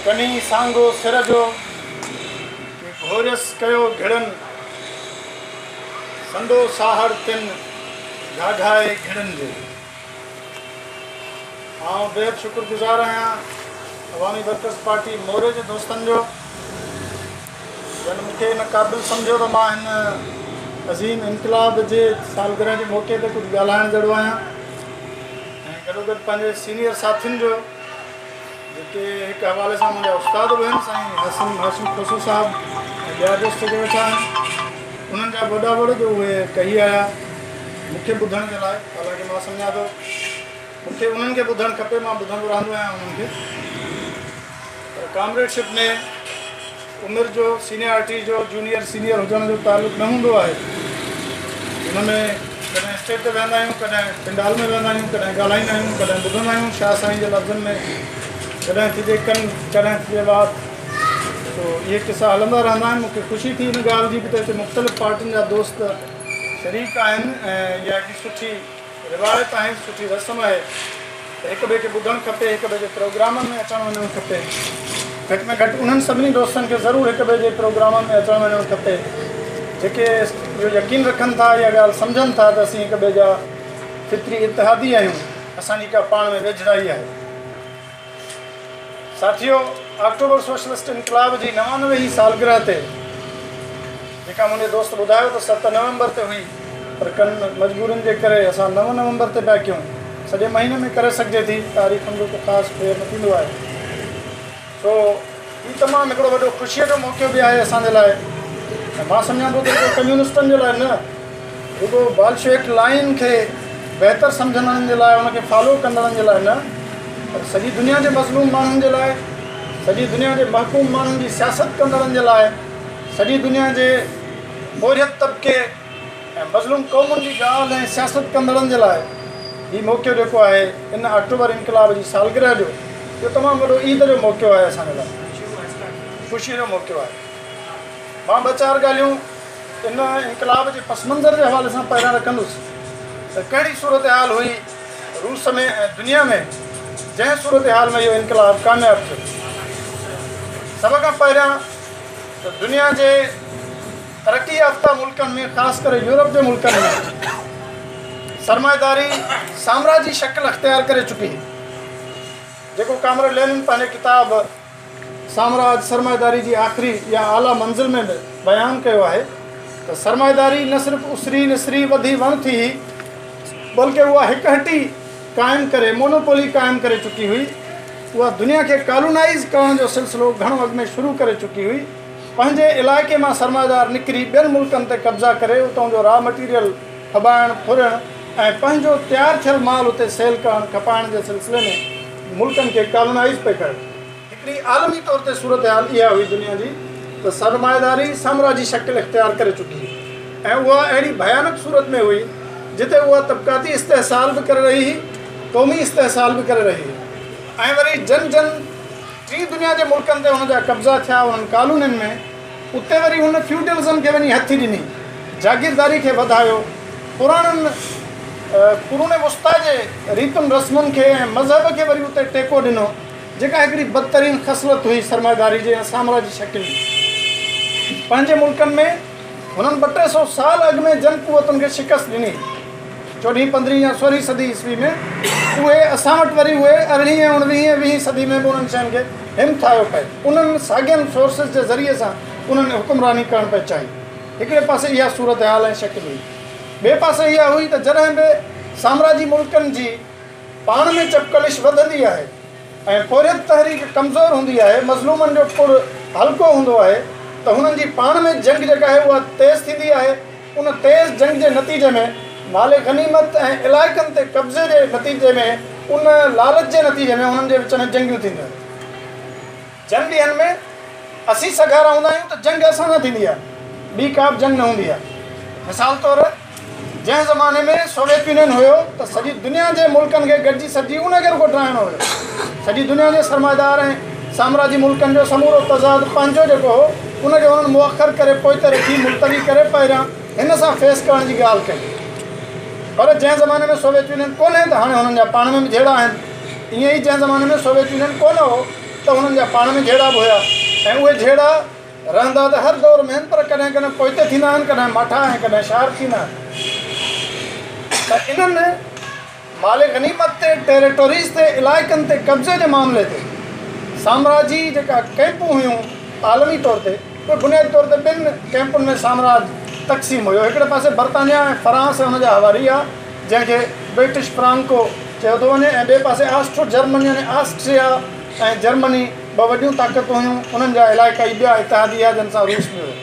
कनी सांगो सिर जो घोरस कयो घिड़न संडो साहड़ तिन घाघाए घिड़न जो हाँ बेहद शुक्रगुजार आहियां अवामी वर्कर्स पार्टी मोरे के दोस्तन जो जन मूंखे इन क़ाबिल समझो तो मां हिन अज़ीम इनकलाब के सालगिरह के मौके ते कुछ ॻाल्हाइण जहिड़ो आहियां ऐं गॾोगॾु पंहिंजे सीनियर साथियुनि जो जेके हिकु हवाले सां मुंहिंजा उस्ताद बि आहिनि साईं हाशिम खोसो साहब ऐं ॿिया दोस्त जेके वेठा आहिनि उन्हनि जा वॾा वॾ जो उहे कही आया मूंखे ॿुधण जे लाइ हालांकि मां सम्झां थो मूंखे उन्हनि खे ॿुधणु खपे मां ॿुधंदो रहंदो आहियां उन्हनि खे पर कॉमरेडशिप में उमिरि जो सीनियरिटी जो जूनियर सीनियर हुजण जो तालुक़ु न हूंदो आहे हुन में कॾहिं स्टेज ते वेहंदा आहियूं कॾहिं पिंडाल में वेहंदा आहियूं कॾहिं ॻाल्हाईंदा आहियूं कॾहिं ॿुधंदा आहियूं शाह साईं जे लफ़्ज़नि में कॾहिं थिजे कनि कॾहिं थिजे बात तो इहे किसा हलंदा रहंदा आहिनि मूंखे ख़ुशी थी हिन ॻाल्हि जी बि त हिते मुख़्तलिफ़ पार्टियुनि जा दोस्त शरीक आहिनि ऐं इहा हिकिड़ी सुठी रिवायत आहे सुठी रस्म आहे त हिक ॿिए खे ॿुधणु खपे हिक ॿिए जे प्रोग्रामनि में अचणु वञणु खपे घटि में घटि उन्हनि सभिनी दोस्तनि खे ज़रूरु हिक ॿिए जे प्रोग्रामनि में अचणु वञणु खपे जेके इहो यकीन रखनि था इहा ॻाल्हि सम्झनि था त असीं हिक ॿिए जा फितरी इतिहादी आहियूं असांजी का पाण में वेझड़ाई आहे साथियो अक्टूबर सोशलिस्ट इनकलाब जी 99वीं सालगिरह ते जेका मुंहिंजे दोस्त ॿुधायो त 7 नवंबर ते हुई पर कनि मजबूरियुनि जे करे असां 9 नवंबर ते पिया कयूं सॼे महीने में करे सघिजे थी तारीख़ुनि जो को ख़ासि फेर न थींदो आहे सो हीउ तमामु हिकिड़ो वॾो ख़ुशीअ जो मौक़ो बि आहे असांजे लाइ ऐं मां सम्झां थो त कम्यूनिस्टनि जे लाइ न रुॻो बाल्शेविक लाइन खे बहितर सम्झण जे लाइ उनखे फॉलो कंदड़नि जे लाइ न पर सॼी दुनिया जे मज़लूम माण्हुनि जे लाइ सॼी दुनिया जे महकूम माण्हुनि जी सियासत कंदड़नि जे लाइ सॼी दुनिया जे बोरियत तबिके ऐं मज़लूम क़ौमुनि जी ॻाल्हि ऐं सियासत कंदड़नि जे लाइ हीउ मौक़ो जेको आहे इन अक्टूबर इनकलाब जी सालगिरह जो इहो तमामु वॾो ईद जो मौक़ो आहे असांजे लाइ ख़ुशीअ जो मौक़ो आहे मां 2-4 ॻाल्हियूं इन इनकलाब जे पस मंज़र जे हवाले सां पहिरियां रखंदुसि त कहिड़ी सूरत हाल हुई रूस में ऐं दुनिया में जंहिं सूरत हाल में इहो इनकलाब कामयाबु थियो सभ खां पहिरियां त दुनिया जे तरक़ी याफ़्ता मुल्कनि में ख़ासि करे यूरोप जे मुल्कनि में सरमाएदारी साम्राजी शक्ल अख़्तियार करे चुकी जेको कामरेड लेनिन पंहिंजे किताब साम्राज सरमाएदारी जी आख़िरी या आला मंज़िल में बयानु कयो आहे त सरमाएदारी न सिर्फ़ु उसरी निसरी वधी वण थी बल्कि उहा हिकहटी क़ाइमु करे मोनोपोली क़ाइमु करे चुकी हुई उहा दुनिया खे कॉलोनाइज़ करण जो सिलसिलो घणो अॻु में शुरू करे चुकी हुई पंहिंजे इलाइक़े मां सरमाएदार निकिरी ॿियनि मुल्कनि ते कब्ज़ा करे उतां जो रॉ मटीरियल खॿाइणु फुरणु ऐं पंहिंजो तयारु थियल माल उते सेल करणु खपाइण जे सिलसिले में मुल्कनि खे कॉलोनाइज़ पे करणु हिकिड़ी आलमी तौर ते सूरत हाल इहा हुई दुनिया जी त सरमाएदारी साम्राजी शक्ल इख़्तियार करे चुकी हुई ऐं उहा अहिड़ी भयानक सूरत में हुई जिते उहा तबक़ाती इस्तेहसाल बि करे रही हुई क़ौमी इस्तेहसाल बि करे रही हुई ऐं वरी जन टी दुनिया जे मुल्कनि ते हुनजा कब्ज़ा थिया उन्हनि कानूननि में उते वरी हुन फ्यूडलिज़म खे वञी हथी ॾिनी जागीरदारी खे वधायो पुराणनि क़ुरून वुस्ता जे रीतुनि रस्मुनि खे ऐं मज़हब खे वरी उते टेको ॾिनो जेका हिकिड़ी बदतरीन ख़सलत हुई सरमाएदारी जे ऐं साम्राजी शकिल जी पंहिंजे मुल्कनि में हुननि 200-300 साल अॻु में जन क़ुवतुनि खे शिकस्त ॾिनी 14हीं 15हीं या 16हीं सदी ईस्वी में उहे असां वटि वरी उहे 18हीं 19हीं 20हीं सदी में बि उन्हनि शयुनि खे हिमथायो पए उन्हनि साॻियनि सोर्सिस जे ज़रिए सां उन्हनि हुकुमरानी करणु पई चाही हिकिड़े पासे इहा सूरत हाल ऐं शकिल हुई ॿिए पासे इहा हुई त जॾहिं बि साम्राजी मुल्कनि जी पाण में चपकलिश वधंदी आहे ऐं पोरियत तहरीक कमज़ोर हूंदी आहे मज़लूमनि जो पुर हल्को हूंदो आहे त हुननि जी पाण में जंग जेका आहे उहा तेज़ थींदी आहे उन तेज़ जंग जे नतीजे में माले गनीमत ऐं इलाइक़नि ते कब्ज़े जे नतीजे में उन लालच जे नतीजे में हुननि जे विच में जंगियूं थींदियूं आहिनि जंग ॾींहंनि में असीं सगारा हूंदा आहियूं त जंग असां सां थींदी आहे ॿी का बि जंग न हूंदी आहे मिसाल तौरु जंहिं ज़माने में सोवियत यूनियन हुयो त सॼी दुनिया जे मुल्कनि खे गॾिजी सॼी उनखे रुॻो हुयो सॼी दुनिया जे सरमाएदार ऐं साम्राजी मुल्कनि जो समूरो तज़ाद पंहिंजो जेको हो उनखे हुननि मुअख़र करे पोइ ते रखी मुलतवी करे पहिरियां हिन सां फेस करण जी ॻाल्हि कई पर जंहिं ज़माने में सोवियत यूनियन कोन्हे त हाणे हुननि जा पाण में बि जहिड़ा आहिनि ईअं ई जंहिं ज़माने में सोवियत यूनियन कोन हो त हुननि जा पाण में जहिड़ा बि हुया ऐं उहे जहिड़ा रहंदा त हर दौर में आहिनि, पर कॾहिं कॾहिं पोइते थींदा आहिनि, कॾहिं माठा ऐं कॾहिं शार थींदा आहिनि। त इन्हनि माले गनीमत ते, टेरिटोरीज़ ते, इलाइक़नि ते कब्ज़े जे मामले ते साम्राजी जेका कैंपूं हुयूं आलमी तौर ते, उहे बुनियादी तौर ते ॿिनि कैंपुनि में साम्राज तक़सीम हुयो। हिकिड़े पासे बर्तानिया ऐं फ्रांस ऐं हुनजा हवारी आहे, जंहिंखे ब्रिटिश फ्रांको चयो थो वञे, ऐं ॿिए पासे ऑस्ट्रो जर्मनी यानी ऑस्ट्रिया ऐं जर्मनी ॿ वॾियूं ताक़तूं हुयूं। उन्हनि जा इलाइक़ा ई ॿिया इतिहादी आहे, जिन सां रूस बि हुयो।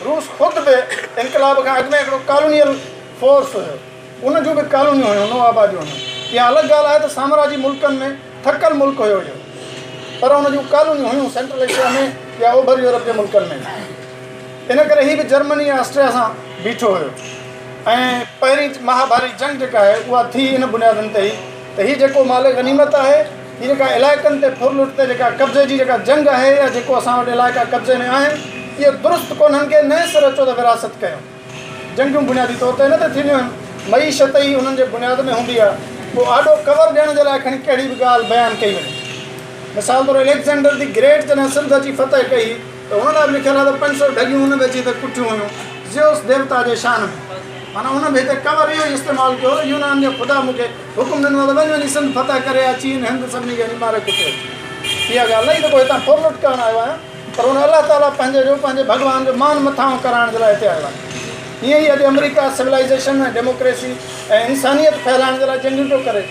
रूस ख़ुदि बि इनकलाब खां अॻु में हिकिड़ो कॉलोनियल फोर्स हुयो, उन जूं बि कॉलोनियूं हुयूं, नवाबादियूं हुयूं। इहा अलॻि ॻाल्हि आहे त साम्राजी मुल्कनि में थकल मुल्क हुयो इहो, पर उन जूं कॉलोनियूं हुयूं सेंट्रल एशिया में या ओभर यूरोप जे मुल्कनि में। इन करे हीअ बि जर्मनी ऐं ऑस्ट्रिया सां बीठो हुयो। ऐं पहिरीं महाभारी जंग जेका आहे उहा थी इन बुनियादनि ते ई त हीअ जेको माले गनीमत आहे, हीअ जेका इलाइक़नि ते फुरलुट ते जेका कब्ज़े जी जेका जंग आहे, या जेको असां वटि इलाइक़ा कब्ज़े में आहिनि, इहे दुरुस्त कोन्हनि के नए सिरे अचो त विरासत कयूं। जंगियूं बुनियादी तौर ते इन ते थींदियूं आहिनि, मईशत ई उन्हनि जे बुनियाद में हूंदी आहे। पोइ आॾो कवर ॾियण जे लाइ खणी कहिड़ी बि ॻाल्हि बयानु कई वञे। मिसाल तौरु एलेक्जेंडर दी ग्रेट जॾहिं सिंध अची फतह कई त हुन लाइ बि लिखियलु आहे त 500 ढगियूं हुन में अची त कुटियूं हुयूं ज़ियोस देवता जे शान में। माना हुन बि हिते कवर इहो ई इस्तेमालु कयो, यूनान जो ख़ुदा मूंखे हुकुम ॾिनो त वञी सिंध फतह करे आहे, चीन हिंद सभिनी खे मारे कुटे। इहा ॻाल्हि न त पोइ हितां फुरलुट करणु आयो आहियां, पर हुन अलाह ताला पंहिंजे भॻवान जो मान मथां कराइण जे लाइ हिते आयो आहे। ईअं ई अॼु अमेरिका सिविलाइज़ेशन ऐं डेमोक्रेसी ऐं इंसानियत फैलाइण जे लाइ जंगियूं पियो करे।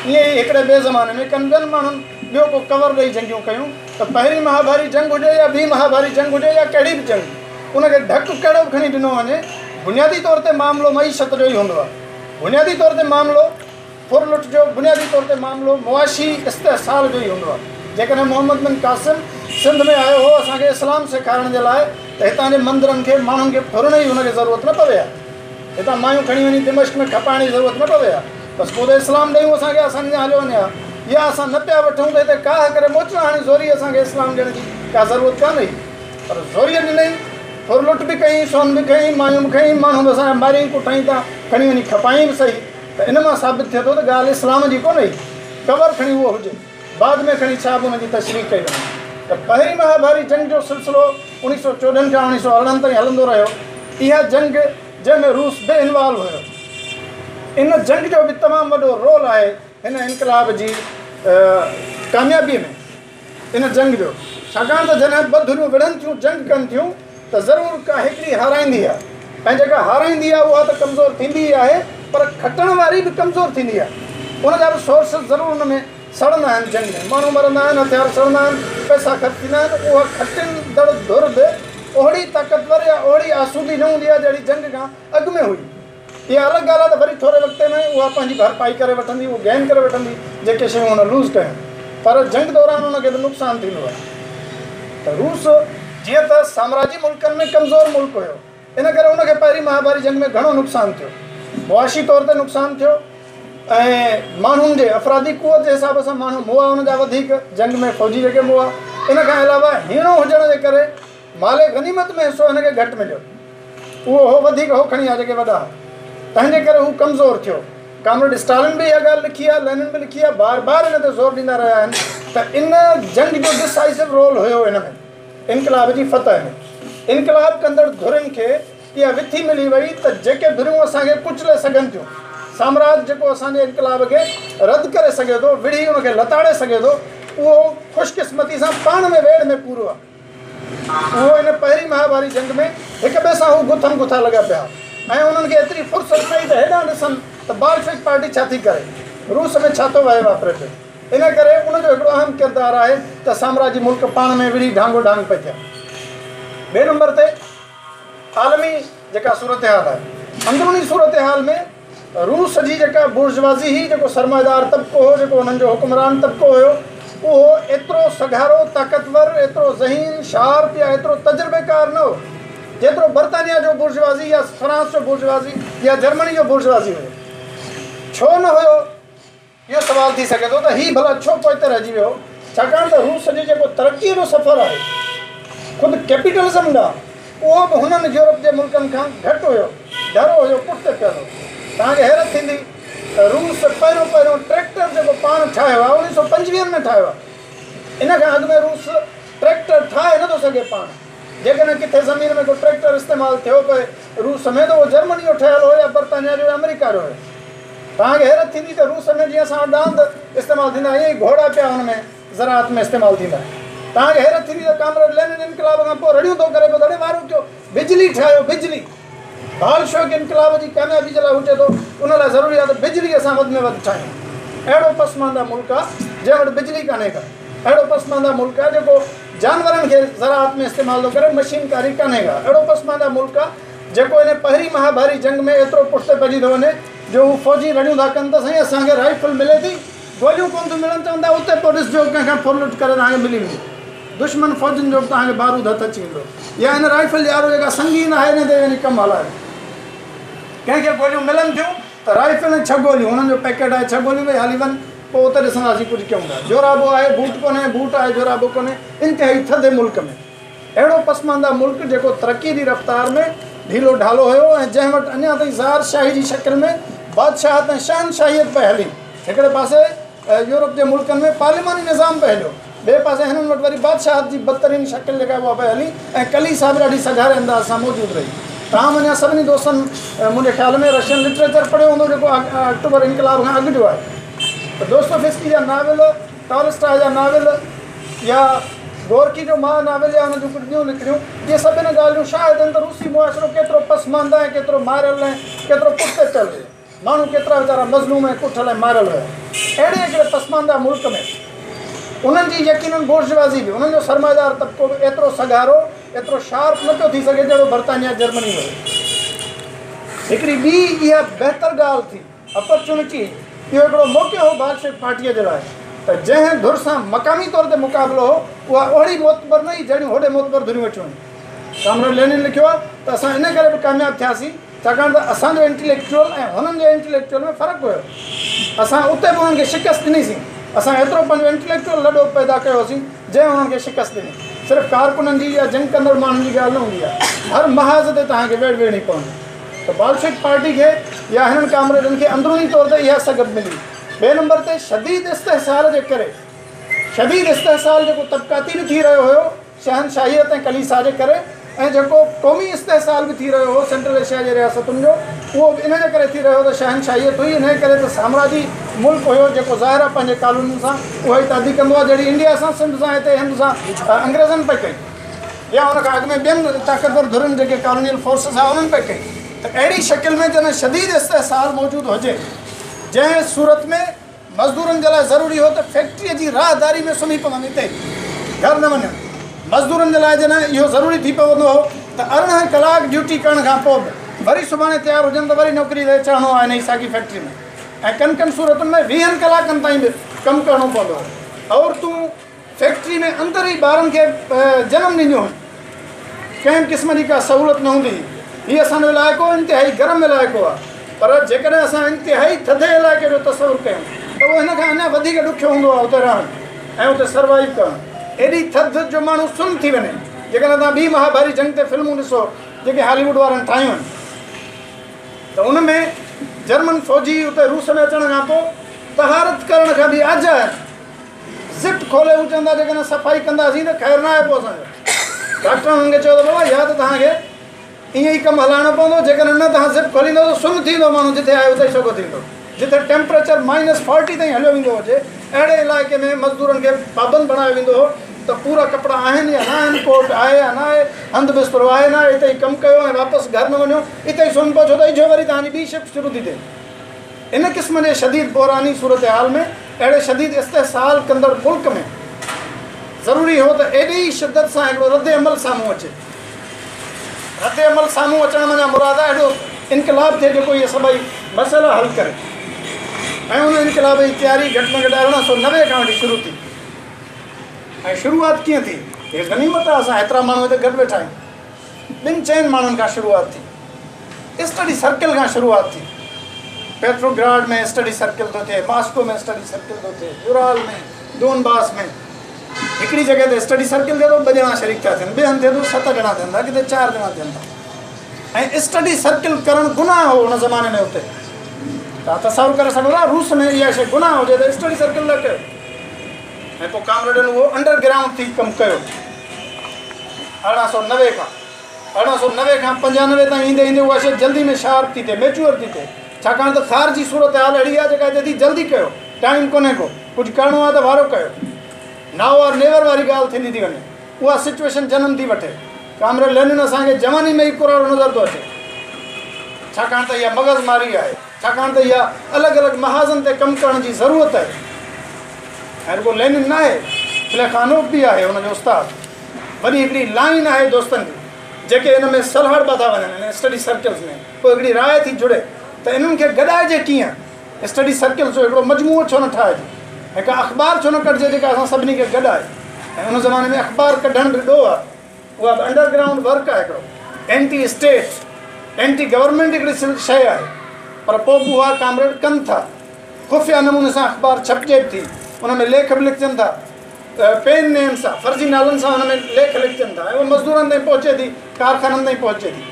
ईअं ई हिकिड़े ॿिए ज़माने में कनि ॿियनि माण्हुनि ॿियो को कवर ॾेई जंगियूं कयूं, त पहिरीं महाभारी जंग हुजे या ॿी महाभारी जंग हुजे या कहिड़ी बि जंग, उनखे ढकु कहिड़ो बि खणी ॾिनो वञे, बुनियादी तौर ते मामिलो मईशत जो ई हूंदो आहे। बुनियादी तौर ते मामिलो फुरलुट जो, बुनियादी तौर ते मामिलो मुआशी इस्तेहसाल जो ई हूंदो आहे। जेकॾहिं मोहम्मद बिन क़ासिम सिंध में आयो हो असांखे इस्लाम सेखारण जे लाइ, त हितां जे मंदरनि खे माण्हुनि खे फुरण जी हुनखे ज़रूरत न पवे आहे। हितां मायूं खणी वञी दिमश्क में खपाइण जी ज़रूरत न पवे आहे। बसि पोइ त इस्लाम ॾेयूं असांखे, असांजे हलियो वञे हा, या असां न पिया वठूं त हिते काह करे मोचणा हाणे ज़ोरी असांखे इस्लाम ॾियण जी का ज़रूरत कान हुई, पर ज़ोरीअ ॾिनई, फुरलुट बि कई, सोन बि खईं, मायूं बि खईं, माण्हू बि असांजा मारियईं कुटईं था, खणी वञी खपाईं बि सही। त इन मां साबित थिए थो त ॻाल्हि इस्लाम जी कोन्हे, कवर खणी उहो हुजे, बाद में खणी छा बि हुनजी तशरीह कई वञे। त पहिरीं महाभारी जंग जो सिलसिलो 1914 खां 1918 ताईं हलंदो रहियो। इहा जंग जंहिंमें रूस बि इन्वॉल्व हुयो, इन जंग जो बि तमामु वॾो रोल आहे हिन इनकलाब जी कामयाबीअ में, इन जंग जो। छाकाणि त जॾहिं ॿ धुरियूं विढ़नि थियूं, जंग कनि थियूं, त ज़रूरु का हिकिड़ी हाराईंदी आहे, ऐं जेका हाराईंदी आहे उहा त कमज़ोर थींदी ई आहे, पर खटण वारी बि कमज़ोर थींदी आहे। उनजा बि सोर्सिस ज़रूरु हुन में सड़ंदा आहिनि। जंग में माण्हू मरंदा आहिनि, हथियार सड़ंदा आहिनि, पैसा ख़र्च थींदा आहिनि। उहा खटंदड़ धुर बि ओहिड़ी ताक़तवर या ओहिड़ी आसूदी न हूंदी आहे जहिड़ी जंग खां अॻु में हुई। इहा अलॻि ॻाल्हि आहे त वरी थोरे वक़्त में उहा पंहिंजी भरपाई करे वठंदी, उहा गेन करे वठंदी जेके शयूं हुन लूज़ कयूं, पर जंग दौरान हुनखे बि नुक़सानु थींदो आहे। त रूस जीअं त साम्राजी मुल्कनि में कमज़ोर मुल्क हुयो, इन करे उनखे पहिरीं महाभारी जंग में घणो नुक़सानु थियो, मुआशी तौर ते नुक़सानु थियो, ऐं माण्हुनि जे अफ़रादी क़ुवत जे हिसाब सां माण्हू मुआ हुनजा वधीक जंग में फ़ौजी जेके मुआ। इन खां अलावा हीणो हुजण जे करे माले गनीमत में हिसो हिनखे घटि मिलियो, उहो हो वधीक हो खणी आहे जेके वॾा, तंहिंजे करे हू कमज़ोर थियो। कॉमरेड स्टालिन बि इहा ॻाल्हि लिखी आहे, लेनिन बि लिखी आहे, बार बार इन ते ज़ोर ॾींदा रहिया आहिनि त इन जंग जो डिसाइसिव रोल हुयो हिन में, इनकलाब जी फतह में। इनकलाब कंदड़ धुरियुनि खे इहा विथी मिली वई त जेके धुरियूं असांखे कुचले सघनि थियूं, साम्राज जेको असांजे इनकलाब खे रद्द करे सघे थो, विढ़ी हुनखे लताड़े सघे थो, उहो ख़ुशकिस्मती सां पाण में वेड़ में पूरो आहे। उहो इन पहिरीं महाभारी जंग में हिक ॿिए सां हू गुथनि गुथा लॻा पिया, ऐं उन्हनि खे एतिरी फुर्सत पई त हेॾां ॾिसनि त बाल्शिक पार्टी छा थी करे, रूस में छा थो वहे वापरे पियो। इन करे उनजो हिकिड़ो अहम किरदारु आहे त साम्राजी मुल्क पाण में विढ़ी ढांगो ढांग पई थिया। ॿिए नंबर ते आलमी जेका सूरत हाल आहे, अंदरूनी सूरत हाल में रूस जी जेका बुर्जवाज़ी हुई, जेको सरमाएदार तबिको हो, जेको हुननि जो हुक्मरान तबिको हुयो, उहो एतिरो सघारो, ताक़तवर, एतिरो ज़हीन, शार्प या एतिरो तजुर्बेकार न हो जेतिरो बर्तानिया जो बुर्जवाज़ी या फ्रांस जो बुर्जवाज़ी या जर्मनी जो बुर्जवाज़ी हुयो। छो न हुयो इहो सवाल थी सघे थो त हीउ भला छो पोइते रहिजी वियो। छाकाणि त रूस जो जेको तरक़ीअ जो सफ़र आहे ख़ुदि कैपिटलिज़म ॾांहुं, उहो बि हुननि यूरोप जे मुल्कनि खां घटि हुयो, डरो हुयो, पुठिते पियल हो। तव्हांखे हैरत थींदी त रूस पहिरियों ट्रैक्टर जेको पाण ठाहियो आहे 1925 में ठाहियो आहे, इन खां अॻु में रूस ट्रैक्टर ठाहे नथो सघे पाण। जेकॾहिं किथे ज़मीन में को ट्रैक्टर इस्तेमालु थियो पए रूस में, त उहो जर्मनी जो ठहियलु हो या बर्तानिया जो या अमेरिका जो हुयो। तव्हांखे हैरत थींदी त रूस में जीअं असां डांद इस्तेमालु थींदा ईअं ई घोड़ा पिया हुन में ज़राअत में इस्तेमालु थींदा। तव्हांखे हैरत थींदी त कामरेड लेनिन इनकलाब खां पोइ रड़ियूं थो करे पियो दड़े वारो कयो, बिजली ठाहियो, बिजली बाल्शविक इनकलाब जी कामयाबी जे लाइ हुजे थो, उन लाइ ज़रूरी आहे त बिजली असां वधि में वधि ठाहियूं। अहिड़ो पसमानदा मुल्क आहे जंहिं वटि बिजली कान्हे का, अहिड़ो पसमानदा मुल्क आहे जेको जानवरनि खे ज़राअत में इस्तेमालु थो करे, मशीनकारी कान्हे का। अहिड़ो पसमानदा मुल्क आहे जेको इन पहिरीं महाभारी जंग में एतिरो पुठिते पइजी थो वञे जो हू फ़ौजी रड़ियूं था कनि त साईं असांखे राइफल मिले थी, गोलियूं कोन थियूं मिलनि, चवंदा उते पोइ ॾिसिजो कंहिंखां फुलुट करे तव्हांखे मिली वेंदी, दुश्मन फ़ौजियुनि जो बि तव्हांखे बारूद हथ अची वेंदो, या हिन राइफल ॾियारो जेका संगीन आहे हिन ते वञी कमु हलाए। कंहिंखे गोलियूं मिलनि थियूं त राइफल 6 गोलियूं, हुननि जो पैकेट आहे 6 गोलियूं, भई हली वञि, पोइ उते ॾिसंदासीं कुझु कयूं था। जोराबो आहे, बूट कोन्हे, बूट आहे, जोराबो कोन्हे, इंतिहाई थधे मुल्क में। अहिड़ो पसमानदा मुल्क जेको तरक़ी जी रफ़्तार में ढीलो ढालो हुयो ऐं जंहिं वटि अञा ताईं ज़ारशाही जी शकिल में बादशाहत ऐं शहनशाहियत पई हली। हिकिड़े पासे यूरोप जे मुल्कनि में पार्लिमानी निज़ाम पई हलियो, ॿिए पासे हिननि वटि वरी बादशाहत जी बदतरीन शकिल जेका उहा पई हली ऐं कलीसा बि ॾाढी सघारे अंदाज़ सां मौजूदु रही। तव्हां अञा सभिनी दोस्तनि मुंहिंजे ख़्याल में रशियन लिटरेचर पढ़ियो हूंदो जेको अक्टूबर इनकलाब खां अॻु जो आहे, त दोस्तोयेव्स्की जा नाविल, टॉलस्टॉय जा नाविल या गोरकी जो महानाविल या हुन जूं कुझु ॿियूं लिखियूं, इहे सभिनी ॻाल्हियूं शायदि आहिनि त रूसी मुआशिरो केतिरो पसमानदा ऐं केतिरो मारियल ऐं केतिरो पुठिते चल हुयो, माण्हू केतिरा वीचारा मज़लूम ऐं कुठल ऐं मारियल हुया। अहिड़े हिकिड़े पसमानदा मुल्क में उन्हनि जी यकीननि बुर्जुआज़ी बि, उन्हनि जो सरमाएदार तबिको बि एतिरो सघारो, एतिरो शार्प न पियो थी सघे जहिड़ो बर्तानिया जर्मनी हुयो। हिकिड़ी ॿी इहा बहितर ॻाल्हि थी, अपॉर्चुनिटी, इहो हिकिड़ो मौक़ो हो बादशाह पार्टीअ जे लाइ त जंहिं धुर सां मक़ामी तौर ते मुक़ाबिलो हो उहा ओड़ी मोतबर न हुई जहिड़ियूं होॾे मोतबर धुरियूं वेठियूं आहिनि। कामरेड लेनिन लिखियो आहे त असां इन करे बि कामयाबु थियासीं छाकाणि त असांजो इंटेलेक्चुअल ऐं हुननि जे इंटेलेक्चुअल में फ़र्क़ु हुयो। असां उते बि उन्हनि खे शिकस्त ॾिनीसीं, असां एतिरो पंहिंजो इंटेलेक्चुअल लॾो पैदा कयोसीं जंहिं उन्हनि खे शिकस्त ॾिनी। सिर्फ़ु कारकुननि जी या जंग कंदड़ माण्हुनि जी ॻाल्हि न हूंदी आहे, हर महाज़ ते तव्हांखे वेहणी पवंदी। त बाल्शिक पार्टी खे या हिननि कामरेडनि खे अंदरूनी तौर ते इहा सघब मिली। ॿिए नंबर ते शदीद इस्तेहसाल जे करे, शदीद इस्तेहसाल जेको तबक़ाती बि थी रहियो हुयो शहनशाहियत ऐं कलीसा जे करे, ऐं जेको क़ौमी इस्तेहसाल बि थी रहियो हो सेंट्रल एशिया जे रियासतुनि जो, उहो बि इन जे करे थी रहियो हो त शहनशाहियत हुई, इन करे त साम्राजी मुल्क हुयो जेको ज़ाहिर आहे पंहिंजे कानूननि सां उहा ई तादी कंदो आहे, जहिड़ी इंडिया सां सिंध सां हिते हिंद सां अंग्रेज़नि पई कई, या हुन खां अॻु में ॿियनि ताक़तवर धुरनि जेके कॉलोनियल फोर्सिस आहे उन्हनि पई कई। त अहिड़ी शकिल में जॾहिं शदीद इस्तेहसाल मौजूदु हुजे, जंहिं सूरत में मज़दूरनि जे लाइ ज़रूरी हो त फैक्ट्रीअ जी राहदारी में सुम्ही पवनि, हिते घर न वञनि। मज़दूरनि जे लाइ जॾहिं इहो ज़रूरी थी पवंदो हो त 18 कलाक ड्यूटी करण खां पोइ बि वरी सुभाणे तयारु हुजनि त वरी नौकिरी ते चढ़णो आहे हिन ई साॻी फैक्ट्री में, ऐं कनि सूरतुनि में 20 कलाकनि ताईं बि कमु करिणो पवंदो हो। औरतूं फैक्ट्री में अंदरि ई ॿारनि खे जनमु ॾींदियूं हुयूं, कंहिं क़िस्म जी का सहूलियत न हूंदी हुई। हीअ असांजो इलाइक़ो इंतिहाई गरम इलाइक़ो आहे, पर जेकॾहिं असां इंतिहाई थधे इलाइक़े जो तसवुरु कयूं त उहो हिन खां अञा वधीक ॾुखियो हूंदो आहे उते रहणु ऐं उते सर्वाइव करणु। एॾी थधि जो माण्हू सुन थी वञे। जेकॾहिं तव्हां ॿी महाभारी जंग ते फिल्मूं ॾिसो जेके हॉलीवुड वारनि ठाहियूं आहिनि, त उन में जर्मन फ़ौजी उते रूस में अचण खां पोइ तहारत करण खां बि आज़ादु ज़िप खोले हू चवंदा जेकॾहिं सफ़ाई कंदासीं त ख़ैरु न आहे पोइ असांजो। डॉक्टरनि हुननि खे चयो त बाबा या त तव्हांखे ईअं ई कमु हलाइणो पवंदो, जेकॾहिं न तव्हां ज़िप खोलींदो त सुन थींदो, माण्हू जिते आहे उते ई शोको थींदो। जिते टेम्परेचर -40 ताईं हलियो वेंदो हुजे, अहिड़े इलाइक़े में मज़दूरनि खे पाबंद बणायो वेंदो हो त पूरा कपिड़ा आहिनि या न आहिनि, कोट आहे या न आहे, हंधि बिस्तरो आहे न, हिते ई कमु कयो ऐं वापसि घर न वञो, हिते ई सुम्ही पओ, छो त इजो वरी तव्हांजी ॿी शिफ्ट शुरू थी थिए। इन क़िस्म जे शदीद बहरानी सूरत हाल में, अहिड़े शदीद इस्तेहसाल कंदड़ मुल्क में ज़रूरी हो त एॾी शिदत सां हिकिड़ो रद्द अमल साम्हूं अचे। रद्द अमल साम्हूं अचण मां मुराद आहे अहिड़ो इनकलाब थिए जेको इहे सभई मसइला हल करे, ऐं उन इनकलाब जी तयारी घटि में घटि 1890 खां वठी शुरू थी। ऐं शुरूआति कीअं थी? हे गनीमत आहे असां हेतिरा माण्हू हिते गॾु वेठा आहियूं। 2-4 माण्हुनि खां शुरूआति थी, स्टडी सर्किल खां शुरूआति थी। पेट्रोग्राड में स्टडी सर्किल थो थिए, मॉस्को में स्टडी सर्किल थो थिए, यूराल में, डोनबास में। हिकिड़ी जॻह ते स्टडी सर्किल थिए थो, 2 ॼणा शरीक था थियनि, ॿिए हंधि थिए थो 7 ॼणा थियनि था, किथे 4 ॼणा थियनि था। ऐं स्टडी सर्किल करणु गुनाह हो हुन ज़माने में उते। तव्हां तसवुरु करे सघो था रूस में इहा शइ गुनाह हुजे त स्टडी सर्किल न कयो। ऐं पोइ कामरेडनि उहो अंडरग्राउंड थी कमु कयो 1890 खां 95 ताईं ईंदे ईंदे उहा शइ जल्दी में शार्प थी थिए मैच्योर थी थिए छाकाणि त ख़ारजी सूरत हाल अहिड़ी आहे जेका चए थी जल्दी कयो टाइम कोन्हे को कुझु करिणो आहे त वारो कयो नाउ और नेवर वारी ॻाल्हि थींदी थी वञे उहा सिचुएशन जनम थी वठे कामरेड लेनिन असांखे जवानी में ई कुराड़ो नज़र थो अचे छाकाणि त इहा मग़ज़मारी आहे छाकाणि त इहा अलॻि अलॻि महाज़न ते कमु करण जी ज़रूरत आहे ऐं रुॻो लेनिन न आहे प्लेखानोफ बि आहे हुनजो उस्ताद वरी हिकिड़ी लाइन आहे दोस्तनि जी जेके हिन में सलहड़ था वञनि स्टडी सर्कल्स में पोइ हिकिड़ी राय थी जुड़े त इन्हनि खे गॾाइजे कीअं स्टडी सर्कल्स जो हिकिड़ो मजमूओ छो न ठाहिजे हिकु अख़बार छो न कढिजे जेका असां सभिनी खे गॾाए ऐं उन ज़माने में अख़बार कढण बि ॾो आहे उहा बि अंडरग्राउंड वर्क आहे हिकिड़ो एंटी स्टेट एंटी गवर्नमेंट हिकिड़ी शइ आहे पर पोइ बि उहा कामरेड कनि था ख़ुफ़िया नमूने सां अख़बार छपिजे बि थी उन में लेख बि लिखजनि था पेन नेम सां फर्ज़ी नालनि सां हुन में लेख लिखजनि था ऐं उहो मज़दूरनि ताईं पहुचे थी कारखाननि ताईं पहुचे थी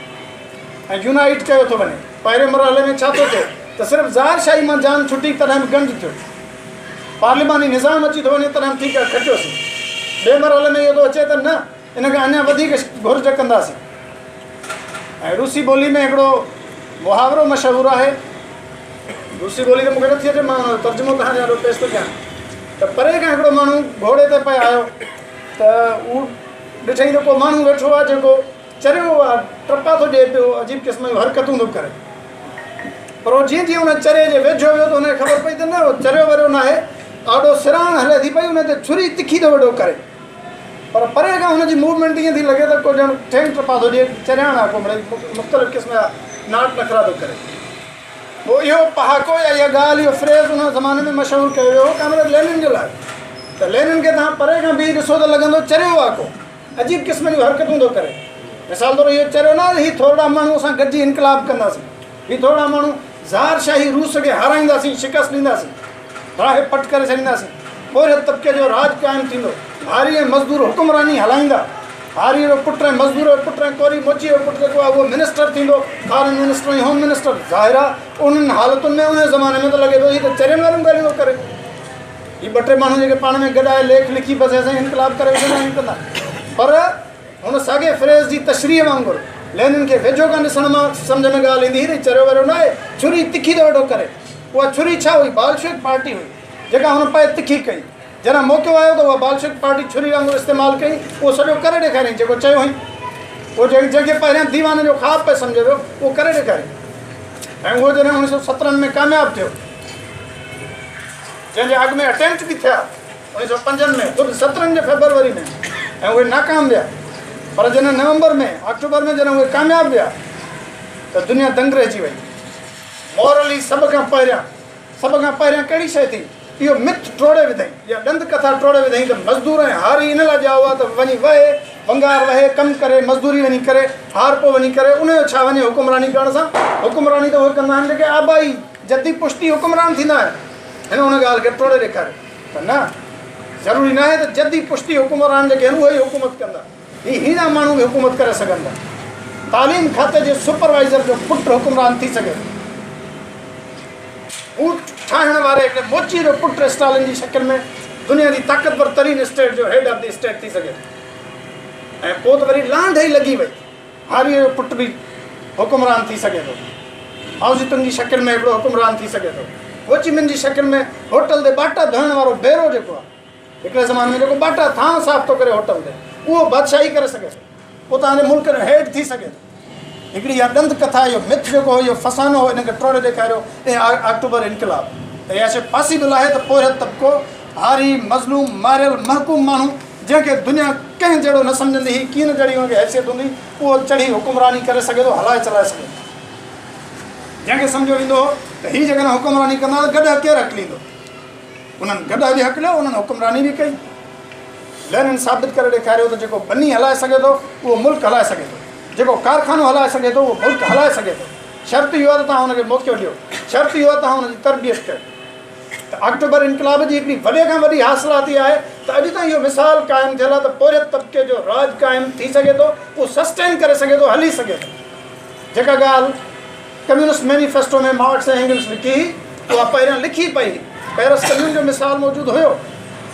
ऐं यूनाइट कयो थो वञे पहिरें मरहले में छा थो थिए त सिर्फ़ु ज़ारशाही मां जान छुटी तॾहिं बि गंढ थियो पार्लिमानी निज़ाम अची थो वञे तॾहिं ठीकु आहे खटियोसीं ॿिए मरहले में इहो थो अचे त न इन खे अञा वधीक घुर्ज कंदासीं ऐं रूसी ॿोली में हिकिड़ो मुहावरो मशहूरु आहे रूसी ॿोली त मूंखे नथी अचे मां तर्जुमो तव्हांजे ॾाढो पेश थो कयां त परे खां हिकिड़ो माण्हू घोड़े ते पियो आयो त उहो ॾिठईं त को माण्हू वेठो आहे जेको चरियो आहे टपा थो ॾिए पियो अजीब क़िस्म जूं हरकतूं थो करे पर उहो जीअं जीअं हुन चरे जे वेझो वियो त हुनखे ख़बर पई त न उहो चरियो वरियो न आहे ॾाढो सिराण हले थी पई हुन ते छुरी तिखी थो वेठो करे पर परे खां हुनजी मूवमेंट ईअं थी लॻे त को ॼण ठेंग टपा थो ॾिए चरियाण आहे को मिड़ई मुख़्तलिफ़ क़िस्म जा नाट नखरा थो करे पोइ इहो पहाको या इहा ॻाल्हि इहो फ्रेज़ हुन ज़माने में मशहूरु कयो वियो कामरेड लेनिन जे लाइ त लेनिन खे तव्हां परे खां बीह ॾिसो त लॻंदो चरियो आहे को अजीब क़िस्म जूं हरकतूं थो करे मिसाल तौरु इहो चरियो न हीअ थोरा माण्हू असां गॾिजी इनकलाब कंदासीं हीअ थोरा माण्हू ज़ारशाही रूस खे हाराईंदासीं शिकस्त ॾींदासीं राहे पट करे छॾींदासीं पोइ तबिके जो राज क़ाइमु थींदो हारी ऐं मज़दूर हुकुमरानी हलाईंदा हारी जो पुटु ऐं मज़दूर जो पुटु ऐं कोरी मोची जो पुटु जेको आहे उहो मिनिस्टर थींदो फॉरेन मिनिस्टर ऐं होम मिनिस्टर ज़ाहिर आहे उन्हनि हालतुनि में उन ज़माने में त लॻे पियो हीअ त चरियनि वारियूं ॻाल्हियूं थो करे हीअ ॿ टे माण्हू जेके पाण में गॾाए लेख लिखी बसि असां इनकलाब करे विझंदा आहियूं कंदा पर हुन साॻे फ्रेज़ जी तशरीह वांगुरु लेनिन खे वेझो खां ॾिसण मां सम्झ में ॻाल्हि ईंदी हुई चरियो वरियो न आहे छुरी तिखी थो वेठो करे उहा छुरी छा हुई बालशेविक पार्टी हुई जेका हुन पए तिखी कई जॾहिं मौक़ो आयो त उहा बालशेविक पार्टी छुरी वांगुरु इस्तेमालु कई उहो सॼो करे ॾेखारियईं जेको चयो हुई उहो जंहिंखे पहिरियां दीवाने जो ख़्वाबु पिए सम्झे वियो उहो करे ॾेखारियईं ऐं उहो जॾहिं 1917 में कामयाबु थियो जंहिंजे अॻु में अटेम्प्ट बि थिया 1905 में ख़ुदि 17 जे फेबरवरी में ऐं उहे नाकाम विया पर जॾहिं नवंबर में अक्टूबर में जॾहिं उहे कामयाबु विया त दुनिया दंग रहिजी वई मॉरली सभ खां पहिरियां कहिड़ी शइ थी इहो मिथ टोड़े विधई या ॾंद कथा टोड़े विधई त मज़दूर ऐं हारी इन लाइ ॼाओ आहे त वञी वहे भंगार वहे कमु करे मज़दूरी वञी करे हार पोइ वञी करे उनजो छा वञे हुकुमरानी करण सां हुकुमरानी त उहे कंदा आहिनि जेके आबाई जदी पुष्टी हुकुमरान थींदा आहिनि हिन उन ॻाल्हि खे टोड़े ॾेखारे त न ज़रूरी न आहे त जदी पुष्टी हुकुमरान जेके आहिनि उहे ई हुकूमत कंदा हीअ माण्हू बि हुकूमत करे सघनि था तालीम खाते जे सुपरवाइज़र जो पुटु हुकुमरान थी सघे हू ठाहिण वारे हिकिड़े मोची जो पुटु स्टालिन जी शकिल में दुनिया जी ताक़तवर तरीन स्टेट जो हेड ऑफ द स्टेट थी सघे ऐं पोइ त वरी लांड ई लॻी वई हारीअ जो पुटु बि हुकुमरान थी सघे थो माओज़ेतुंग जी शकिल में हिकिड़ो हुकुमरान थी सघे थो होचिमिन जी शकिल में होटल ते बाटा धोइण वारो बेरो जेको आहे हिकिड़े ज़माने में जेको बाटा थां साफ़ थो करे होटल ते उहो बादशाही करे सघे थो पोइ तव्हांजे मुल्क जो हेड थी सघे थो हिकिड़ी इहा ॾंद कथा इहो मिथ जेको इहो फसानो हो हिनखे टोड़े ॾेखारियो ऐं अक्टूबर इनकलाब त इहा शइ पॉसिबल आहे त पोइ तबिको हारी मज़लूम मारियल महकूम माण्हू जंहिंखे दुनिया कंहिं जहिड़ो न सम्झंदी हुई कीअं जहिड़ी हुनखे हैसियत हूंदी उहो चढ़ी हुकुमरानी करे सघे थो हलाए चलाए सघे थो जंहिंखे सम्झो ईंदो हो त हीअ जेकॾहिं हुकुमरानी कंदा त गॾु केरु हक़ ॾींदो उन्हनि गॾु बि हक़ ॾियो उन्हनि हुकुमरानी बि कई लेनिन साबित करे ॾेखारियो त जेको बनी हलाए सघे थो उहो मुल्क हलाए सघे थो जेको कारखानो हलाए सघे थो उहो मुल्क हलाए सघे थो शर्त इहो आहे त तव्हां हुनखे मौक़ो ॾियो शर्त इहो आहे तव्हां हुनजी तरबियत कयो त अक्टूबर इनकलाब जी हिकिड़ी वॾे खां वॾी हासिलाती आहे त अॼु ताईं इहो मिसाल क़ाइमु थियल आहे त पोइ तबिके जो राज क़ाइमु थी सघे थो उहो सस्टेन करे सघे थो हली सघे थो जेका ॻाल्हि कम्यूनिस्ट मैनिफेस्टो में मार्क्स ऐं एंगल्स लिखी उहा पहिरियां लिखी पई पेरिस कम्यून जो मिसाल मौजूदु हुयो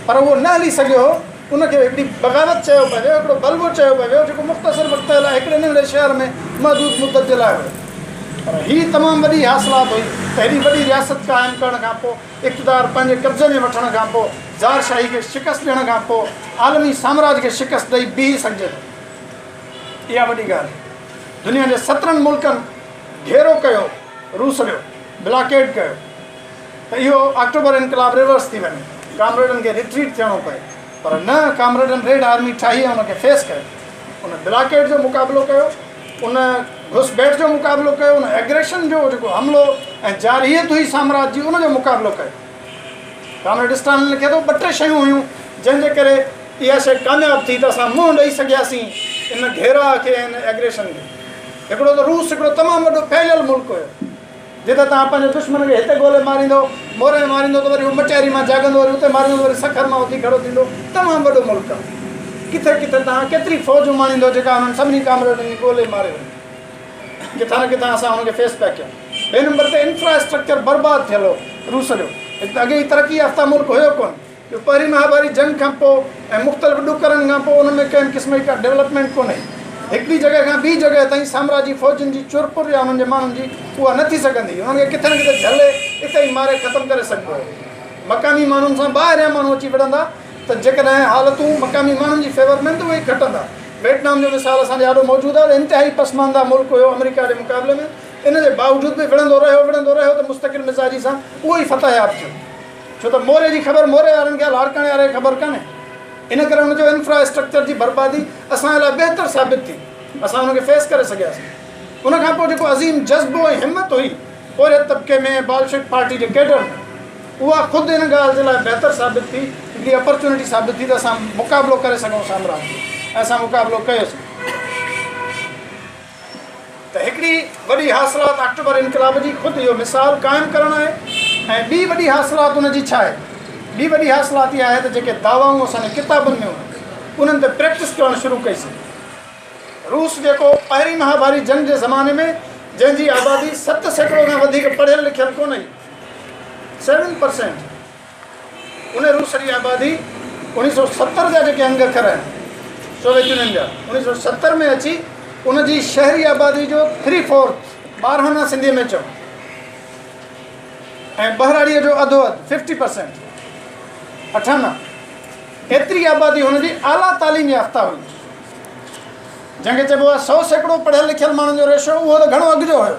पर उहो न हली सघियो हो। उनखे हिकिड़ी बग़ावत चयो पियो वियो, हिकिड़ो बलबो चयो पियो वियो, जेको मुख़्तसिर वक़्त लाइ हिकिड़े नंढड़े शहर में महदूद मुद्दत जे लाइ हुयो। पर हीअ तमामु वॾी हासिलात हुई त हेॾी वॾी रियासत क़ाइमु करण खां पोइ, इक़्तिदार पंहिंजे कब्ज़े में वठण खां पोइ, ज़ारशाही खे शिकस्त ॾियण खां पोइ आलमी साम्राज्य खे शिकस्त ॾेई बीह सघिजे थो। इहा वॾी ॻाल्हि। दुनिया जे 17 मुल्कनि घेरो कयो रूस जो, ब्लॉकेड कयो त इहो अक्टूबर इनक़लाब रिवर्स थी वञे, कामरेडनि खे रिट्रीट थियणो पए। पर न, कामरेडनि रेड आर्मी ठाही ऐं उनखे फेस कयो, उन ब्लॉकेड जो मुक़ाबिलो कयो, उन घुसपैठ जो मुक़ाबिलो कयो, उन एग्रेशन जो जेको हमिलो ऐं जारहियत हुई साम्राज्य जी, उनजो मुक़ाबिलो कयो। कामरेडिस्तान लिखे थो 2-3 शयूं हुयूं जंहिंजे करे इहा शइ कामयाबु थी त असां मुंहुं ॾेई सघियासीं इन घेरा खे, इन एग्रेशन खे। हिकिड़ो त रूस हिकिड़ो तमामु वॾो फैलियल मुल्क हुयो, जिते तव्हां पंहिंजे दुश्मन खे हिते ॻोल्हे मारींदो, मोरे में मारींदो त वरी उहो मचैरी मां जाॻंदो, वरी उते मारींदो वरी सखर मां उथी खड़ो थींदो। तमामु वॾो मुल्क आहे। किथे किथे तव्हां केतिरी फ़ौजूं मारींदो जेका हुननि सभिनी कामरेडनि खे ॻोल्हे मारे वञे। किथां न किथां असां हुनखे फेस पिया कयूं। ॿिए नंबर ते इंफ्रास्ट्रक्चर बर्बादु थियल हो रूस जो। हिकु त अॻे ई तरक़ी याफ़्ता मुल्क हुयो कोन, जो पहिरीं महाभारी जंग खां पोइ ऐं मुख़्तलिफ़ ॾुकरनि खां पोइ उन में कंहिं क़िस्म जी का डेवलपमेंट कोन्हे। हिकिड़ी जॻह खां ॿी जॻह ताईं साम्राजी फ़ौजनि जी चुरपुर या उन्हनि जे माण्हुनि जी उहा न थी सघंदी। उन्हनि खे किथे न किथे झले हिते ई मारे ख़तमु करे सघिबो हो। मक़ामी माण्हुनि सां ॿाहिरियां माण्हू अची विढ़ंदा त जेकॾहिं हालतूं मक़ामी माण्हुनि जी फेवर में त उहे ई खटंदा। वियतनाम जो मिसाल असांजे ॾाढो मौजूदु आहे, इंतिहाई पसमानदा मुल्क हुयो अमेरिका जे मुक़ाबले में। इन जे बावजूदि बि विढ़ंदो रहियो त मुस्तक़िल मिज़ाजी सां उहो ई फतह याब थियो। छो त मोरे जी ख़बर मोरे वारनि खे आहे, लाड़काणे वारे खे ख़बर कान्हे। इन करे हुनजो इंफ्रास्ट्रक्चर जी बर्बादी असांजे लाइ बहितर साबित थी। असां हुनखे फेस करे सघियासीं। उनखां पोइ जेको अज़ीम जज़्बो ऐं हिमत हुई पोरे तबिके में, बालशिक पार्टी जे कैडर में, उहा ख़ुदि इन ॻाल्हि जे लाइ बहितर साबित थी, हिकिड़ी अपॉर्चुनिटी साबित थी त असां मुक़ाबिलो करे सघूं साम्राज्य। ऐं असां मुक़ाबिलो कयोसीं। त हिकिड़ी वॾी हासिलात अक्टूबर इनक़लाब जी ख़ुदि इहो मिसाल क़ाइमु करणु आहे। ऐं ॿी वॾी हासिलात उनजी छा आहे? ॿी वॾी हासिलात इहा आहे त जेके दावाऊं असांजे किताबुनि में उन्हनि ते प्रैक्टिस करणु शुरू कईसीं। रूस जेको पहिरीं महाभारी जंग जे ज़माने में, जंहिंजी आबादी 7% खां वधीक पढ़ियल लिखियल कोन हुई, 7%, उन रूस जी आबादी 1970 जा जेके अंग अखर आहिनि सोवियत यूनियन जा, 1970 में अची उनजी शहरी आबादी जो 3/4, 12 सिंधीअ में चओ, ऐं बहिराड़ीअ जो अधो अधु 50%, 58, एतिरी आबादी हुनजी आला तालीम याफ़्ता हुई, जंहिंखे चइबो आहे 100% पढ़ियल लिखियल माण्हुनि जो रेशो, उहो त घणो अॻु जो हुयो।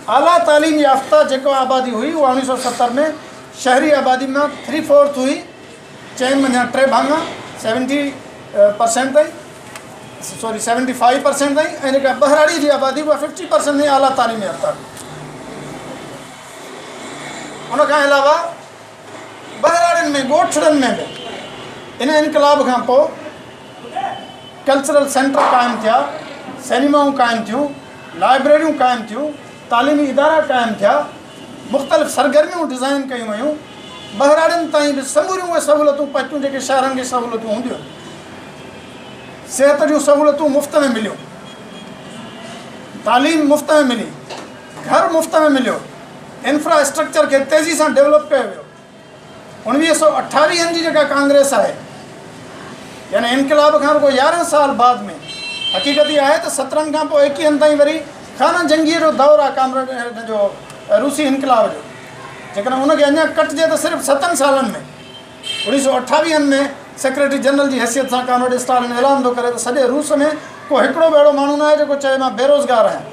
आला तालीम याफ़्ता जेको आबादी हुई उहा 1970 में शहरी आबादी में 3/4 हुई, चइनि मञा 3 भाङा 70% ताईं, 75% ताईं, ऐं जेका बहिराड़ी जी आबादी उहा 50% ताईं आला तालीम याफ़्ता हुई। उनखां अलावा बहिराड़ियुनि में, ॻोठड़नि में बि इन इनक़लाब खां पोइ कल्चरल सेंटर क़ाइमु थिया, सिनेमाऊं क़ाइमु थियूं, लाइब्रेरियूं क़ाइमु थियूं, तालीमी इदारा क़ाइमु थिया, मुख़्तलिफ़ सरगर्मियूं डिज़ाइन कयूं वयूं। बहिराड़ियुनि ताईं बि समूरियूं उहे सहूलियतूं पहुतियूं जेके शहरनि खे सहूलियतूं हूंदियूं। सिहत जूं सहूलियतूं मुफ़्त में मिलियूं, तालीम मुफ़्त में मिली, घर मुफ़्त में मिलियो, इंफ्रास्ट्रक्चर खे तेज़ी सां डेवलप कयो वियो। 1928 जी जेका कांग्रेस आहे, यानी इनक़लाब खां रुगो 11 साल बाद में, हक़ीक़त इहा आहे त 17 खां पोइ 21 ताईं वरी खाना जंगीअ जो दौरु आहे कामरेड जो रूसी इनक़लाब जो। जेकॾहिं उनखे अञा कटिजे त सिर्फ़ु 7 सालनि में, 1928 में सेक्रेटरी जनरल जी हैसियत सां कामरेड स्टालिन ऐलान थो करे त सॼे रूस में को हिकिड़ो बि अहिड़ो माण्हू न आहे जेको चए मां बेरोज़गार आहियां।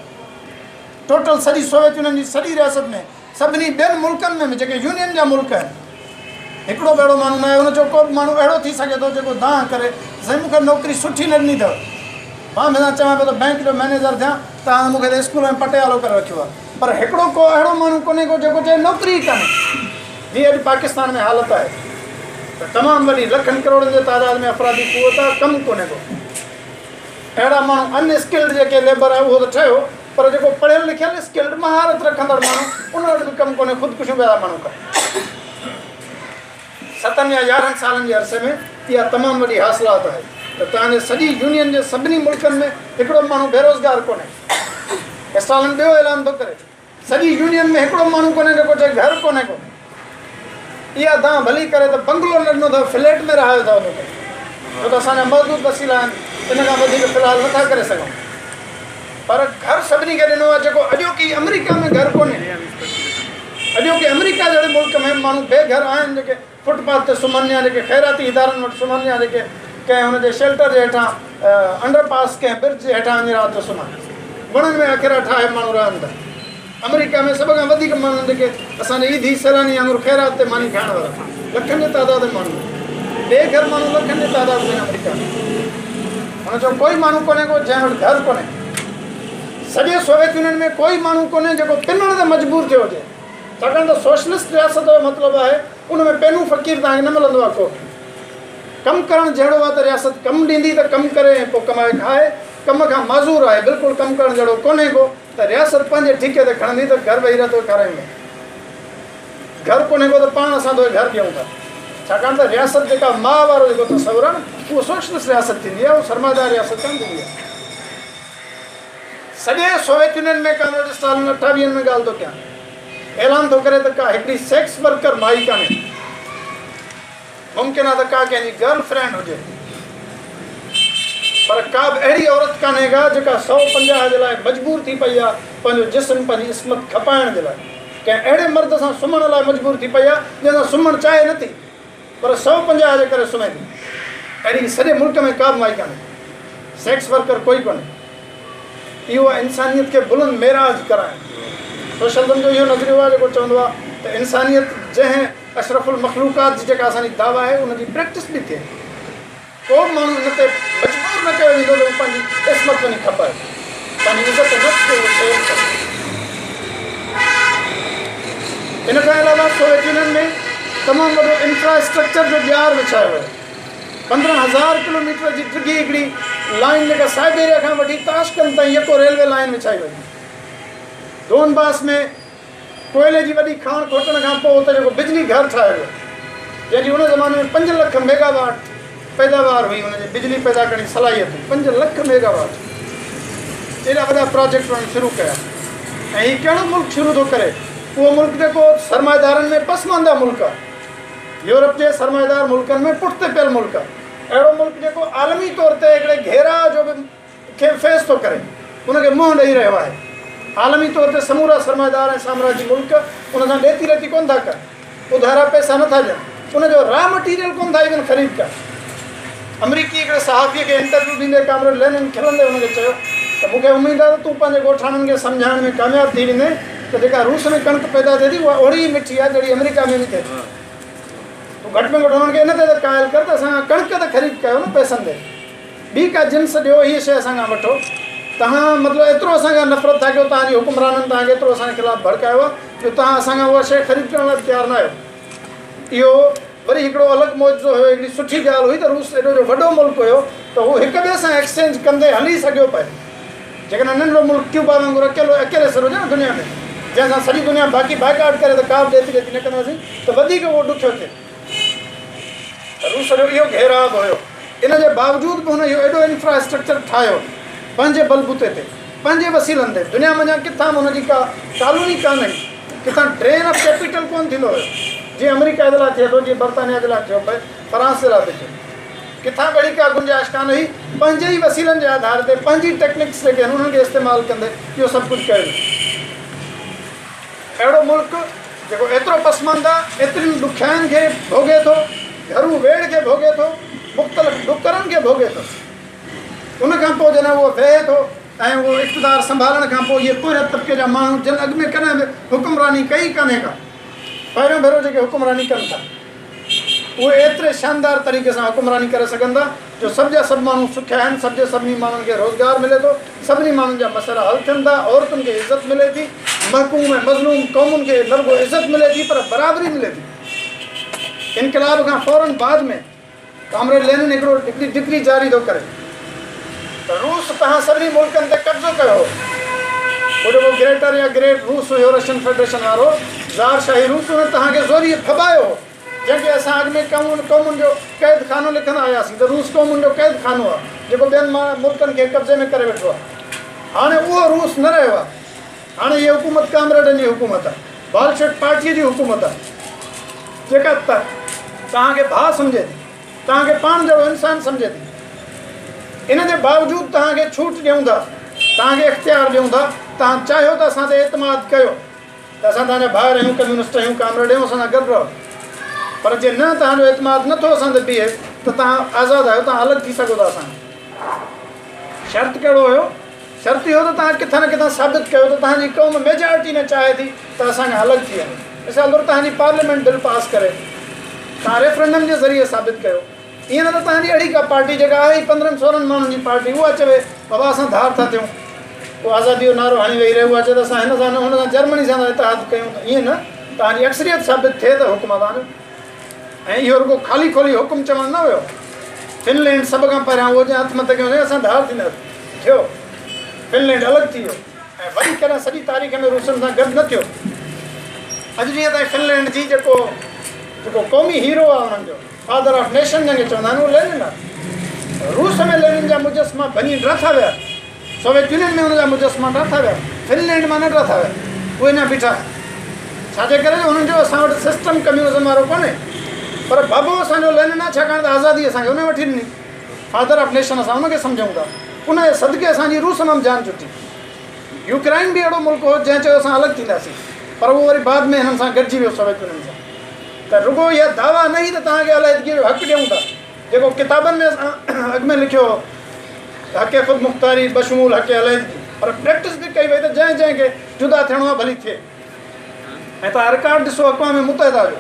टोटल सॼी सोवियत यूनियन जी सॼी रियासत में, सभिनी ॿियनि मुल्कनि में जेके यूनियन जा मुल्क आहिनि, हिकिड़ो बि अहिड़ो माण्हू न आहे। हुन जो को बि माण्हू अहिड़ो थी सघे थो जेको दांह करे साईं मूंखे नौकिरी सुठी न ॾिनी अथव, मां बिना चवां पियो त बैंक जो मैनेजर थियां, तव्हां मूंखे त स्कूल में पटियालो करे रखियो आहे। पर हिकिड़ो को अहिड़ो माण्हू कोन्हे को जेको चए नौकिरी ई कान्हे। जीअं अॼु पाकिस्तान में हालत आहे त तमामु वॾी लखनि करोड़नि जे तादाद में अफ़रादी क़ुवत आहे, कमु कोन्हे को। अहिड़ा माण्हू अनस्किल्ड जेके लेबर आहे उहो त ठहियो, पर जेको पढ़ियल लिखियल स्किल्ड महारत रखंदड़ माण्हू उन वटि बि कमु कोन्हे, ख़ुदकुशियूं पिया माण्हू कनि। 7 या 11 सालनि जे अरसे में इहा तमामु वॾी हासिलात आहे त तव्हांजे सॼी यूनियन जे सभिनी मुल्कनि में हिकिड़ो माण्हू बेरोज़गार कोन्हे। स्टालिन ॿियो ऐलान थो करे, सॼी यूनियन में हिकिड़ो माण्हू कोन्हे जेको चए घर कोन्हे को। इहा दां भली करे त बंगलो न ॾिनो अथव, फ्लैट में रहायो अथव हुनखे, छो त असांजा मौजूद वसीला आहिनि, इन खां वधीक फ़िलहालु नथा करे सघूं। पर घर सभिनी खे ॾिनो आहे जेको अॼोकी अमेरिका में घर कोन्हे। अॼोकी अमेरिका जहिड़े मुल्क में माण्हू बेघर आहिनि, जेके फुटपाथ ते सुम्हनि या जेके ख़ैराती इदारनि वटि सुम्हनि या जेके कंहिं हुनजे शेल्टर जे हेठां अंडरपास कंहिं ब्रिज जे हेठां वञी राति जो सुम्हनि, वणनि में अखेरा ठाहे माण्हू रहनि था। अमेरिका में सभ खां वधीक माण्हू जेके असांजे ईदी सैलानी वांगुरु ख़ैरात ते मानी खाइण वारा लखनि जे तादाद में माण्हू, बेघर माण्हू लखनि जे तादाद में अमेरिका में। हुन जो कोई माण्हू कोन्हे को जंहिं वटि घर कोन्हे। सॼे सोवियत यूनियन में कोई माण्हू कोन्हे जेको पिनण ते मजबूर थियो हुजे, छाकाणि त सोशलिस्ट रियासत जो मतिलबु आहे उन में पेनू फ़क़ीर तव्हांखे न मिलंदो आहे। को कमु करणु जहिड़ो आहे त रियासत कमु ॾींदी त कमु करे पोइ कमाए खाए, कम खां माज़ूर आहे, बिल्कुलु कमु करणु जहिड़ो कोन्हे को त रियासत पंहिंजे ठीके ते खणंदी त घर वेही रहे थो खाराईंदो। घर कोन्हे को त पाण असां तो घर ॾियूं था, छाकाणि त रियासत जेका माउ वारो जेको तस्वुरु आहे न उहो सोशलिस्ट रियासत थींदी आहे, उहो सरमादार रियासत कान थींदी आहे। सॼे सोवियत यूनियन में कॉम्रेड स्टालिन 28 में ॻाल्हि थो कयां, ऐलान थो करे त का हिकिड़ी सेक्स वर्कर माई कान्हे। मुमकिन आहे त का कंहिंजी गर्ल फ्रेंड हुजे, पर का बि अहिड़ी औरत कान्हे का जेका 150 जे लाइ मजबूर थी पई आहे पंहिंजो जिस्म पंहिंजी इस्मत खपाइण जे लाइ, कंहिं अहिड़े मर्द सां सुम्हण लाइ मजबूर थी पई आहे जंहिंसां सुम्हणु चाहे नथी, पर 150 जे करे सुम्हे थी। अहिड़ी सॼे मुल्क में का बि माई कान्हे, सेक्स वर्कर कोई कोन्हे। इहो इंसानियत खे बुलंद मेराज कराइण। सोशलिज़म जो इहो नज़रियो आहे जेको चवंदो आहे त इंसानियत जंहिं अशरफुल मखलूक़ात जी जेका असांजी दावा आहे उनजी प्रैक्टिस बि थिए। को माण्हू हिन ते मजबूर न कयो वेंदो त उहो पंहिंजी इस्मत वञी खपाए, पंहिंजी इज़त नफ़्स खे उहो शेयर करे। इन खां अलावा सोवियत यूनियन में तमामु वॾो इंफ्रास्ट्रक्चर जो ॼार विछायो वियो। 15,000 किलोमीटर जी डिघी हिकिड़ी लाइन जेका साइबेरिया खां वठी ताशकंद ताईं यको रेलवे लाइन विछाई वई। डोनबास में कोयले जी वॾी खाण खोटण खां पोइ उते जेको बिजली घर ठाहियो वियो, जंहिंजी उन ज़माने में 5 लख मेगावाट पैदावार हुई, हुनजी बिजली पैदा करण जी सलाहियत हुई 5 लख मेगावाट। एॾा वॾा प्रोजेक्ट उन्हनि शुरू कया। ऐं हीउ कहिड़ो मुल्क शुरू थो करे? उहो मुल्क जेको सरमाएदारनि में पसमानदा मुल्क आहे, यूरोप जे सरमाएदार मुल्कनि में पुठिते पियल मुल्क आहे। अहिड़ो मुल्क जेको आलमी तौर ते हिकिड़े घेरा जो बि खे फेस थो करे, उनखे मुंहुं ॾेई रहियो आहे। आलमी तौर ते समूरा सरमाएदार ऐं साम्राजी मुल्क उन सां ॾेती रेती कोन था कनि, उधारा पैसा नथा ॾियनि, उनजो रॉ मटीरियल कोन था इवन ख़रीद कनि। अमरीकी हिकिड़े सहाफ़ीअ खे इंटरव्यू ॾींदे कॉम्रेड लेनिन खिलंदे हुनखे चयो त मूंखे उमेदु आहे त तूं पंहिंजे ॻोठाणनि खे सम्झाइण में कामयाबु थी वेंदे त जेका रूस में कणिक पैदा थिए थी उहा ओड़ी ई मिठी आहे जहिड़ी अमेरिका में बि थिए थी। तूं घटि में घटि हुननि खे इन ते त क़ाइल कर त असां कणिक त ख़रीद कयो न पैसनि ते, ॿी का जिन्स ॾियो, हीअ शइ असां खां वठो। तव्हां मतिलबु एतिरो असांखां नफ़रत था कयो, तव्हांजी हुकुमराननि तव्हांखे एतिरो असांजे ख़िलाफ़ु भड़कायो आहे जो तव्हां असांखां उहा शइ ख़रीद करण लाइ तयारु न आहियो। इहो वरी हिकिड़ो अलॻि मौजो हुयो, हिकिड़ी सुठी ॻाल्हि हुई त रूस एॾो जो वॾो मुल्क हुयो त उहो हिक ॿिए सां एक्सचेंज कंदे हली सघियो पए। जेकॾहिं नंढिड़ो मुल्क क्यूबा वांगुरु अकेले सिर हुजे न दुनिया में, जंहिंसां सॼी दुनिया बाक़ी बाइकाट करे त का बि ॾेती रेती न कंदासीं त वधीक उहो ॾुखियो थिए। रूस जो इहो घेराव हुयो। इन जे बावजूदि बि हुन इहो एॾो इंफ्रास्ट्रक्चर ठाहियो पंहिंजे बलबूते ते, पंहिंजे वसीलनि ते। दुनिया में किथां हुनजी का कॉलोनी कान हुई, किथां ड्रेन ऑफ कैपिटल कोन थींदो हुयो जीअं अमेरिका जे लाइ थिए थो, जीअं बर्तानिया जे लाइ थियो पए, फ्रांस जे लाइ थो थिए। किथां अहिड़ी का गुंजाइश कान हुई। पंहिंजे ई वसीलनि जे आधार ते, पंहिंजी टेक्निक्स जेके आहिनि उन्हनि खे इस्तेमालु कंदे इहो सभु कुझु कयो। अहिड़ो मुल्क जेको एतिरो पसमानदा, एतिरियुनि ॾुखियाईनि खे भोॻे थो, घरू वेड़ खे भोॻे थो, मुख़्तलिफ़ ॾुकरनि खे भोॻे थो, उनखां पोइ जॾहिं उहो वेहे थो ऐं उहो इक़्तिदार संभालण खां पोइ इहे पोइ तबिके जा माण्हू जिन अॻु में कॾहिं बि हुकुमरानी कई कान्हे का, पहिरियों भेरो जेके हुकुमरानी कनि था उहे एतिरे शानदार तरीक़े सां हुकुमरानी करे सघंदा जो सभु जा सभु माण्हू सुखिया आहिनि, सभु जे सभिनी माण्हुनि खे रोज़गार मिले थो, सभिनी माण्हुनि जा मसइला हल थियनि था, औरतुनि खे इज़त मिले थी, महकूम ऐं मज़लूम क़ौमुनि खे न रुॻो इज़त मिले थी पर बराबरी मिले थी। इनक़िलाब खां फ़ौरन बाद में कॉम्रेड लेनिन हिकिड़ी डिक्री जारी थो करे त रूस तव्हां सभिनी मुल्कनि ते कब्ज़ो कयो। उहो जेको ग्रेटर या ग्रेट रूस हुयो, रशियन फेडरेशन वारो ज़ार शाही रूस, हुन तव्हांखे ज़ोरी फबायो, जंहिंखे असां अॻु में क़ौमुनि जो क़ैद खानो लिखंदा आयासीं त रूस क़ौमुनि जो क़ैद खानो आहे जेको ॿियनि मुल्कनि खे कब्ज़े में करे वेठो आहे। हाणे उहो रूस न रहियो आहे। हाणे इहा हुकूमत कामरेडनि जी हुकूमत आहे, बालशेट पार्टीअ जी हुकूमत आहे। जेका तव्हांखे भाउ सम्झे थी, तव्हांखे पाण जहिड़ो इंसानु सम्झे थी, इन जे बावजूदु तव्हांखे छूट ॾियूं था, तव्हांखे इख़्तियार ॾियूं था, तव्हां चाहियो त असां ते एतमाद कयो त असां तव्हांजा भाउर आहियूं, कम्यूनिस्ट आहियूं, कामरेड आहियूं, असां सां गॾु रहो। पर जे न तव्हांजो एतमाद नथो असां ते बीहे त तव्हां आज़ादु आहियो, तव्हां अलॻि थी सघो था असां। शर्त कहिड़ो हुयो? शर्त इहो त तव्हां किथां न किथां साबित कयो त तव्हांजी क़ौम मेजॉरिटी न चाहे थी त असांखे अलॻि थी वञे। मिसाल तौरु तव्हांजी पार्लियामेंट बिल पास करे तव्हां रेफरेंडम जे ज़रिए साबित कयो। ईअं न त तव्हांजी अहिड़ी का पार्टी जेका आहे 15-16 माण्हुनि जी पार्टी, उहा चवे बाबा असां धार था थियूं, पोइ आज़ादी जो नारो हणी वेही रहियो, उहा चए त असां हिन सां न हुन सां जर्मनी सां इतिहाद कयूं। त ईअं न, तव्हांजी अक्सरियत साबित थिए त हुकुम तव्हांजो। ऐं इहो रुॻो ख़ाली खोली हुकुम चवणु न हुयो। फिनलैंड सभ खां पहिरियां उहो हथ मथे कयो असां धार थींदासीं, थियो। फिनलैंड अलॻि थी वियो ऐं वरी कॾहिं सॼी तारीख़ में रूसनि सां गॾु न थियो। अॼु ॾींहं ताईं फिनलैंड जी जेको क़ौमी हीरो आहे उन्हनि जो, फादर ऑफ नेशन जंहिंखे चवंदा आहिनि, उहो लेनिन आहे। रूस में लेनिन जा मुजस्मा बनी नथा विया, सोवियत यूनियन में हुनजा मुजस्मा नथा विया, फिनलैंड में न नथा विया, उहे अञा बीठा आहिनि। छाजे करे? हुननि जो असां वटि सिस्टम कम्यूनिज़म वारो कोन्हे, पर बाबो असांजो लेनिन आहे, छाकाणि त आज़ादी असांखे उन वठी ॾिनी। फादर ऑफ नेशन असां हुनखे सम्झूं था, उन जे सदिके असांजी रूस में जान छुटी। यूक्राइन बि अहिड़ो मुल्क हो जंहिं चयो असां अलॻि थींदासीं, पर उहो वरी बाद में हिननि सां गॾिजी वियो सोवियत यूनियन सां। त रुॻो इहा दावा न ई त तव्हांखे अलहदगी जो हक़ु ॾियूं था, जेको किताबनि में असां अॻु में लिखियो हो, हक़ ख़ुदि मुख़्तारी बशमूल हक़ अलहदगी, पर प्रैक्टिस बि कई वई त जंहिंखे जुदा थियणो आहे भली थिए। ऐं तव्हां रिकॉर्ड ॾिसो अक़वाम मुतहिदा जो,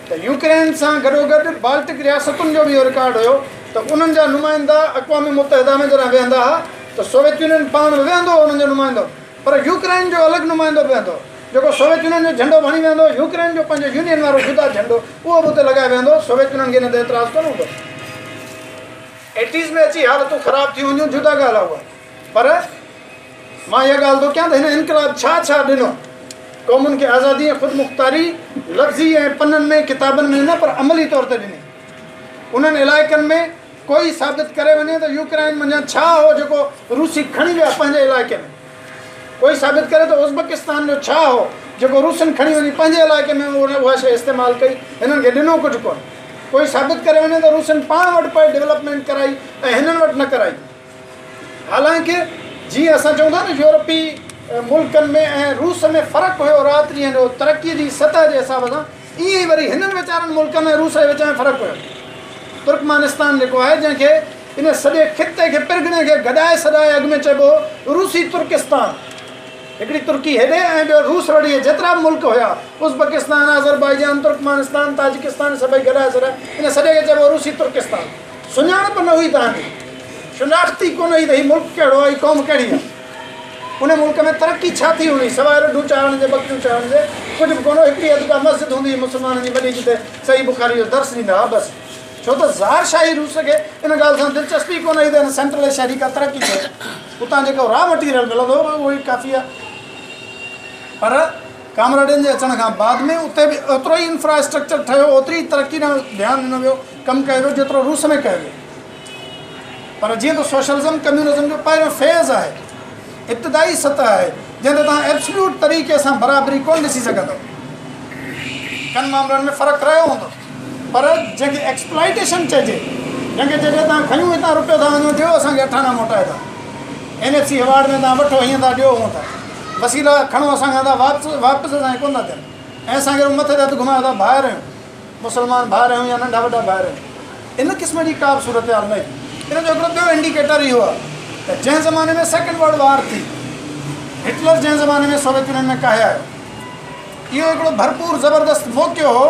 त यूक्रेन सां गॾोगॾु बाल्टिक रियासतुनि जो बि इहो रिकॉर्ड हुयो त उन्हनि जा नुमाइंदा अक़वाम मुतहिदा में जॾहिं वेहंदा हुआ त सोवियत यूनियन पाण वेहंदो हुननि जो नुमाइंदो, पर यूक्रेन जो अलॻि नुमाइंदो वेहंदो, जेको सोवियत यूनियन जो झंडो खणी वेंदो, यूक्रेन जो पंहिंजो यूनियन वारो जुदा झंडो उहो बि उते लॻाए वेंदो। सोवियत यूनियन खे हिन ते एतिराज़ कोन हूंदो। 80s में अची हालतूं ख़राबु थी वञूं, जुदा ॻाल्हि आहे उहा, पर मां इहा ॻाल्हि थो कयां त हिन इनक़लाब छा छा ॾिनो क़ौमुनि खे आज़ादी ऐं ख़ुदि मुख़्तारी, लफ़्ज़ी ऐं पननि में किताबनि में न, पर अमली तौर ते ॾिनी। उन्हनि इलाइक़नि में कोई साबित करे वञे त यूक्रेन मंझां छा हो जेको रूसी खणी विया पंहिंजे इलाइक़े में, कोई साबित करे त उज़्बेकिस्तान जो छा हो जेको रूसनि खणी वञी पंहिंजे इलाइक़े में उहा शइ इस्तेमालु कई, हिननि खे ॾिनो कुझु कोन। कोई साबित करे वञे त रूसनि पाण वटि पए डेवलपमेंट कराई ऐं हिननि वटि न कराई। हालांकि जीअं असां चऊं था न यूरोपी मुल्कनि में ऐं रूस में फ़र्क़ु हुयो राति ॾींहं जो तरक़ीअ जी सतह जे हिसाब सां, ईअं ई वरी हिननि वीचारनि मुल्कनि ऐं रूस जे विच में फ़र्क़ु हुयो। तुर्कमानिस्तान जेको आहे, जंहिंखे इन सॼे ख़िते खे पिरगणे खे गॾाए सॾाए अॻु में चइबो रूसी तुर्किस्तान, हिकिड़ी तुर्की हेॾे ऐं ॿियो रूस वॾी, जेतिरा बि मुल्क हुया उज़्बेकिस्तान, अज़रबाईजान, तुर्कमानिस्तान, ताजिकिस्तान सभई गॾाए सॾाए इन सॼे खे चइबो रूसी तुर्किस्तान। सुञाणप न हुई तव्हांजी, शिनाख़्ती कोन हुई त हीउ मुल्क कहिड़ो आहे, हीउ क़ौम कहिड़ी आहे। उन मुल्क में तरक़ी छा थी हुई सवाइ रुढूं चाढ़ण जे, बकरियूं चाढ़ण जे, कुझु बि कोन। हिकिड़ी अधु का मस्जिद हूंदी हुई मुस्लमाननि जी वॾी, जिते सही बुखारी जो दर्स ॾींदा हुआ बसि। छो त ज़ार शाही रूस खे इन ॻाल्हि सां दिलचस्पी कोन हुई त हिन सेंट्रल एशिया जी का तरक़ी थिए, उतां जेको रॉ मटीरियल मिलंदो उहो ई काफ़ी आहे। पर कामरेडनि जे अचण खां बाद में उते बि ओतिरो ई इंफ्रास्ट्रक्चर ठहियो, ओतिरी तरक़ी न ध्यानु ॾिनो वियो, कमु कयो वियो जेतिरो रूस में कयो वियो। पर जीअं त सोशलिज़म कम्यूनिज़म जो पहिरियों फेज़ आहे, इब्तिदाई सतह आहे, जंहिं ते तव्हां एब्सोल्यूट तरीक़े सां बराबरी कोन ॾिसी सघंदो। कनि मामलनि में फ़र्क़ु रहियो हूंदो, पर जंहिंखे एक्सप्लाइटेशन चइजे, जंहिंखे चइजे तव्हां खयूं हितां रुपयो था वञो, ॾियो असांखे 18 मोटाए था, NFC अवार्ड में तव्हां वठो, हीअं था ॾियो हूअं था, वसीला खणो असांखां था, वापसि असांखे कोन था थियनि, ऐं असांखे मथे ते हथु घुमायो था, ॿाहिरि आहियूं, मुस्लमान ॿाहिरि आहियूं या नंढा वॾा ॿाहिरि आहियूं। इन क़िस्म जी का बि सूरत हाल न आहे। इन जो हिकिड़ो ॿियो इंडिकेटर इहो आहे त जंहिं ज़माने में सेकेंड वर्ल्ड वार थी, हिटलर जंहिं ज़माने में सोवियत यूनियन में काहे आयो, इहो हिकिड़ो भरपूर ज़बरदस्त मौक़ो हो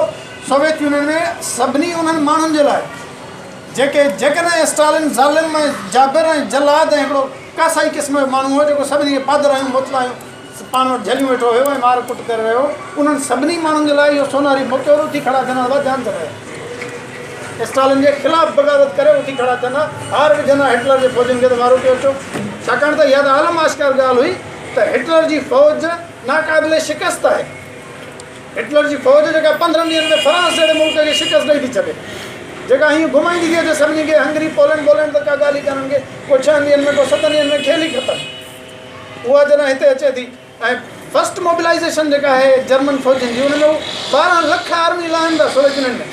सोवियत यूनियन में सभिनी उन्हनि माण्हुनि जे लाइ जेके जेकॾहिं स्टालिन ज़ालिम ऐं जाबिर ऐं जलाद ऐं हिकिड़ो कासाई क़िस्म जो माण्हू हो जेको सभिनी खे पादरायूं मोतलायूं पाण वटि झलियूं वेठो हुयो ऐं मार कुट करे वियो, उन्हनि सभिनी माण्हुनि जे लाइ इहो सोनारी मौक़ो उथी खड़ा थियण हुआ, ध्यानु रखो। स्टालिन जे ख़िलाफ़ु बग़ावत करे उथी खड़ा थियनि, हार विझंदा हिटलर जे फ़ौजनि खे त मारो पियो अचो, छाकाणि त इहा त आलम आश्कार ॻाल्हि हुई त हिटलर जी फ़ौज नाक़ाबिले शिकस्त आहे। हिटलर जी फ़ौज जेका 15 ॾींहंनि में फ्रांस जहिड़े मुल्क खे शिकस्त ॾेई थी छॾे, जेका हीअं घुमाईंदी थी अचे सभिनी खे, हंगरी पोलैंड त का ॻाल्हि ई कान्हनि खे, को 6 ॾींहंनि में को 7 ॾींहंनि में खेल ई ख़तमु। उहा जॾहिं हिते अचे थी ऐं फर्स्ट मोबिलाइज़ेशन जेका आहे जर्मन फ़ौजियुनि जी, हुन में 12 लख आर्मी लाइन था सोवियत यूनियन में।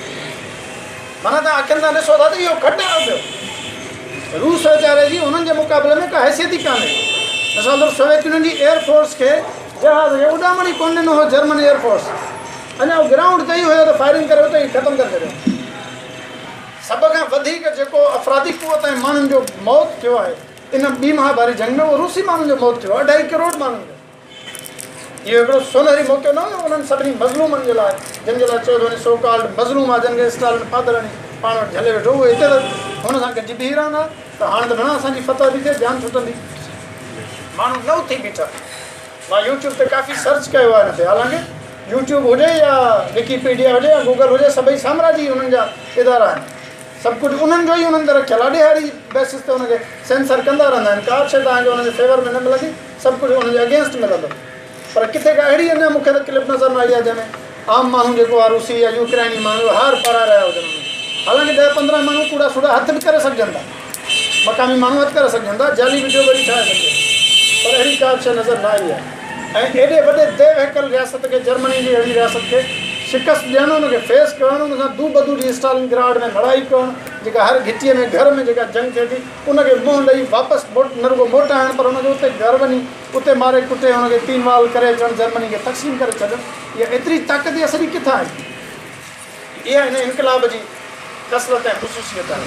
माना तव्हां अखियुनि सां ॾिसो था त इहो खटे पियो। रूस वीचारे जी उन्हनि जे मुक़ाबले में का हैसियत ई कान्हे। असां त सोवियत यूनियन जी एयरफोर्स खे जहाज़ खे उॾामण ई कोन ॾिनो हो जर्मन एयरफोर्स। अञा ग्राउंड ते ई हुयो त फायरिंग करे उते ई ख़तमु करे छॾियो। सभ खां वधीक जेको अफ़रादी क़ुवत ऐं माण्हुनि जो मौत थियो आहे इन ॿी महाभारी जंग में, उहो रूसी माण्हुनि जो मौत थियो, 2.5 करोड़ माण्हुनि जो। इहो हिकिड़ो सोनहरी मौक़ो न हुयो उन्हनि सभिनी मज़लूमनि जे लाइ, जिन जे लाइ चयो वञे सो कॉल्ड मज़लूम आहे, जिन खे स्टालिन फादराणी पाण वटि झले वेठो, उहो हिते त हुन सां गॾिजी बीह रहंदा। त हाणे त घणा असांजी फतह थी थिए, जान छुटंदी, माण्हू न उथी बीठा। मां यूट्यूब ते काफ़ी सर्च कयो आहे हिन ते, हालांकि यूट्यूब हुजे या विकीपीडिया हुजे या गूगल हुजे, सभई साम्राजी हुननि जा इदारा आहिनि। सभु कुझु उन्हनि जो ई उन्हनि ते रखियलु आहे, ॾिहाड़ी बेसिस ते हुनखे सेंसर कंदा रहंदा आहिनि। का बि शइ तव्हांखे हुनजे फेवर में न मिलंदी, सभु कुझु हुनजे अगेंस्ट मिलंदो। पर किथे का अहिड़ी अञा मूंखे त क्लिप नज़र न आई आहे जंहिंमें आम माण्हू जेको आहे रूसी या यूक्रेनी माण्हू हार पाराए रहिया हुजनि। हालांकि 10-15 माण्हू कूड़ा सूड़ा हथ बि करे सघजनि था, मक़ामी माण्हू हथु करे सघजनि था, जाली वीडियो वरी ठाहे सघिजे, पर अहिड़ी का बि शइ नज़र न आई आहे। ऐं एॾे वॾे देव हैकल रियासत खे, जर्मनी जी अहिड़ी रियासत खे शिकस्त ॾियणु, हुनखे फेस करणु, हुन सां दूबदू ॾी स्टालिनग्राड में लड़ाई करणु, जेका हर घिटीअ में घर में जेका जंग थिए थी उनखे मुंहुं ॾेई वापसि न रुॻो मोटाइणु, पर हुनखे उते घर वञी उते मारे कुटे हुनखे 3 वाल करे अचणु, जर्मनी खे तक़सीम करे छॾणु। इहा एतिरी ताक़त इहा सॼी किथां आहे? इहा हिन इनक़लाब जी कसरत ऐं ख़ुशूसियत आहे,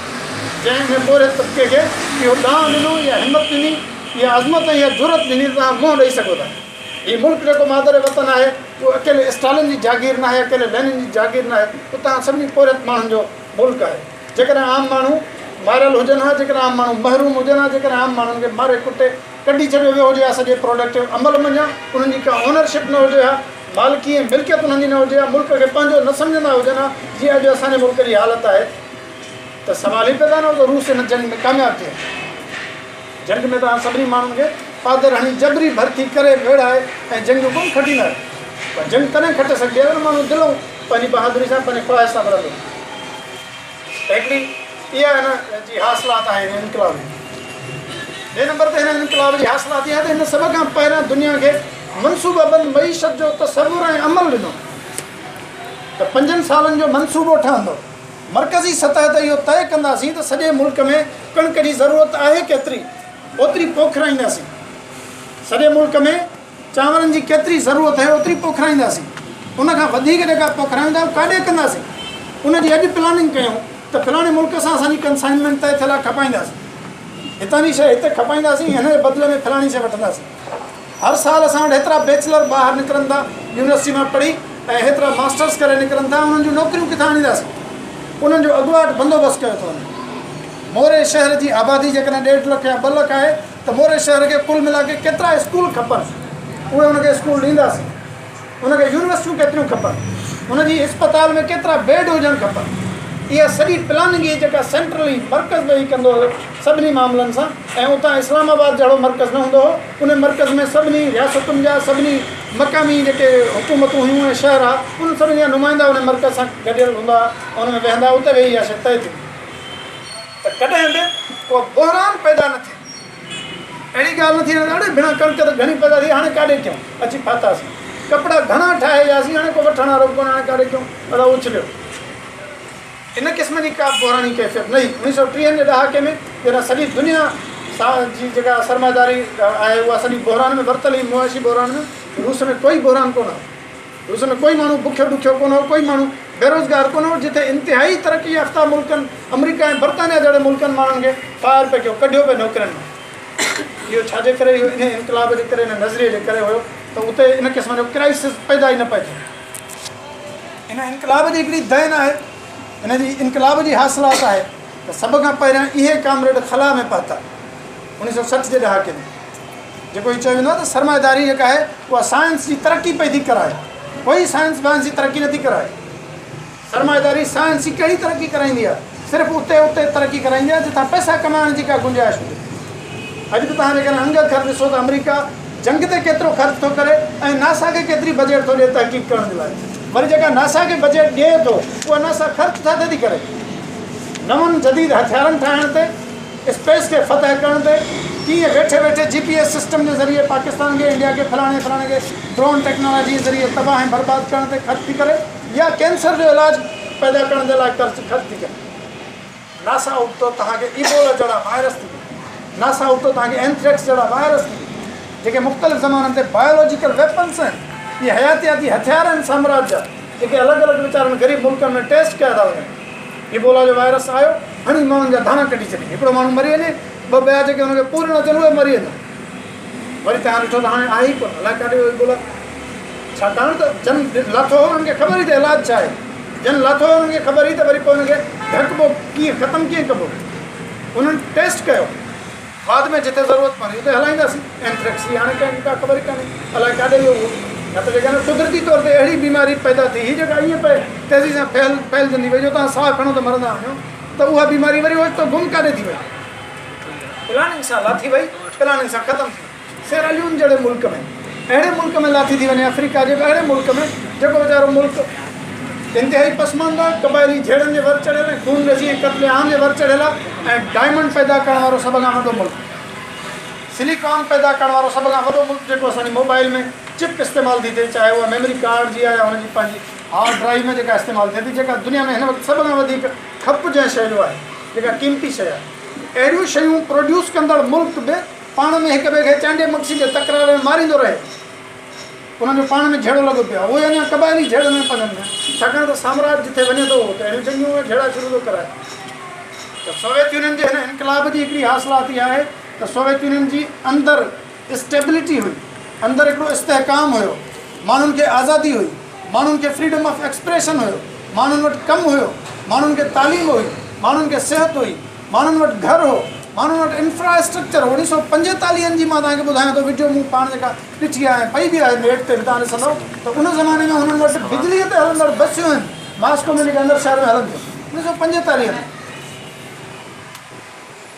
जंहिंमें पोरे तबिके खे इहो ॾांहुं ॾिनो, इहा हिमत ॾिनी, इहा अज़मत ऐं इहा ज़रूरत ॾिनी त तव्हां मुंहुं ॾेई सघो था। हीउ मुल्क जेको मादर वतन आहे उहो अकेले स्टालिन जी जागीर न आहे, अकेले लेनिन जी जागीर न आहे, उतां सभिनी पोरियत माण्हुनि जो मुल्क आहे। जेकॾहिं आम माण्हू मारियल हुजनि हा, जेकॾहिं आम माण्हू महरूम हुजनि हा, जेकॾहिं आम माण्हुनि खे मारे कुटे कढी छॾियो वियो हुजे हा सॼे प्रोडक्ट जो अमल मञा, उन्हनि जी का ओनरशिप न हुजे हा, मालिकी ऐं मिल्कियत उन्हनि जी न हुजे हा, मुल्क खे पंहिंजो न सम्झंदा हुजनि हा, जीअं अॼु असांजे मुल्क जी हालत आहे, त सवाल ई पैदा न हो त रूस हिन जंग में कामयाबु थिए। जंग में तव्हां सभिनी माण्हुनि खे पादर हणी जबरी भर्ती करे वेड़ाए ऐं जंग कोन खटींदा आहियो, पर जंग तॾहिं खटे सघिजे अगरि माण्हू दिलों पंहिंजी बहादुरी सां, पंहिंजे ख़्वाहिश सां भरंदो। हिकिड़ी इहा हिन जी हासिलात आहे हिन इनक़लाब जी। ॿिए नंबर ते हिन इनक़लाब जी हासिलात इहा त हिन सभ खां पहिरियां दुनिया खे मनसूबाबंद मईशत जो तसवुर ऐं अमल ॾिनो, त 5 सालनि जो मनसूबो ठहंदो। मर्कज़ी सतह ते इहो तइ कंदासीं त सॼे मुल्क में कणिक जी ज़रूरत आहे केतिरी, ओतिरी पोखराईंदासीं। सॼे मुल्क में चांवरनि जी केतिरी ज़रूरत आहे ओतिरी पोखराईंदासीं, उनखां वधीक जेका पोखराईंदा काॾे कंदासीं। उनजी अॼु प्लानिंग कयूं त फलाणे मुल्क सां असांजी कंसाइनमेंट तइ थियल आहे, खपाईंदासीं, हितां जी शइ हिते खपाईंदासीं, हिन जे बदिले में फलाणी शइ वठंदासीं। हर साल असां वटि हेतिरा बैचलर ॿाहिरि निकिरनि था यूनिवर्सिटी मां पढ़ी ऐं हेतिरा मास्टर्स करे निकिरनि था, उन्हनि जूं नौकरियूं किथां आणींदासीं? उन्हनि जो अॻुवाट बंदोबस्तु कयो थो वञे। मोरे शहर जी आबादी जेकॾहिं 1.5 लख या 2 लख आहे त मोरे शहर खे कुल मिला के केतिरा स्कूल खपनि, उहे हुनखे स्कूल ॾींदासीं। उनखे यूनिवर्सिटियूं केतिरियूं खपनि, उनजी अस्पताल में केतिरा बेड हुजणु खपनि। इहा सॼी प्लानिंग ई जेका सेंट्रली मर्कज़ वेही कंदो हुयो सभिनी मामलनि सां, ऐं उतां इस्लामाबाद जहिड़ो मर्कज़ न हूंदो हो, उन मर्कज़ में सभिनी रियासतुनि जा सभिनी मक़ामी जेके हुकूमतूं हुयूं ऐं शहर आहे उन सभिनी जा नुमाइंदा उन मर्कज़ सां गॾियल हूंदा, उन में वेहंदा, उते वेही इहा शइ तइ थी त कॾहिं बि को बहरान पैदा न थिए। अहिड़ी ॻाल्हि न थी ॾाढे बिना कणिक त घणी पैदा थी, हाणे काॾे कयूं, अची फाथासीं, कपिड़ा घणा ठाहे वियासीं, हाणे को वठण वारो कोन, हाणे काॾे कयूं, पर उछलियो। इन क़िस्म जी का बहरानी कैफ़ियत न हुई। 1930 जे ॾहाके में जॾहिं सॼी दुनिया जी जेका सरमादारी आहे उहा सॼी बहरान में वरितल हुई, मुआशी बहरान में। रूस में कोई बहरान कोन हो, रूस में कोई माण्हू बुखियो ॾुखियो कोन हो, कोई माण्हू बेरोज़गार कोन हो। जिथे इंतिहाई तरक़ी याफ़्ता मुल्कनि अमरीका ऐं बर्तानिया जहिड़े मुल्कनि माण्हुनि खे फायर पियो कयो, कढियो पियो नौकरियुनि में। इहो छाजे करे, इहो इन इनक़लाब जे करे, इन नज़रिए जे करे हुयो त उते इन क़िस्म जो क्राइसिस पैदा ई न पियो थिए। इन इनक़लाब जी हिकिड़ी देन आहे, इन जी इनक़लाब जी हासिलात आहे त सभ खां पहिरियां इहे कामरेड ख़ला में पहुता 1960 जे ॾहाके में। जेको ही चयो वेंदो आहे त सरमाएदारी जेका आहे उहा साइंस जी तरक़ी पई थी कराए, कोई साइंस वाइंस जी तरक़ी नथी कराए। सरमाएदारी साइंस जी कहिड़ी तरक़ी कराईंदी आहे? सिर्फ़ु उते उते तरक़ी कराईंदी आहे जितां पैसा कमाइण जी का गुंजाइश हुजे। अॼु बि तव्हां जेकॾहिं अंग ख़र्च ॾिसो त अमरीका जंग ते केतिरो ख़र्च थो करे ऐं नासा खे केतिरी बजट थो ॾिए तहक़ीक़ करण जे लाइ। वरी जेका नासा खे बजट ॾिए थो उहा नासा ख़र्च छा थी करे? नवनि जदीद हथियारनि ठाहिण ते, स्पेस खे फतह करण ते, कीअं वेठे वेठे GPS सिस्टम जे ज़रिए पाकिस्तान खे इंडिया खे फलाणे खे ड्रोन टेक्नोलॉजी जे ज़रिए तबाह ऐं बर्बाद करण ते ख़र्च थी करे, या कैंसर जो इलाज पैदा करण जे लाइ ख़र्च थी करे। नासा उतो तव्हांखे इबोला जहिड़ा वायरस थी करे, नासा उतो तव्हांखे एंथ्रेक्स जहिड़ा वायरस थी करे, जेके मुख़्तलिफ़ ज़माननि ते बायोलॉजिकल वेपन्स आहिनि, इहे हयातियाती हथियार आहिनि साम्राज्य जा, जेके अलॻि अलॻि वीचारनि ग़रीब मुल्कनि में टेस्ट कया था वञनि। इबोला जो वायरस आयो, हणी माण्हुनि जा दाना कढी छॾी, हिकिड़ो माण्हू मरी वञे, ॿ ॿिया जेके हुनखे पूरी न थियनि उहे मरी वञनि। वरी तव्हां ॾिठो त हाणे आहे ई कोन, अलाए काॾे वियो इबोला, छाकाणि त जन लाथो हो, हुननि खे ख़बर ई त इलाजु छा आहे, जन लाथो हो हुननि खे ख़बर ई त वरी पोइ हुनखे ढकबो कीअं, ख़तमु कीअं कबो। उन्हनि टेस्ट कयो, बाद में जिते ज़रूरत पवंदी उते हलाईंदासीं। एंथ्रेक्स जी हाणे कंहिंखे का ख़बर ई कान्हे, अलाए काॾे वियो उहो। या त जेका कुदरती तौर ते अहिड़ी बीमारी पैदा थी, हीअ जेका ईअं तेज़ी सां फैलजंदी वई, जो तव्हां साहु खणो त मरंदा वञो, त उहा बीमारी वरी ओचितो गुम काॾे थी वई, प्लानिंग सां लाथी वई, प्लानिंग सां ख़तमु थी वई। सेरालियून जहिड़े मुल्क में, अहिड़े मुल्क में लाथी थी वञे, अफ्रीका जे अहिड़े मुल्क में जेको वीचारो मुल्क इंतिहाई पसमानदा, क़बाइली झेड़नि जे वर चढ़ियल आहे, खून रज़ी ऐं क़त्ले आम जे वर चढ़ियल आहे, ऐं डायमंड पैदा करण वारो सभ खां वॾो मुल्क, सिलिकॉन पैदा करण वारो सभ खां वॾो मुल्क, जेको असांजी मोबाइल में चिप इस्तेमालु थी थिए, चाहे उहा मेमोरी कार्ड जी आहे या हुनजी पंहिंजी हार्ड ड्राइव में जेका इस्तेमालु थिए थी, जेका दुनिया में हिन वक़्तु सभ खां वधीक खप जंहिं शइ जो आहे, जेका क़ीमती शइ आहे, अहिड़ियूं शयूं प्रोड्यूस कंदड़ मुल्क बि पाण में हिक ॿिए खे चांडे मक्सी जे तकरार में मारींदो रहे, उन्हनि जो पाण में झेड़ो लॻो पियो आहे। उहे अञा क़बाइली झेड़ में पवनि था, छाकाणि त साम्राज्य जिथे वञे थो त अहिड़ियूं चङियूं झेड़ा शुरू थो कराए। त सोवियत यूनियन जे हिन इनकलाब जी हिकिड़ी हासिलाती आहे त सोवियत यूनियन जी अंदरि स्टेबिलिटी हुई, अंदरि हिकिड़ो इस्तेहकाम हुयो, माण्हुनि खे आज़ादी हुई, माण्हुनि खे फ्रीडम ऑफ एक्सप्रेशन हुयो, माण्हुनि वटि कमु हुयो, माण्हुनि खे तालीम हुई, माण्हुनि खे सिहत हुई, माण्हुनि वटि घरु हो, माण्हुनि वटि इंफ्रास्ट्रक्चर। 1945 जी मां तव्हांखे ॿुधायां थो, वीडियो मूं पाण जेका ॾिठी आहे, पई बि आहे नेट ते बि तव्हां ॾिसंदव त उन ज़माने में हुननि वटि बिजलीअ ते हलंदड़ बसियूं आहिनि, मास्को में जेके अंदरि शहर में हलनि थियूं। 1945 में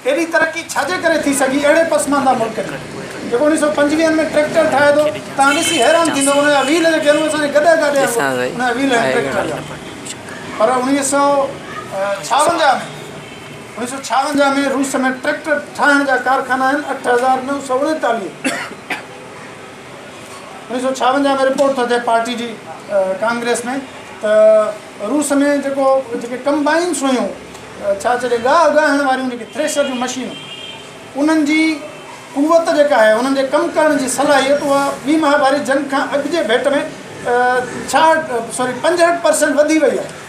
एॾी तरक़ी छाजे करे थी सघी अहिड़े पसमानदा मुल्क में, जेको 1925 में ट्रैक्टर ठाहे थो, तव्हां ॾिसी हैरान थींदो, हुनजा व्हील जेके आहिनि असांजे गॾे हुनजा व्हील आहिनि ट्रैक्टर जा। पर 1956 में रूस में ट्रैक्टर ठाहिण जा कारखाना आहिनि 8,939। 1956 में रिपोर्ट थो थिए पार्टी जी कांग्रेस में, त रूस में जेके कंबाइन्स हुयूं, छा चइजे गाह गाहण वारियूं जेके थ्रेशर जूं मशीनूं, उन्हनि जी कुवत जेका आहे, उन्हनि जे कमु करण जी सलाहियत, उहा ॿी महाभारी जंग खां अॻु जे भेट में 65% वधी वई आहे।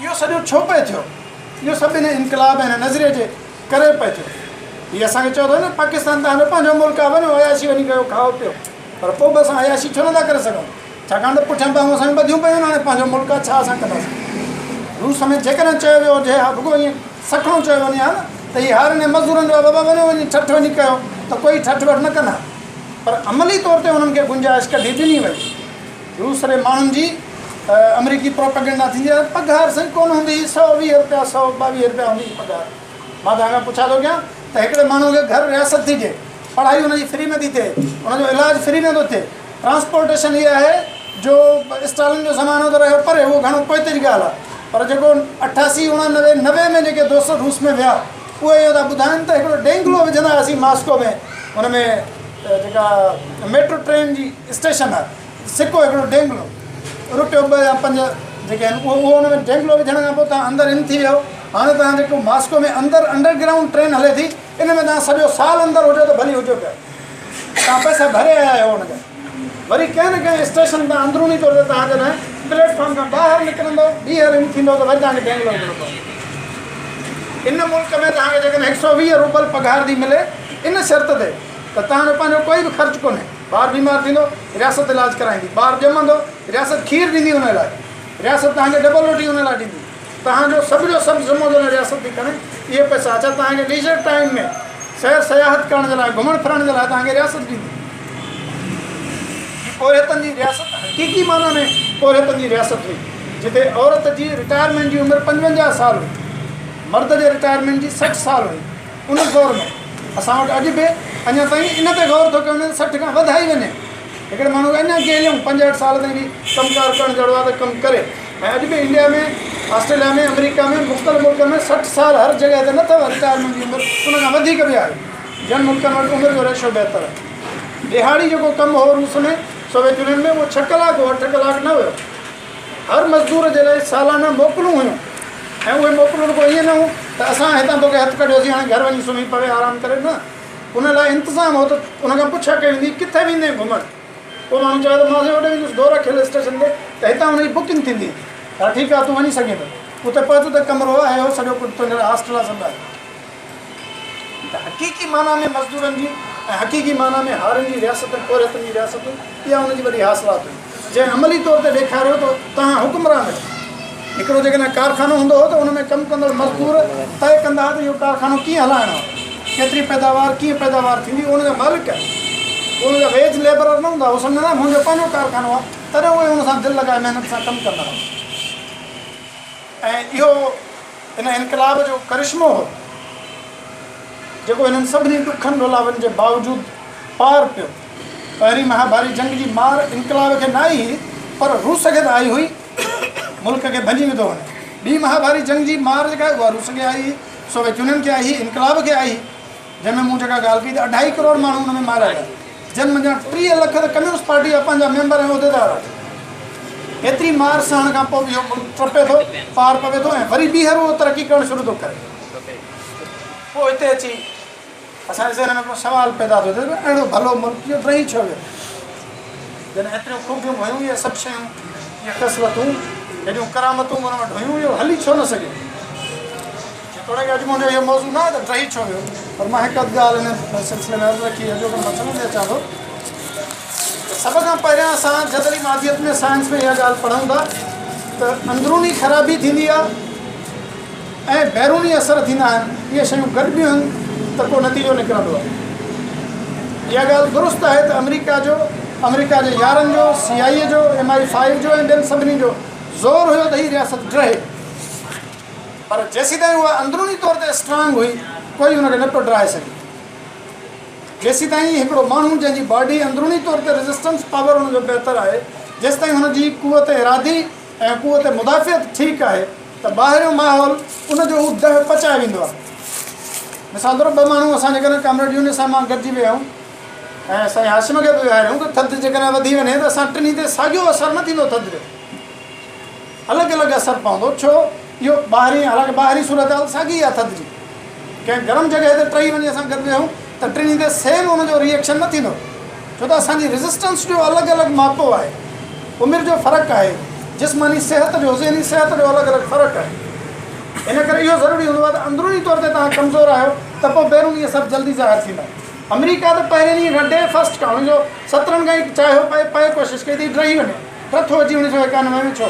इहो सॼो छो पिए थियो? इहो सभु हिन इनकलाब ऐं नज़रिए जे करे पिए थियो। हीअ असांखे चओ थो न, पाकिस्तान तव्हांजो पंहिंजो मुल्क आहे, वञो अयाशी वञी कयो, खाओ पियो, पर पोइ बि असां अयाशी छो नथा करे सघूं? छाकाणि त पुठियां पाऊं असांखे ॿधियूं पियूं आहिनि, हाणे पंहिंजो मुल्क आहे, छा असां कंदासीं? रूस में जेकॾहिं चयो वियो हुजे, हा रुॻो ईअं सखणो चयो वञे हा न, त हीअ हारनि मज़दूरनि जो बाबा वञो वञी ठठ वञी कयो, त कोई ठठ वठ न कंदा, पर अमली तौर ते उन्हनि खे गुंजाइश कढी ॾिनी वई। रूस जे माण्हुनि जी अमरीकी प्रोपेगेंडा थींदी आहे, पघार साईं कोन हूंदी, 120 रुपया 122 रुपया हूंदी पघार। मां तव्हांखां पुछा थो कयां त हिकिड़े माण्हू खे घर रियासत थी ॾिए, पढ़ाई हुनजी फ्री में थी थिए, हुनजो इलाजु फ्री में थो थिए, ट्रांसपोर्टेशन इहा आहे जो स्टालिन जो ज़मानो त रहियो परे, उहो घणो पोइ जी ॻाल्हि आहे, पर जेको 88, 89, 90 में जेके दोस्त रूस में विया, उहे इहो था ॿुधाइनि त हिकिड़ो डेंगलो विझंदा हुआसीं मास्को में, हुन में जेका मेट्रो ट्रेन जी स्टेशन आहे, सिको हिकिड़ो डेंगलो, रुपयो 2 या 5 जेके आहिनि, उहो हुन में डेंगलो विझण खां पोइ तव्हां अंदरि इन थी वियो। हाणे तव्हां जेको मास्को में अंदरि अंडरग्राउंड ट्रेन हले थी, इन में तव्हां सॼो साल अंदरि हुजो त भली हुजो पिया, तव्हां पैसा भरे आया आहियो हुनखे। वरी कंहिं न कंहिं स्टेशन तां अंदरूनी तौर ते तव्हां जॾहिं प्लेटफॉर्म खां ॿाहिरि निकिरंदो, ॿीहर इन थींदो, त वरी तव्हांखे डेंगलो विझणो पवंदो। इन मुल्क में तव्हांखे जेकॾहिं 120 रुपल पघार थी मिले, इन शर्त ते त तव्हांजो पंहिंजो कोई बि ख़र्चु कोन्हे, ॿारु बीमार थींदो रियासत इलाजु कराईंदी, ॿारु ॼमंदो रियासत खीरु ॾींदी हुन लाइ, रियासत तव्हांखे डबल रोटी हुन लाइ ॾींदी, तव्हांजो सभ जो सभु ज़िम्मो जॾहिं रियासत थी खणे, इहे पैसा अच्छा तव्हांखे लीजर टाइम में सैर सयाहत करण जे लाइ, घुमण फिरण जे लाइ तव्हांखे रियासत ॾींदी। पोरियतनि जी रियासत हक़ीक़ी माना में पोरियतनि जी रियासत हुई, जिते औरत जी रिटायरमेंट जी उमिरि 55 साल हुई, मर्द जे रिटायरमेंट जी 60 साल हुई। उन दौर में असां वटि अॼु बि अञा ताईं इन ते गौर थो कयो, 60 खां वधाई वञे, हिकिड़े माण्हू खे अञा गेलियूं 65 साल ताईं बि कमुकारु करणु जहिड़ो आहे त कमु करे। ऐं अॼु बि इंडिया में ऑस्ट्रेलिया में, अमेरिका में, मुख़्तलिफ़ मुल्कनि में 60 साल हर जॻह ते न अथव रिटायरमेंट जी उमिरि, उन खां वधीक बि आहे। जन मुल्कनि वटि उमिरि जो रेशो बहितर आहे। दिहाड़ी जेको कमु हो रूस में, सोवियत यूनियन में, उहो 6 कलाक 8 कलाक न हुयो। हर मज़दूर जे लाइ सालाना मोकलूं हुयूं, ऐं उहे मोकलूं रुगो ईअं न हुयूं त असां हितां तोखे हथु कढियोसीं हाणे घर वञी सुम्ही पवे आराम करे, न। उन लाइ इंतिज़ाम हो त उन खां पुछा कई वेंदी किथे वेंदे घुमणु। पोइ माण्हू चवे त मां होॾे वेंदुसि गोरख हिल स्टेशन ते, त हितां हुनजी बुकिंग थींदी। हा ठीकु आहे, तूं वञी सघीं थो। उते पहुतो त कमिरो आहे, हो सॼो कुझु तुंहिंजे हॉस्टल आहे, सभु आहे। त हक़ीक़ी माना में मज़दूरनि जी ऐं हक़ीक़ी माना में हारनि जी रियासत, कोरियतनि जी रियासत, इहा हुनजी वॾी हासिलात हुई, जंहिं अमली तौर ते ॾेखारियो त तव्हां हुकुमरान आहियो। हिकिड़ो जेकॾहिं कारखानो हूंदो हो त हुन में कमु कंदड़ मज़दूर तइ कंदा हुआ त इहो कारखानो कीअं हलाइणो आहे, केतिरी पैदावार, कीअं पैदावार थींदी, उनजा मालिक आहे। उनजा वेज लेबरर न हूंदा, उहो सम्झंदा मुंहिंजो पंहिंजो कारखानो आहे, तॾहिं उहे हुन सां दिलि लॻाए महिनत सां कमु कंदा हुआ। ऐं इहो हिन इनक़लाब जो करिश्मो हो जेको हिननि सभिनी ॾुखनि रुलावनि जे बावजूदु पार पियो। पहिरीं महाभारी जंग जी मार इनक़लाब खे न आई हुई, पर रूस खे त आई हुई, मुल्क खे भॼी विधो वञे। ॿी महाभारी जंग जी मार जेका उहा रूस खे आई हुई, सोवियत यूनियन खे आई हुई, इनक़लाब खे आई, जंहिंमें मूं जेका ॻाल्हि कई त 2.5 करोड़ माण्हू हुन में मारिया विया। जन्म जा 30 लख त कम्यूनिस्ट पार्टी जा पंहिंजा मेंबर ऐं उहिदेदार आहे। एतिरी मार सहण खां पोइ इहो मुल्क टपे थो, पार पवे थो, ऐं वरी ॿीहर उहो तरक़ी करणु शुरू थो करे। पोइ हिते अची असांजे ज़हन में हिकिड़ो सुवालु पैदा थियो त अहिड़ो भलो मुल्क इहो रही छो वियो, जॾहिं एतिरियूं ख़ूबियूं हुयूं, इहे सभु शयूं, इहे ख़सलतूं, हेॾियूं करामतूं हुन वटि हुयूं, इहो हली छो न सघे। थोरे अॼु मुंहिंजो इहो मौज़ू न आहे त रही छो वियो, पर मां हिकु अधु ॻाल्हि हिन सिलसिले में अर्ज़ु रखी आहे, जो मां चवंदे अचां थो। सभ खां पहिरियां असां जदरी मादियत में, साइंस में इहा ॻाल्हि पढ़ूं था त अंदरूनी ख़राबी थींदी आहे ऐं बैरूनी असर थींदा आहिनि। इहे शयूं गॾिबियूं आहिनि त पोइ नतीजो निकिरंदो आहे। इहा ॻाल्हि दुरुस्त आहे त अमेरिका जे यारनि जो, CIA जो, MI5 जो ऐं ॿियनि सभिनी जो ज़ोर हुयो त हीअ रियासत ड्रहे, पर जेसीं ताईं उहा अंदरूनी तौर ते स्ट्रांग हुई, कोई हुनखे न पियो ड्राए सघे। जेसीं ताईं हिकिड़ो माण्हू जंहिंजी बॉडी अंदरूनी तौर ते रेज़िस्टेंस पावर हुनजो बहितर आहे, जेसि ताईं हुनजी कुवत इरादी ऐं कुवत मुदाफ़ियत ठीकु आहे, त ॿाहिरियों माहौल उनजो हू दह पचाए वेंदो आहे। मिसाल तौरु 2 माण्हू असां जेकॾहिं कामरेड यूनिस सां मां गॾिजी विया आहियूं ऐं साईं हाशिम खे बि विहारियूं त थधि जेकॾहिं वधी वञे त असां टिनी ते साॻियो असरु न थींदो, थधि जो अलॻि अलॻि असरु पवंदो। छो? इहो ॿाहिरीं, हालांकि ॿाहिरीं सूरत हाल साॻी आहे थधि जी। कंहिं गरम जॻह ते टई वञी असां गॾु वियूं त टिनी ते सेम हुनजो रिएक्शन न थींदो, छो त असांजी रेज़िस्टेंस जो अलॻि अलॻि मापो आहे, उमिरि जो फ़र्क़ु आहे, जिस्मानी सिहत जो, ज़हनी सिहत जो अलॻि अलॻि फ़र्क़ु आहे। इन करे इहो ज़रूरी हूंदो आहे त अंदरूनी तौर ते तव्हां कमज़ोर आहियो त पोइ बैरूनी असर जल्दी ज़ाहिर थींदा। अमेरिका त पहिरें ॾींहुं डे फस्ट खां 1970 खां ई चाहियो पए कोशिशि कई थी ड्रही वञे, नथो अची 1991 में। छो?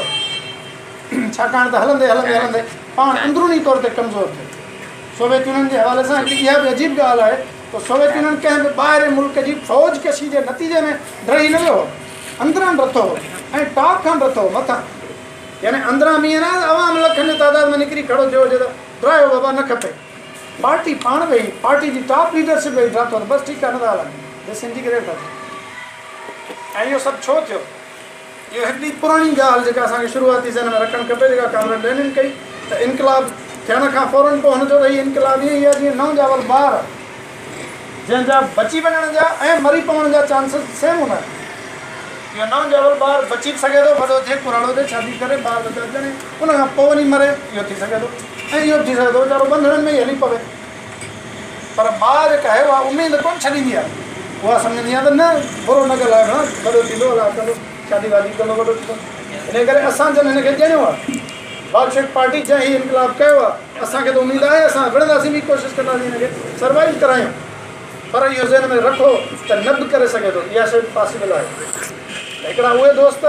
छाकाणि त हलंदे हलंदे हलंदे पाण अंदरूनी तौर ते कमज़ोर थियो। सोवियत यूनियन जे हवाले सां हिकिड़ी इहा बि अजीब ॻाल्हि आहे त सोवियत यूनियन कंहिं बि ॿाहिरि मुल्क जी फ़ौज कशी जे नतीजे में ड्रही न वियो हो, अंदरां रथो हो ऐं टॉप खां रथो हो मथां, यानी अंदरां बि ईअं न अवाम लखनि जी तादाद में निकिरी खड़ो थियो हुजे त ड्रायो बाबा न खपे। पार्टी पाण वेही, पार्टी जी टॉप लीडरशिप वेही ड्रातो, बसि ठीकु आहे, न था हलनि, बसि इंटीग्रेट था थियनि। ऐं इहो सभु छो थियो? इहो हिकिड़ी पुराणी ॻाल्हि जेका असांखे शुरूआती ज़हन में रखणु खपे, जेका कामरेड लेनिन कई त इनक़लाब थियण खां फ़ौरन पोइ हुनजो त हीउ इनक़लाब ईअं ई आहे जीअं नवजावल ॿार जंहिंजा बची वञण जा ऐं मरी पवण जा चांसिस सेम हूंदा आहिनि। इहो नवजावल ॿार बची बि सघे थो, वॾो थिए, पुराणो थिए, शादी करे, ॿार बचा ॼणे, उन खां पोइ वञी मरे, इहो थी सघे थो। ऐं इहो बि थी सघे थो वीचारो बंधड़नि में ई हली पवे, पर माउ जेका आहे उहा उमेद कोन छॾींदी आहे। उहा सम्झंदी आहे त न बुरो न ॻाल्हायो, वॾो थींदो, अलाह कंदो, शादी वादी कंदो, वॾो थींदो। इन करे असां जन हिनखे ॼणियो आहे, बालशेविक पार्टी जंहिं हीउ इनक़लाब कयो आहे, असांखे त उमेदु आहे असां विढ़ंदासीं बि, कोशिशि कंदासीं हिनखे सर्वाइव करायूं, पर इहो ज़हन में रखो त न बि करे सघे थो, इहा शइ पॉसिबल आहे। हिकिड़ा उहे दोस्त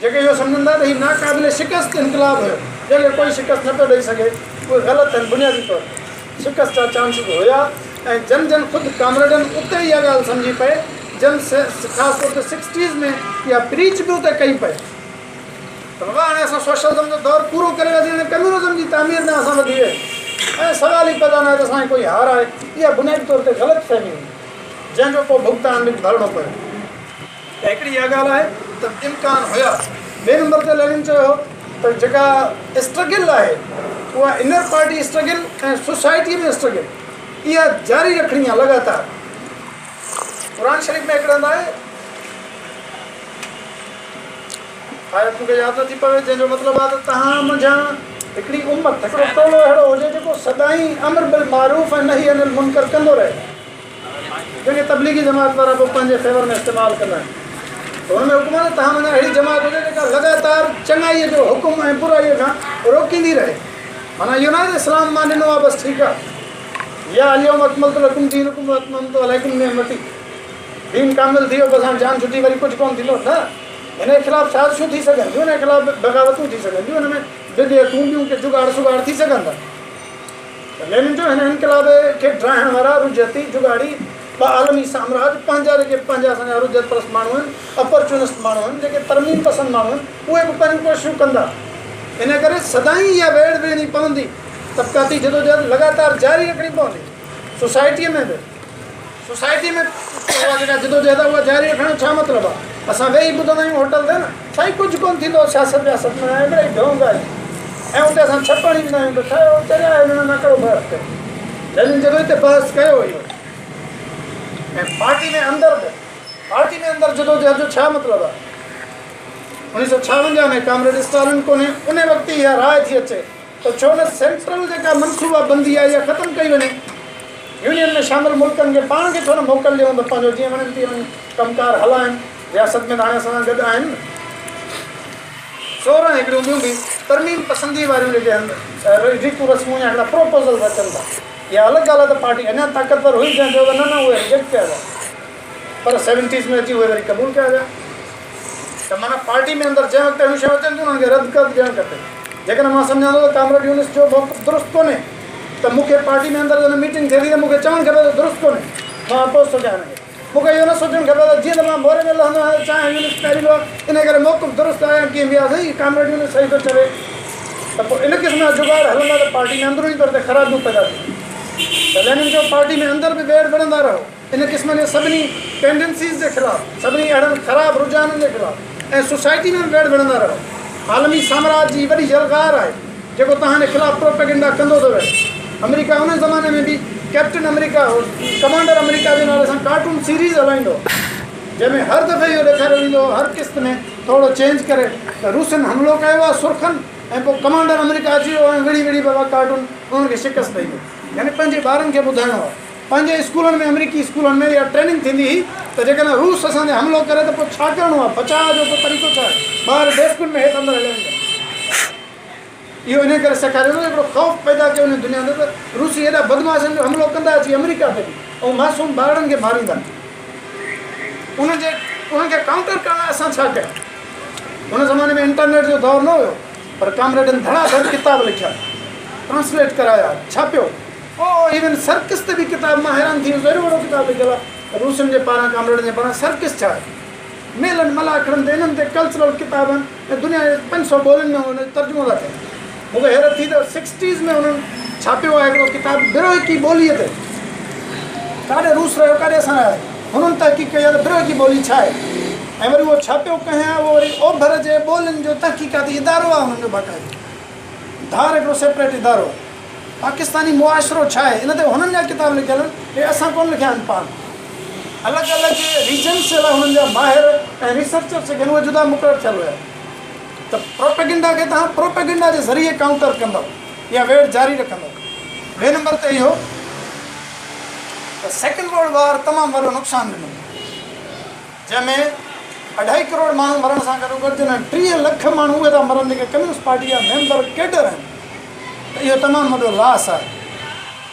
जेके इहो सम्झंदा त हीउ नाक़ाबिल शिकस्त इनक़लाब हुयो, जंहिंखे कोई शिकस्त न पियो ॾेई सघे, उहे ग़लति आहिनि। बुनियादी तौर ते शिकस्त जा चांसिस हुया ऐं जन ख़ुदि कामरेडनि उते इहा ॻाल्हि सम्झी पए, ख़ासि तौर ते 60s में इहा प्रीच बि उते कई पए त बाबा हाणे असां सोशलिज़म जो दौरु पूरो करे वियासीं, कम्यूनिज़म जी तामीर में असां वधी विया ऐं सवाल ई पैदा न आहे त असांखे कोई हार आहे। इहा बुनियादी तौर ते ग़लति फहमी हुई, जंहिंजो पोइ भुगतान बि भरणो पियो। त हिकिड़ी इहा ॻाल्हि आहे त इम्कान हुया। ॿिए नंबर ते लेनिन चयो त जेका स्ट्रगल आहे उहा इनर पार्टी स्ट्रगल ऐं सोसाइटी में स्ट्रगल इहा जारी रखणी आहे लगातार। क़ुर शरीफ़ में हिकिड़ो आहे आयत मूंखे यादि नथी पवे जंहिंजो मतिलबु आहे त तव्हां मुंहिंजा हिकिड़ी उम्मत हिकिड़ो टोलो अहिड़ो हुजे जेको सदाई अमर बिल मारूफ़ ऐं नही अनिल मुनकर कंदो रहे, जंहिंखे तबलीगी जमात वारा पोइ पंहिंजे फेवर में इस्तेमालु कंदा आहिनि। त हुन में हुकुम आहे त तव्हां माना अहिड़ी जमात हुजे जेका लगातार चङाईअ जो हुकुम ऐं बुराईअ खां रोकींदी रहे। माना इहो न आहे त इस्लाम मां ॾिनो आहे बसि ठीकु आहे, या अलियम अकमलतु लकुम दीनुकुम व अतममतु अलैकुम निअमती, दीन कामिल थी वियो बसि हाणे जान छुटी वरी कुझु कोन थींदो न। हिन जे ख़िलाफ़ु साज़िशूं थी सघनि थियूं, हिन जे ख़िलाफ़ु बग़ावतूं थी सघनि थियूं, हिन में बिदियतूं ॿियूं के जुगाड़ सुगाड़ थी सघनि था। त लेनिन जो हिन इनक़लाब खे ड्राइण वारा रुजती जुगाड़ी ॿ आलमी साम्राज पंहिंजा जेके पंहिंजा असांजा रुजत परस्त माण्हू आहिनि, अपॉर्चुनिस्ट माण्हू आहिनि, जेके तरमीम पसंदि माण्हू आहिनि, उहे बि पंहिंजूं कोशिशूं कंदा। इन करे सदाई इहा वेड़ वेहणी पवंदी, तबक़ाती जदोजहद लगातार जारी रखणी पवंदी। सोसाइटीअ में बि सोसाइटी में उहा जेका जदोजहद आहे उहा जारी रखण जो छा मतिलबु आहे? असां वेही ॿुधंदा आहियूं होटल ते न साईं कुझु कोन्ह थींदो सियासत वियासत में आहे मिड़ेई ढोंग आहे, ऐं उते असां छपण ईंदा आहियूं त ठहियो चरिया हिन न कयो बहस कयो, जॾहिं जॾहिं हिते बहस कयो इहो। ऐं पार्टी में अंदरि जदोजहद जो छा मतिलबु आहे? 1956 में कामरेड स्टालिन कोन्हे, उन वक़्तु इहा राय थी अचे त छो न सेंट्रल जेका मनसूबा बंदी आहे इहा ख़तमु कई वञे, यूनियन में शामिल मुल्कनि खे पाण खे छो न मोकल ॾियूं त पंहिंजो जीअं वञनि थी वञनि कमकार हलाइनि। रियासत में त हाणे असां गॾु आहिनि 16 हिकिड़ियूं ॿियूं बि तरमीम पसंदी वारियूं जेके आहिनि रीतू रस्मूं या हिकिड़ा प्रोपोज़ल अचनि था। इहा अलॻि ॻाल्हि आहे त पार्टी अञा ताक़तवर हुई जंहिं चयो न उहे रिजेक्ट कया विया, पर 70s में अची उहे वरी क़बूल कया विया। त माना पार्टी में अंदरि जंहिं वक़्तु अहिड़ियूं शयूं अचनि थियूं उन्हनि खे रद्द कर ॾियणु खपे। जेकॾहिं मां सम्झां थो त कामरेड यूनिस जो मौक़िफ़ दुरुस्त कोन्हे त मूंखे पार्टी में अंदरि जॾहिं मीटिंग थिए थी त मूंखे चवणु खपे त दुरुस्त कोन्हे, मां अपोज़ थो कयां हिनखे। मूंखे इहो न सोचणु खपे त जीअं त मां मोरे में लहंदो आहियां चाहे यूनिस पहिरीं आहे इन करे मौक़िफ़ दुरुस्त आहे कीअं बि आहे साईं कामरेड यूनिस सही थो चवे, त पोइ इन क़िस्म जा जुगाड़ हलंदा त पार्टी में अंदरूनी तौर ते ख़राबियूं पैदा थियूं। त लेनिन जो पार्टी में अंदरि बि वेड़ बढ़ंदा रहो इन क़िस्म जे सभिनी टेंडेंसीज़ जे ख़िलाफ़ु, सभिनी अहिड़नि ख़राबु रुझाननि जे ख़िलाफ़ु, ऐं सोसाइटी में बि वेड़ बढ़ंदा रहो। आलमी साम्राज जी वॾी जलगार आहे जेको तव्हां जे ख़िलाफ़ु प्रोपेगेंडा कंदो थो रहे। अमेरिका उन ज़माने में बि कैप्टन अमेरिका कमांडर अमेरिका जे नाले सां कार्टून सीरीज़ हलाईंदो, जंहिंमें हर दफ़े इहो ॾेखारियो वेंदो हर क़िस्त में थोरो चेंज करे त रूसन हमिलो कयो आहे सुरखनि, ऐं पोइ कमांडर अमेरिका अची वियो ऐं विड़ी विड़ी बाबा कार्टून उन्हनि खे शिकस्त ॾेई वियो। यानी पंहिंजे ॿारनि खे ॿुधाइणो आहे। पंहिंजे स्कूलनि में अमेरिकी स्कूलनि में इहा ट्रेनिंग थींदी हुई त जेकॾहिं रूस असां ते हमिलो करे त पोइ छा करिणो आहे, बचाव जो को तरीक़ो छा आहे, ॿार डेस्कुनि में हेठि अंदरि हलनि। इहो इन करे सेखारियो न हिकिड़ो ख़ौफ़ पैदा कयो हुन दुनिया में त रूसी हेॾा बदमाशनि जो हमिलो कंदा अची अमेरिका ते बि, ऐं मासूम ॿारनि खे मारींदा। उन्हनि खे काउंटर करण लाइ असां छा कयूं? हुन ज़माने में इंटरनेट जो दौरु न हुयो, पर कामरेडनि धड़ाधड़ किताब लिखिया, ट्रांसलेट कराया, छापियो। ओ इवन सर्किस ते बि किताब मां हैरान थी वियुसि, वॾो वॾो किताब लिखियल आहे रूसनि जे पारां कामरेडनि जे पारां सर्किस छा आहे, मेलनि मलाखड़नि ते इन्हनि ते कल्चरल किताबनि ऐं दुनिया जे 500 ॿोलियुनि में हुन तर्जुमो था थियनि। मूंखे हैरत थी त 60s में हुननि छापियो आहे हिकिड़ो किताब बिरोहिकी ॿोलीअ ते, काॾे रूस रहियो काॾे असां रहिया, हुननि तहक़ीक़ कई आहे त बिरोहिकी ॿोली छा आहे, ऐं वरी उहो छापियो कंहिं उहो वरी ओभर जे ॿोलियुनि जो तहक़ीक़ाती इदारो आहे हुननि जो बाक़ाइदो, धार हिकिड़ो सेपरेट इदारो। पाकिस्तानी मुआशिरो छा आहे इन ते हुननि जा किताब लिखियल आहिनि, हे असां कोन लिखिया आहिनि पाण। अलॻि अलॻि रीजन्स जे लाइ हुननि जा माहिर ऐं रिसर्चर्स जेके आहिनि उहे जुदा मुक़ररु थियल हुया। त प्रोपेगेंडा खे तव्हां प्रोपेगेंडा जे ज़रिए काउंटर कंदव या वेड़ जारी रखंदव। ॿिए नंबर ते इहो त सेकेंड वर्ल्ड वार तमामु वॾो नुक़सानु ॾिनो, जंहिंमें 2.5 करोड़ माण्हू मरण सां गॾो गॾु जॾहिं 30 लख माण्हू उहे था मरनि जेके कम्यूनिस्ट पार्टी जा मेंबर केडर आहिनि, त इहो तमामु वॾो लॉस आहे।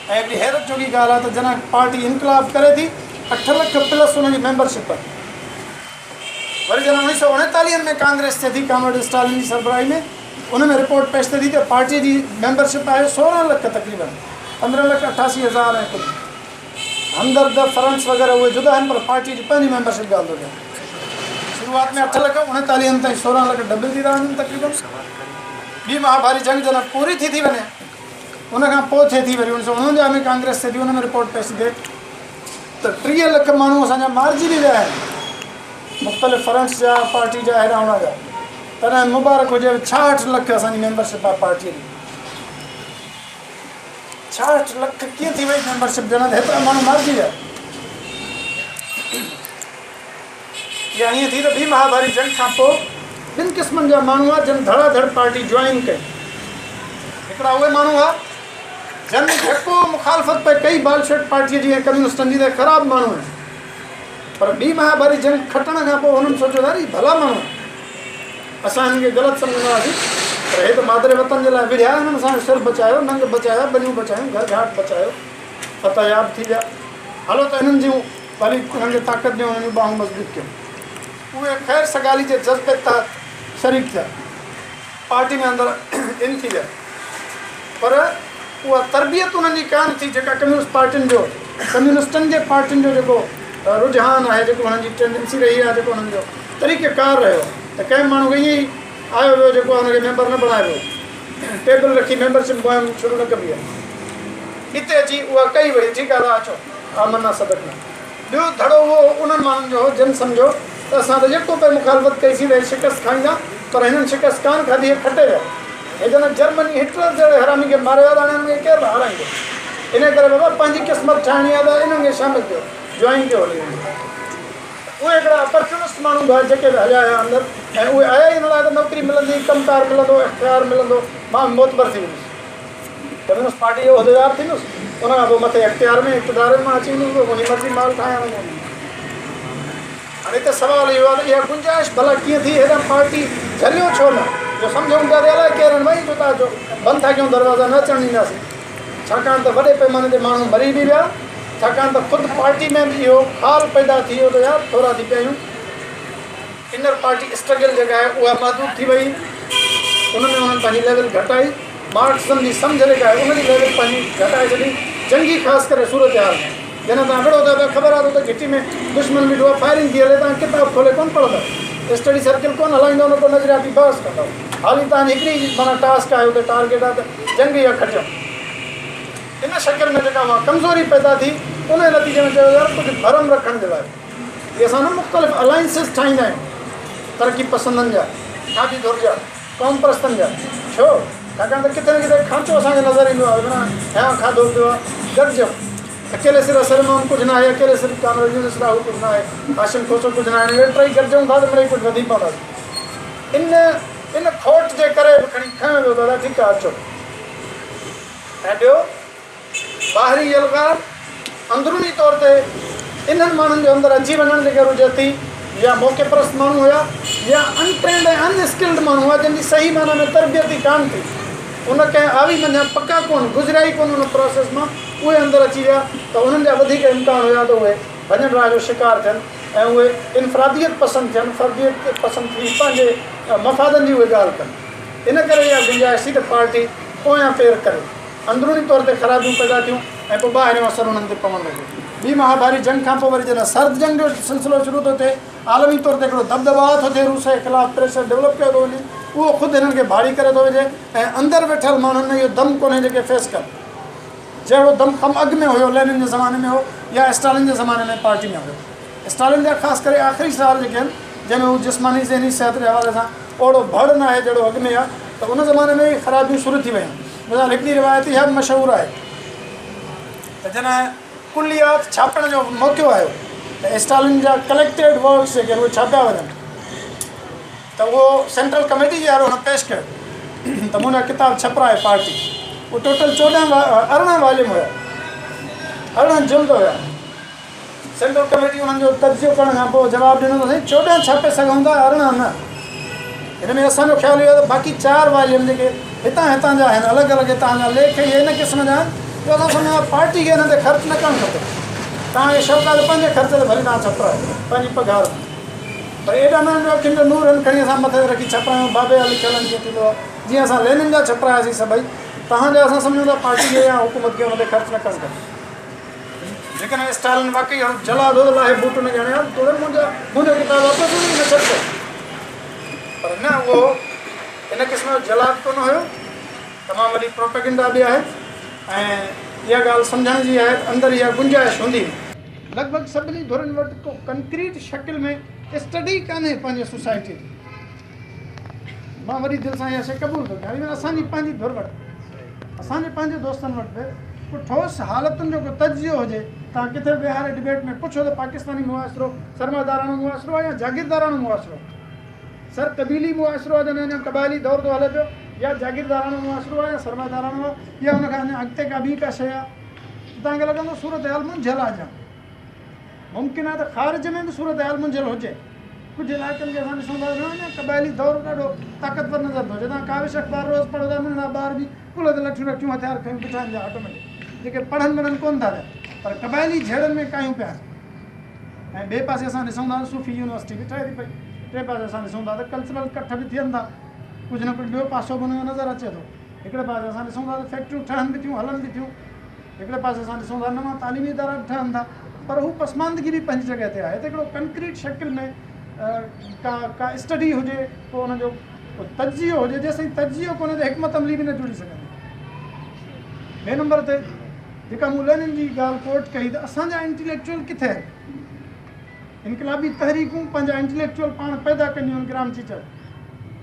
ऐं हिकिड़ी हैरत जोगी ॻाल्हि आहे त जॾहिं पार्टी इनकलाब करे थी 8 लख प्लस हुनजी मेंबरशिप आहे। वरी जॾहिं 1939 में कांग्रेस थिए थी कामरेड स्टालिन जी सरबराही में, उन में रिपोर्ट पेश थिए थी त पार्टीअ जी मेंबरशिप आहे 16 लख तक़रीबन 15,88,000 ऐं कुझु। हमदर्द फ्रंट्स वग़ैरह उहे जुदा आहिनि, पर पार्टी जी पंहिंजी मेंबरशिप ॻाल्हि थो कयां। शुरूआत में 8 लख 39 ताईं 16 लख डबल थी था वञनि तक़रीबन। ॿी महाभारी जंग जॾहिं पूरी थी वञे उनखां पोइ थिए थी वरी 1949 में कांग्रेस थिए थी, उन में रिपोर्ट पेश थिए त 30 लख माण्हू असांजा मारिजी बि विया आहिनि, मुख़्तलिफ़ फ्रंट्स जा पार्टी जा हेॾा हुन जा। तॾहिं मुबारक हुजे 66 लख असांजी मेंबरशिप आहे पार्टीअ जी। 66 लख कीअं थी वई मेंबरशिप, ॼण हेतिरा माण्हू मारिजी विया। या ईअं थी त ॿी महाभारी जंग खां पोइ ॿिनि क़िस्मनि जा माण्हू आहे जिन धड़ाधड़ पार्टी जॉइन कई। हिकिड़ा उहे माण्हू हुआ जिन जेको मुखालफ़त पई कई बालशेट पार्टीअ जी ऐं कम्यूनिस्टनि जी, त ख़राबु माण्हू आहिनि। पर ॿी महाभारी जंग खटण खां पोइ हुननि सोचियो त भला माण्हू असां हिननि खे ग़लति सम्झंदा हुआसीं, पर हे त मादरे वतन जे लाइ विढ़िया, हिननि असांजो सिर बचायो, नंग बचाया, बनियूं बचायूं, घर घाट बचायो, फतहयाब थी विया। हलो त हिननि जूं वरी हिननि खे ताक़त ॾियूं, हिननि जूं ॿाहूं मज़बूत कयूं। उहे ख़ैर सगाली जे जज़्बे तहत शरीक थिया, पार्टी में अंदरि इन थी विया। पर उहा तरबियत उन्हनि जी कान थी जेका कम्यूनिस्टनि जे पार्टियुनि जो जेको रुझान आहे, जेको हुननि जी टेंडेंसी रही आहे, जेको हुननि जो तरीक़ेकार रहियो, त कंहिं माण्हू खे ईअं ई आयो वियो जेको हुनखे मेंबर न बणायो वियो, टेबल रखी मेंबरशिप मुहिम शुरू न कबी आहे। हिते अची उहा कई वई, ठीकु आहे, अचो आमना सदक में। ॿियो धड़ो उहो उन्हनि माण्हुनि जो जिन सम्झो त असां त जेको पे मुखालफ़त कईसीं त शिकस्त खाईंदा, पर हिननि शिकस्त कान खाधी, खटे विया। हे ॼण जर्मनी हिटलर जहिड़े हरामी खे मारियो आहे, त हाणे हिननि खे केरु हाराईंदो। इन करे बाबा पंहिंजी क़िस्मत ठाहिणी आहे त इन्हनि खे शामिलु कयो, जॉइन कयो हली वेंदो। उहे हिकिड़ा अपॉर्चुनिस्ट माण्हू हुआ जेके बि हलिया हुआ अंदरि, ऐं उहे आया ई हिन लाइ त नौकिरी मिलंदी, कमकार मिलंदो, इख़्तियार मिलंदो, मां मोतबर थी वेंदुसि, कम्यूनिस्ट पार्टी जो उहिदेदार थींदुसि, उन खां पोइ मथे इख़्तियार में इक़्तिदार में अची वेंदुसि, मुंहिंजी मर्ज़ी माल ठाहियां वञो। हाणे हिते सुवालु इहो आहे त इहा गुंजाइश भला कीअं थी, हेॾा पार्टी झलियो छो न, जो सम्झूं पिया त अलाए केरु आहिनि, भई जो तव्हां जो बंदि था कयूं, दरवाज़ा न अचणु ॾींदासीं। छाकाणि त वॾे पैमाने ते माण्हू मरी बि विया, छाकाणि त ख़ुदि पार्टी में बि इहो ख़ाल पैदा थी वियो त यार थोरा थी पिया आहियूं। इनर पार्टी स्ट्रगल जेका आहे उहा महदूद थी वई, उनमें उन्हनि पंहिंजी लेवल घटाई, मार्क्सम जी सम्झ जेका आहे उनजी लेवल पंहिंजी घटाए छॾी, जंगी ख़ासि करे सूरत हाल में। जॾहिं तव्हां विढ़ो था त ख़बर आहे त घिटी में दुश्मन बीठो आहे, फायरिंग थी हले, तव्हां किताब खोले कोन पढ़ंदव, स्टडी सर्किल कोन हलाईंदव, न पोइ नज़रियाती बहस कंदव। हाली तव्हांजी हिकिड़ी माना टास्क आहे, हुते टारगेट आहे त जंग या खटियो। इन शकिल में जेका उहा कमज़ोरी पैदा थी, उन नतीजे में चयो यार कुझु भरम रखण जे लाइ इहे असां न मुख़्तलिफ़ अलाइंसिस ठाहींदा आहियूं, तरक़ी पसंदनि जा, खाधी धुर जा, क़ौम परस्तनि जा। छो? छाकाणि त किथे न किथे खांचो असांखे नज़र ईंदो आहे, माना खाधो पियो आहे, गॾिजो, अकेले सिर सलमान कुझु न आहे, अकेले सिर कानूनी राहू कुझु न आहे, हाशिम खोसो कुझु न आहे, वे टई गॾिजूं था त मिड़ई कुझु वधी पवंदासीं। इन खोट जे करे बि खणी खयो वियो दादा, ठीकु आहे अचो। ऐं ॿियो ॿाहिरी अलगार अंदरूनी तौर ते इन्हनि माण्हुनि जे अंदरि अची वञण जे करे थी, या मौक़े परस्त माण्हू हुया, या अनट्रेंड ऐं अनस्किल्ड माण्हू हुआ जिन जी सही माना में तरबियत ई कान थी, उन कंहिं आवी मंझां पका कोन गुज़रिया ई कोन उन प्रोसेस मां, उहे अंदरि अची विया त उन्हनि जा वधीक इम्कान हुया त उहे भॼन राह जो शिकार थियनि ऐं उहे इनफ़रादियत पसंदि थियनि, फ़र्दियत पसंदि थी पंहिंजे मफ़ादनि जी उहे ॻाल्हि कनि। इन करे इहा गुंजाइश थी त पार्टी पोयां पेर करे, अंदरूनी तौर ते ख़राबियूं पैदा थियूं ऐं पोइ ॿाहिरियों असरु उन्हनि ते पवणु लॻो। ॿी महाभारी जंग खां पोइ वरी जॾहिं सर्द जंग जो सिलसिलो शुरू थो थिए, आलमी तौर ते हिकिड़ो दबदबा थो थिए, रूस जे ख़िलाफ़ु प्रेशर डेवलप कयो थो वञे, उहो ख़ुदि हिननि खे भारी करे थो विझे ऐं अंदरि वेठल माण्हुनि में इहो दम कोन्हे जेके फेस कनि, जहिड़ो दम कमु अॻु में हुयो, लेनिन जे ज़माने में हो या स्टालिन जे ज़माने में पार्टी में हुयो। स्टालिन जा ख़ासि करे आख़िरी साल जेके आहिनि, जंहिंमें हू जिस्मानी ज़हनी सिहत जे हवाले सां ओड़ो भड़ न आहे जहिड़ो अॻु में आहे, त उन ज़माने में ख़राबियूं शुरू थी वियूं। मिसाल हिकिड़ी रिवायत इहा बि मशहूरु आहे त जॾहिं कुलियात छापण जो मौक़ो आयो त स्टालिन जा कलेक्टेड वर्ड्स जेके उहे छापिया वञनि, त उहो सेंट्रल कमेटी जे वारो हुन पेश कयो त मुंहिंजा किताब छपराए पार्टी। उहो टोटल 14 वॉल्यूम हुया, 14 जुल्द हुया। सेंट्रल कमेटी उन्हनि जो तर्जियो करण खां पोइ जवाबु ॾिनो त साईं 14 छापे सघूं था, 14 न। हिन में असांजो ख़्यालु इहो आहे त बाक़ी 4 वॉल्यूम जेके हितां जा आहिनि, अलॻि अलॻि हितां जा लेख इहे इन क़िस्म जा आहिनि, जो असां सम्झो पार्टी खे हिन ते ख़र्चु न करणु खपे। तव्हांखे शौक़ु आहे त पंहिंजे ख़र्च ते भली तव्हां छपायो पंहिंजी पघार में, पर एॾा न अखियुनि जो नूर आहिनि खणी असां मथे रखी छपायूं, बाबे जा लिखियल आहिनि जीअं थींदो आहे, जीअं असां लेनिन जा छपरायासीं सभई, तव्हांजा असां सम्झूं था पार्टी खे या हुकूमत खे हुन ते ख़र्चु न करणु खपे। जेकॾहिं स्टालिन वाक़ई हाणे जलाद लाहे बूट न ॼाणे तोड़े मुंहिंजो किताब वापसि न छॾिजो, पर न उहो इन क़िस्म जो जलाद कोन हुयो, तमामु वॾी प्रोपेगेंडा बि आहे ऐं इहा ॻाल्हि सम्झण जी आहे, अंदरि इहा गुंजाइश हूंदी। लॻभॻि सभिनी धुरनि वटि को कंक्रीट शकिल में स्टडी कान्हे पंहिंजे सोसाइटी जी, मां वॾी दिलि सां इहा शइ क़बूल थो कयां। असांजी पंहिंजी धुर वटि असांजे पंहिंजे दोस्तनि वटि बि को ठोस हालतुनि जो को तजियो हुजे। तव्हां किथे विहारे डिबेट में पुछो त पाकिस्तानी मुआसिरो सरमादाराणो मुआसिरो आहे या जागीरदाराणो मुआसिरो, सर कबीली मुआसिरो आहे जॾहिं अञा क़बाइली दौर थो हले पियो, या जागीरदाराणो मुआसिरो आहे या सरमादाराणो आहे, या हुनखां अञा अॻिते का ॿी का शइ आहे। तव्हांखे लॻंदो सूरत हाल मुंझियल आहे जाम। मुमकिन आहे त ख़ारिज में बि सूरत हाल मुंझियल हुजे। कुझु इलाइक़नि खे असां ॾिसूं था अञा क़बाइली दौर ॾाढो ताक़तवर नज़र थो अचे। तव्हां काविश अख़बार रोज़ पढ़ो था, नंढा ॿार बि कुल ते लठियूं लठियूं हथियार खयूं बीठा आहिनि ऑटोमेटिक, जेके पढ़नि वढ़नि कोन था पिया, पर क़बाइली झेड़नि में कायूं पिया। ऐं ॿिए पासे असां ॾिसूं था सूफ़ी यूनिवर्सिटी बि ठहे थी पई, टे पासे असां ॾिसूं था त कल्चरल कठ बि थियनि था, कुझु न कुझु ॿियो पासो बि हुनजो नज़र अचे थो। हिकिड़े पासे असां ॾिसूं था त फैक्ट्रियूं ठहनि बि थियूं, हलनि बि थियूं, हिकिड़े पासे असां ॾिसूं था नवां तालीमी इदारा बि ठहनि था, पर हू पसमानदगी बि पंहिंजी जॻह ते आहे। हिते हिकिड़ो कंक्रीट शकिल में का स्टडी हुजे, को हुनजो तजियो हुजे, जेसिताईं तजियो कोन्हे त हिकमत अमली बि न जुड़ी सघंदी। ॿिए नंबर ते जेका मूं लेनिन जी ॻाल्हि कोट कई त असांजा इंटेलेक्चुअल किथे आहिनि। इनकलाबी तहरीकूं पंहिंजा इंटेलेक्चुअल पाण पैदा कंदियूं आहिनि ग्रामची चयो,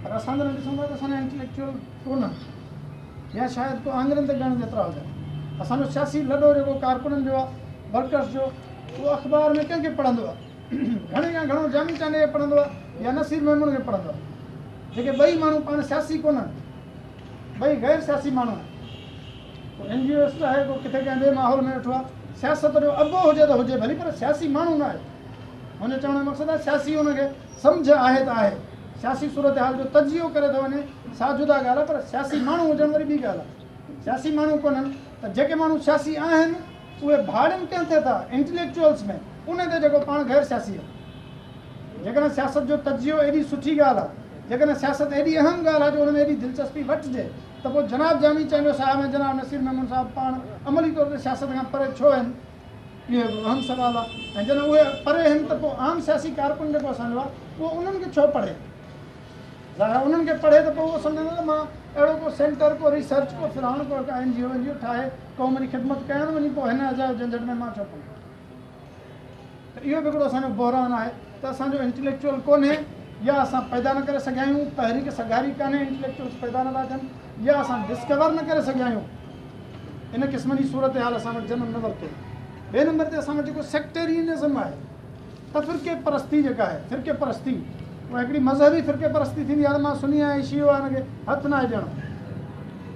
पर असां त न ॾिसूं था त असांजा इंटेलेक्चुअल कोन्हनि, या शायदि को आङुरियुनि ते ॻणण जेतिरा हुजनि। असांजो सियासी लॾो जेको कारकुननि जो आहे, वर्कर्स जो, उहो अख़बार में कंहिंखे पढ़ंदो आहे, घणे या घणो जामी चांडे खे पढ़ंदो आहे या नसीर मेमून खे पढ़ंदो आहे। जेके ॿई माण्हू पाण सियासी कोन्हनि, ॿई गैर सियासी माण्हू आहिनि। को NGOist आहे, को किथे कंहिं ॿिए माहौल में वेठो आहे। सियासत जो अबो हुजे त हुजे भली, पर सियासी माण्हू न आहे। हुनजो चवण जो मक़सदु आहे सियासी हुनखे सम्झ आहे त आहे, सियासी सूरत हाल जो तजियो करे थो वञे, सा जुदा ॻाल्हि आहे, पर सियासी माण्हू हुजणु वरी ॿी ॻाल्हि आहे। सियासी माण्हू कोन्हनि त जेके माण्हू सियासी आहिनि उहे भाड़ियुनि किथे था इंटेलेक्चुअल्स में, उन ते जेको पाण गैर सियासी आहे। जेकॾहिं सियासत जो तजियो एॾी सुठी ॻाल्हि आहे, जेकॾहिं सियासत एॾी अहम ॻाल्हि आहे जो हुन में एॾी दिलचस्पी वठिजे, त पोइ जनाब जामी चंडो साहिब ऐं जनाब नसीर मेमून साहिब पाण अमली तौर ते सियासत खां परे छो आहिनि, इहो अहम सुवालु आहे। ऐं जॾहिं उहे परे आहिनि त पोइ आम सियासी कारकुन जेको असांजो आहे उहो उन्हनि खे छो पढ़े। ज़ाहिर उन्हनि खे पढ़े त पोइ उहो सम्झंदो त मां अहिड़ो को सेंटर, को रिसर्च, को फिलहाल को NGO ठाहे क़ौम जी ख़िदमत कयां वञी, पोइ हिन अजायो झंझट में मां छो पढ़ां। त इहो बि हिकिड़ो असांजो बहरान आहे त असांजो इंटेलेक्चुअल कोन्हे, या असां पैदा न करे सघिया आहियूं, तहरीक सगारी कान्हे, इंटेलेक्चुअल्स पैदा न था थियनि, या असां डिस्कवर न करे सघिया आहियूं। इन क़िस्म जी सूरत हाल असां वटि जनम न वरितो। ॿिए नंबर ते असां वटि जेको सेक्टेरियनिज़म आहे, त फ़िरके परस्ती जेका आहे, फ़िरके परस्ती, उहा हिकिड़ी मज़हबी फ़िरके परस्ती थींदी आहे। मां सुनी आहे शियो आहे, हुनखे हथु न आहे ॾियणो,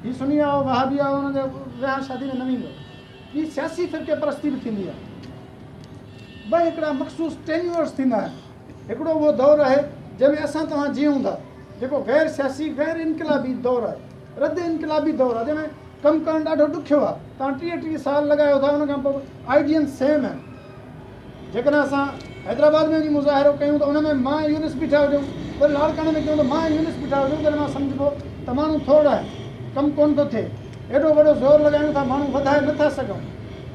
हीअ सुनी आहे, वहाबी आहे, हुनजो विहांउ शादी में न वेंदो। हीअ सियासी फ़िरके परस्ती बि थींदी आहे। ॿ हिकिड़ा मख़सूस टेन्यूअर्स थींदा आहिनि। हिकिड़ो उहो दौरु आहे जंहिंमें असां तव्हां जीऊं था, जेको गैर सियासी गैर इनकलाबी दौरु आहे, रद्द इनकलाबी दौरु आहे, जंहिंमें कमु करणु ॾाढो ॾुखियो आहे। तव्हां 30 साल लॻायो था, हुन खां पोइ आइडियन सेम आहिनि। जेकॾहिं असां हैदराबाद में वञी मुज़ाहिरो कयूं त उन में मां यूनिस बीठा हुजूं, वरी लाड़काणे में कयूं त मां यूनिस बीठा हुजूं, तॾहिं मां सम्झिबो त माण्हू थोरो आहे, कमु कोन थो थिए, एॾो वॾो ज़ोर लॻायूं था, माण्हू वधाए नथा सघूं।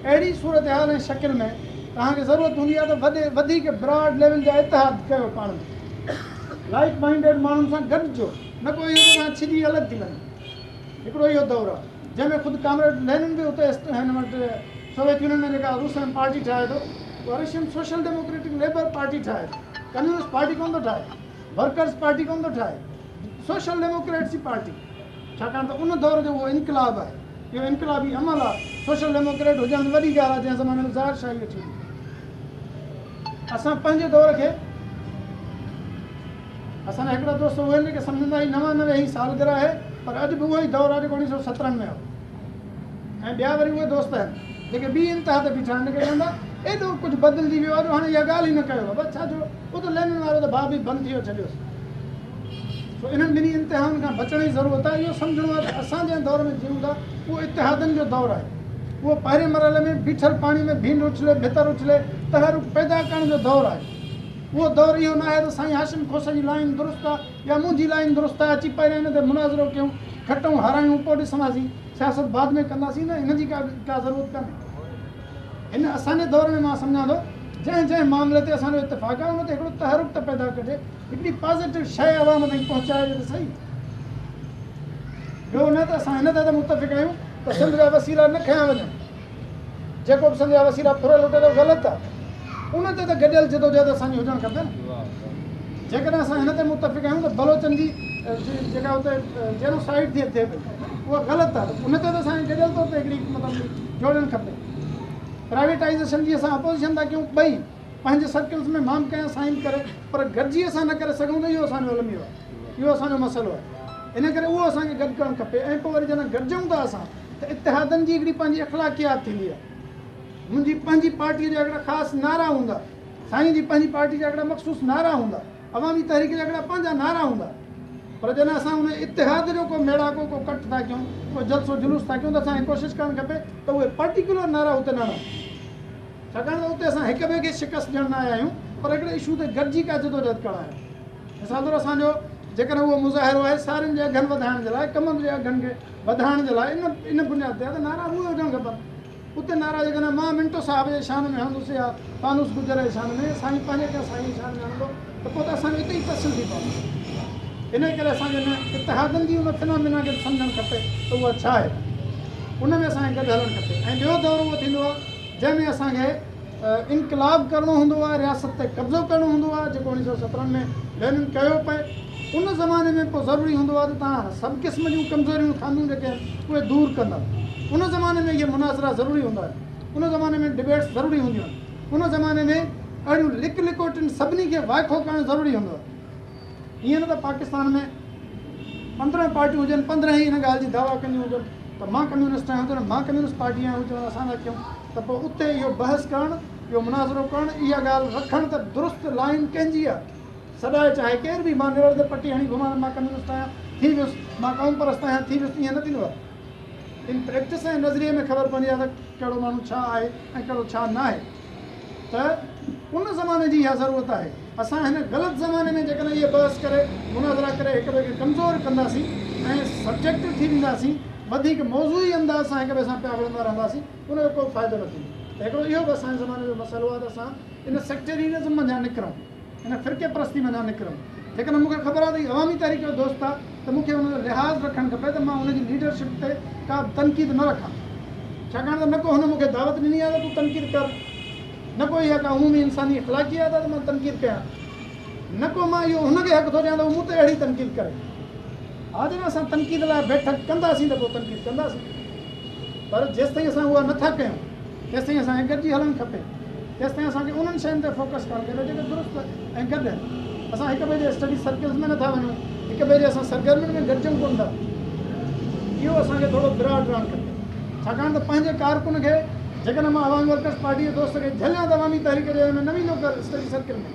अहिड़ी सूरत हाल ऐं शकिल में तव्हांखे ज़रूरत हूंदी आहे त वधीक ब्रॉड लेवल जा इतिहाद कयो, पाण में लाइक माइंडेड माण्हुनि सां गॾिजो, न को इहो तव्हां छिजी अलॻि थी वञे। हिकिड़ो इहो दौरु आहे जंहिंमें ख़ुदि कामरेड लेनिन बि उते हिन वटि सोवियत यूनियन में जेका रूस में पार्टी ठाहे थो, उहा Russian social democratic labour party ठाहे थो, कम्युनिस्ट पार्टी कोन थो ठाहे, वर्कर्स पार्टी कोन थो ठाहे, सोशल डेमोक्रेट्स जी पार्टी। छाकाणि त उन दौर जो उहो इनकलाब आहे, इहो इनकलाबी अमल आहे। सोशल डेमोक्रेट हुजण वॾी ॻाल्हि आहे, जंहिं ज़माने में ज़ाहिरशाही अची वई। असां पंहिंजे दौर खे, असांजा हिकिड़ा दोस्त उहे आहिनि जेके सम्झंदा आहिनि 99 ई सालगिरह आहे, पर अॼु बि उहो ई दौरु आहे जेको 1917 में हो। ऐं ॿिया वरी उहे दोस्त आहिनि जेके ॿी इंतिहा ते बीठा आहिनि, जेके चवंदा एॾो कुझु बदिलजी वियो आहे, हाणे इहा ॻाल्हि ई न कयो आहे, बसि छा जो उहो त लेनिन वारो त भाउ बि बंदि थी वियो, छॾियोसि। सो इन्हनि ॿिन्ही इंतिहाउनि खां बचण जी ज़रूरत आहे। इहो सम्झणो आहे त असां जंहिं दौर में जीऊं था उहो इतिहादनि जो दौरु आहे। उहो पहिरें मरहले में बीठल पाणी में भीन उछले, भितर उछले, तहरुक पैदा करण जो दौरु आहे। उहो दौरु इहो न आहे त साईं हाशिम खोस जी लाइन दुरुस्त आहे या मुंहिंजी लाइन दुरुस्त आहे, अची पहिरें हिन ते मुनाज़िरो कयूं, खटूं हारायूं, पोइ ॾिसंदासीं, सियासत बाद में कंदासीं। न, हिन जी का ज़रूरत कान्हे। हिन असांजे दौर में मां सम्झां थो जंहिं जंहिं मामले ते असांजो इतिफ़ाक़ आहे, उन ते हिकिड़ो तहरुक त पैदा कजे, हिकिड़ी पॉज़िटिव शइ अवाम ताईं पहुचाइजे त सही। ॿियो न त असां हिन ते त मुतफ़िक़ आहियूं त सिंध जा वसीला न खयां वञनि, जेको बि सिंध जा वसीला फुरियल हुजे त ग़लति आहे, उन ते त गॾियल जदोजहद असांजी हुजणु खपे न। जेकॾहिं असां हिन ते मुतफ़िक़ आहियूं त बलोचनि जी जेका हुते जेनोसाइड थिए पई उहा ग़लति आहे। उन ते त असांखे गॾियल तौर ते हिकिड़ी मतिलबु जोड़णु खपे। प्राइवेटाइज़ेशन जी असां अपोज़िशन था कयूं, ॿई पंहिंजे सर्कल्स में मां बि कयां साइन करे, पर गॾिजी असां न करे सघूं त इहो असांजो अलमियो आहे, इहो असांजो मसइलो आहे। इन करे उहो असांखे गॾु करणु खपे। ऐं पोइ वरी जॾहिं गॾिजूं था असां त इतिहादनि जी हिकिड़ी पंहिंजी अख़लाक़ियात थींदी आहे। मुंहिंजी पंहिंजी पार्टीअ जा हिकिड़ा ख़ासि नारा हूंदा, साईं जी पंहिंजी पार्टी जा हिकिड़ा मख़सूसु नारा हूंदा, अवामी तहरीक जा हिकिड़ा पंहिंजा नारा हूंदा। पर जॾहिं असां उन इतिहाद जो को मेड़ाको को कट था कयूं, को जलसो जुलूस था कयूं, त असांखे कोशिशि करणु खपे त उहे पर्टिकुलर नारा हुते न रहनि। छाकाणि त उते असां हिक ॿिए खे शिकस्त ॾियण न आया आहियूं, पर हिकिड़े इशू ते गॾिजी का जदोजहद करणु आया आहियूं। मिसाल तौरु असांजो जेकॾहिं उहो मुज़ाहिरो आहे सारियुनि जे अघनि वधाइण जे लाइ, कमनि जे अघनि खे वधाइण जे लाइ, इन बुनियाद ते आहे त नारा उहे हुजणु खपनि। उते नारा जेकॾहिं मां मिंटो साहिब जे शान में हणंदुसि या फानूस गुजर जे शान में, साईं पंहिंजे कंहिं साईं जे शान में हणंदो, त पोइ त असांखे हिते ई तसिल थी पवंदो। इन करे असांखे हिन इतिहादनि जी उन फिनोमिना खे सम्झणु खपे त उहा छा आहे, उन में असांखे गॾु हलणु खपे। ऐं ॿियो दौरु उहो थींदो आहे जंहिंमें असांखे इनकलाब करिणो हूंदो आहे, रियासत ते कब्ज़ो करिणो हूंदो आहे, जेको 1917 में लेनिन कयो पए। उन ज़माने में पोइ ज़रूरी हूंदो आहे त तव्हां सभु क़िस्म जूं कमज़ोरियूं खामियूं जेके आहिनि उहे दूरि कंदा। उन ज़माने में इहे मुनाज़रा ज़रूरी हूंदा आहिनि, उन ज़माने में डिबेट्स ज़रूरी हूंदियूं आहिनि, उन ज़माने में अहिड़ियूं लिक लिकोटिन सभिनी खे वाइखो करणु ज़रूरी हूंदो आहे। ईअं न त पाकिस्तान में 15 पार्टियूं हुजनि, 15 ई हिन ॻाल्हि जी दावा कंदियूं हुजनि त मां कम्यूनिस्ट आहियां, हुजनि मां कम्यूनिस्ट पार्टी आहियां, हुजनि असां न कयूं, त पोइ उते इहो बहस करणु, इहो मुनाज़रो करणु, इहा ॻाल्हि रखणु त दुरुस्त लाइन कंहिंजी आहे। सदाए चाहे केर बि, मां निवर ते पटी हणी घुमां मां कम्यूनिस्ट आहियां थी वियुसि, मां क़ौम परस्त आहियां थी वियुसि, ईअं न थींदो आहे। इन प्रैक्टिस ऐं नज़रिए में ख़बर पवंदी आहे त कहिड़ो माण्हू छा आहे ऐं कहिड़ो छा न आहे। त उन ज़माने जी इहा ज़रूरत आहे। असां हिन ग़लति ज़माने में जेकॾहिं इहे बहस करे मुनाज़रा करे हिक ॿिए खे कमज़ोर कंदासीं ऐं सब्जेक्टिव थी वेंदासीं, वधीक मौज़ूई अंदाज़ सां हिक ॿिए सां पिया विढ़ंदा रहंदासीं, उनजो को फ़ाइदो न थींदो। त हिकिड़ो इहो बि असांजे ज़माने जो मसइलो आहे त असां इन सेक्टेरियनिज़म मां निकिरूं, इन फ़िरके परस्ती मां निकिरूं। जेकॾहिं मूंखे ख़बर आहे त हीउ अवामी तहरीक जो दोस्त आहे त मूंखे हुनजो लिहाज़ रखणु खपे त मां हुनजी लीडरशिप ते का तनक़ीद न रखां। छाकाणि त न को हुन मूंखे दावत ॾिनी आहे त तूं तनक़ीद कर, न को इहा का उमूमी इंसानी अख़लाक़ियात आहे त मां तनक़ीद कयां, न को मां इहो हुनखे हक़ थो ॾियां त मूं ते अहिड़ी तनक़ीद करे। हा जॾहिं असां तनक़ीद लाइ बैठक कंदासीं त पोइ तनक़ीद कंदासीं, पर जेसिताईं असां उहा नथा कयूं तेसिताईं असांखे गॾिजी हलणु खपे। तेसिताईं असांखे उन्हनि शयुनि ते फोकस करणु खपे जेके दुरुस्त ऐं गॾु आहिनि। असां हिक ॿिए जे स्टडी सर्कल्स में नथा वञूं, हिक ॿिए जे असां सरगर्मियुनि में गॾिजूं कोन था, इहो असांखे थोरो विराट रहणु खपे। छाकाणि त पंहिंजे कारकुन खे जेकॾहिं मां अवामी वर्कर्स पार्टी जे दोस्त खे झलियां त अवामी तहरीक जे में न वेंदो कर स्टडी सर्कल में,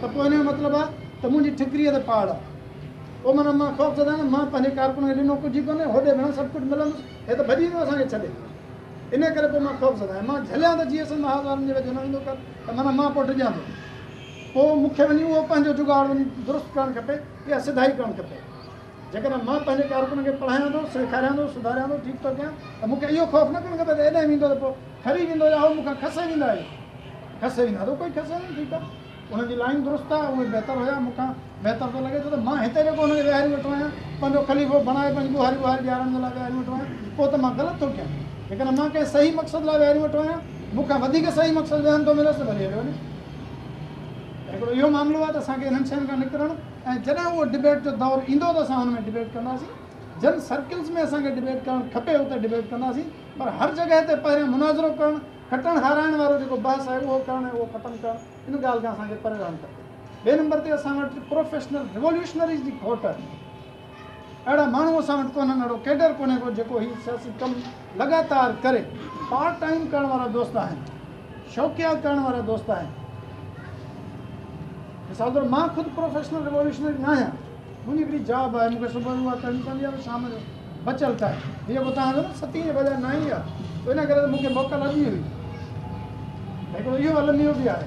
त पोइ हिन जो मतिलबु आहे त मुंहिंजी ठिकरीअ ते पहाड़ आहे। पोइ माना मां ख़ौफ़ ज़दा आहियां, मां पंहिंजे कारकुन खे ॾिनो कुझु कोन्हे, होॾे भेण सभु कुझु मिलंदुसि, हे त भॼी वेंदो असांखे छॾे। इन करे पोइ मां ख़ौफ़ ज़दा आहियां, मां झलियां त जीअं महाज वारनि जे वेझो न वेंदो कर, त माना मां पोइ डिॼां थो। पोइ मूंखे वञी उहो पंहिंजो जुगाड़ वञी दुरुस्त करणु खपे या सिधाई करणु खपे। जेकॾहिं मां पंहिंजे कारकुन खे पढ़ायां थो, सेखारियां थो, सुधारियां थो, ठीकु थो कयां, त मूंखे इहो ख़ौफ़ न करणु खपे त एॾां वेंदो त पोइ खरी वेंदो या उहो मूंखां खसे वेंदा आहिनि, खसे वेंदा त कोई खसे न, ठीकु आहे, उन्हनि जी लाइन दुरुस्त आहे, उहे बहितर हुया, मूंखां बहितर थो लॻे थो त मां हिते जेको हुनखे विहारे वेठो आहियां, पंहिंजो ख़लीफ़ो बणाए पंहिंजी ॿुहारी ॾियारण जे लाइ विहारे वेठो आहियां, पोइ त मां ग़लति थो कयां। जेकॾहिं मां कंहिं सही मक़सद लाइ विहारे वेठो आहियां, मूंखां वधीक सही मक़सदु ॿियनि थो मिलेसि त भली हलियो वञे। हिकिड़ो इहो मामिलो आहे त असांखे हिननि शयुनि खां निकिरणु, ऐं जॾहिं उहो डिबेट जो दौरु ईंदो त असां हुन में डिबेट कंदासीं। जन सर्कल्स में असांखे डिबेट करणु खपे, उते डिबेट कंदासीं, पर हर जॻह ते पहिरियों मुनाज़रो करणु, खटणु हाराइण वारो जेको बहस आहे उहो करणु ऐं उहो ख़तमु करणु, इन ॻाल्हि खां असांखे परे रहणु खपे। ॿिए नंबर ते असां वटि प्रोफेशनल रिवोल्यूशनरीज़ जी खोट आहे। अहिड़ा माण्हू असां वटि कोन्हनि, अहिड़ो केडर कोन्हे को जेको हीउ सियासी कमु लॻातार करे। पार्ट टाइम करण वारा दोस्त आहिनि, शौक़िया करण वारा दोस्त आहिनि। मिसाल तौरु मां ख़ुदि प्रोफेशनल रिवोल्यूशनरी न आहियां, मुंहिंजी हिकिड़ी जॉब आहे, मूंखे सुबुह उहा करणी पवंदी आहे, शाम जो बचियल टाइम हीअ पोइ तव्हां न 7 जे बजाए 9 आहे, त इन करे त मूंखे मोकल अॼु हुई। हिकिड़ो इहो अलमियो बि आहे,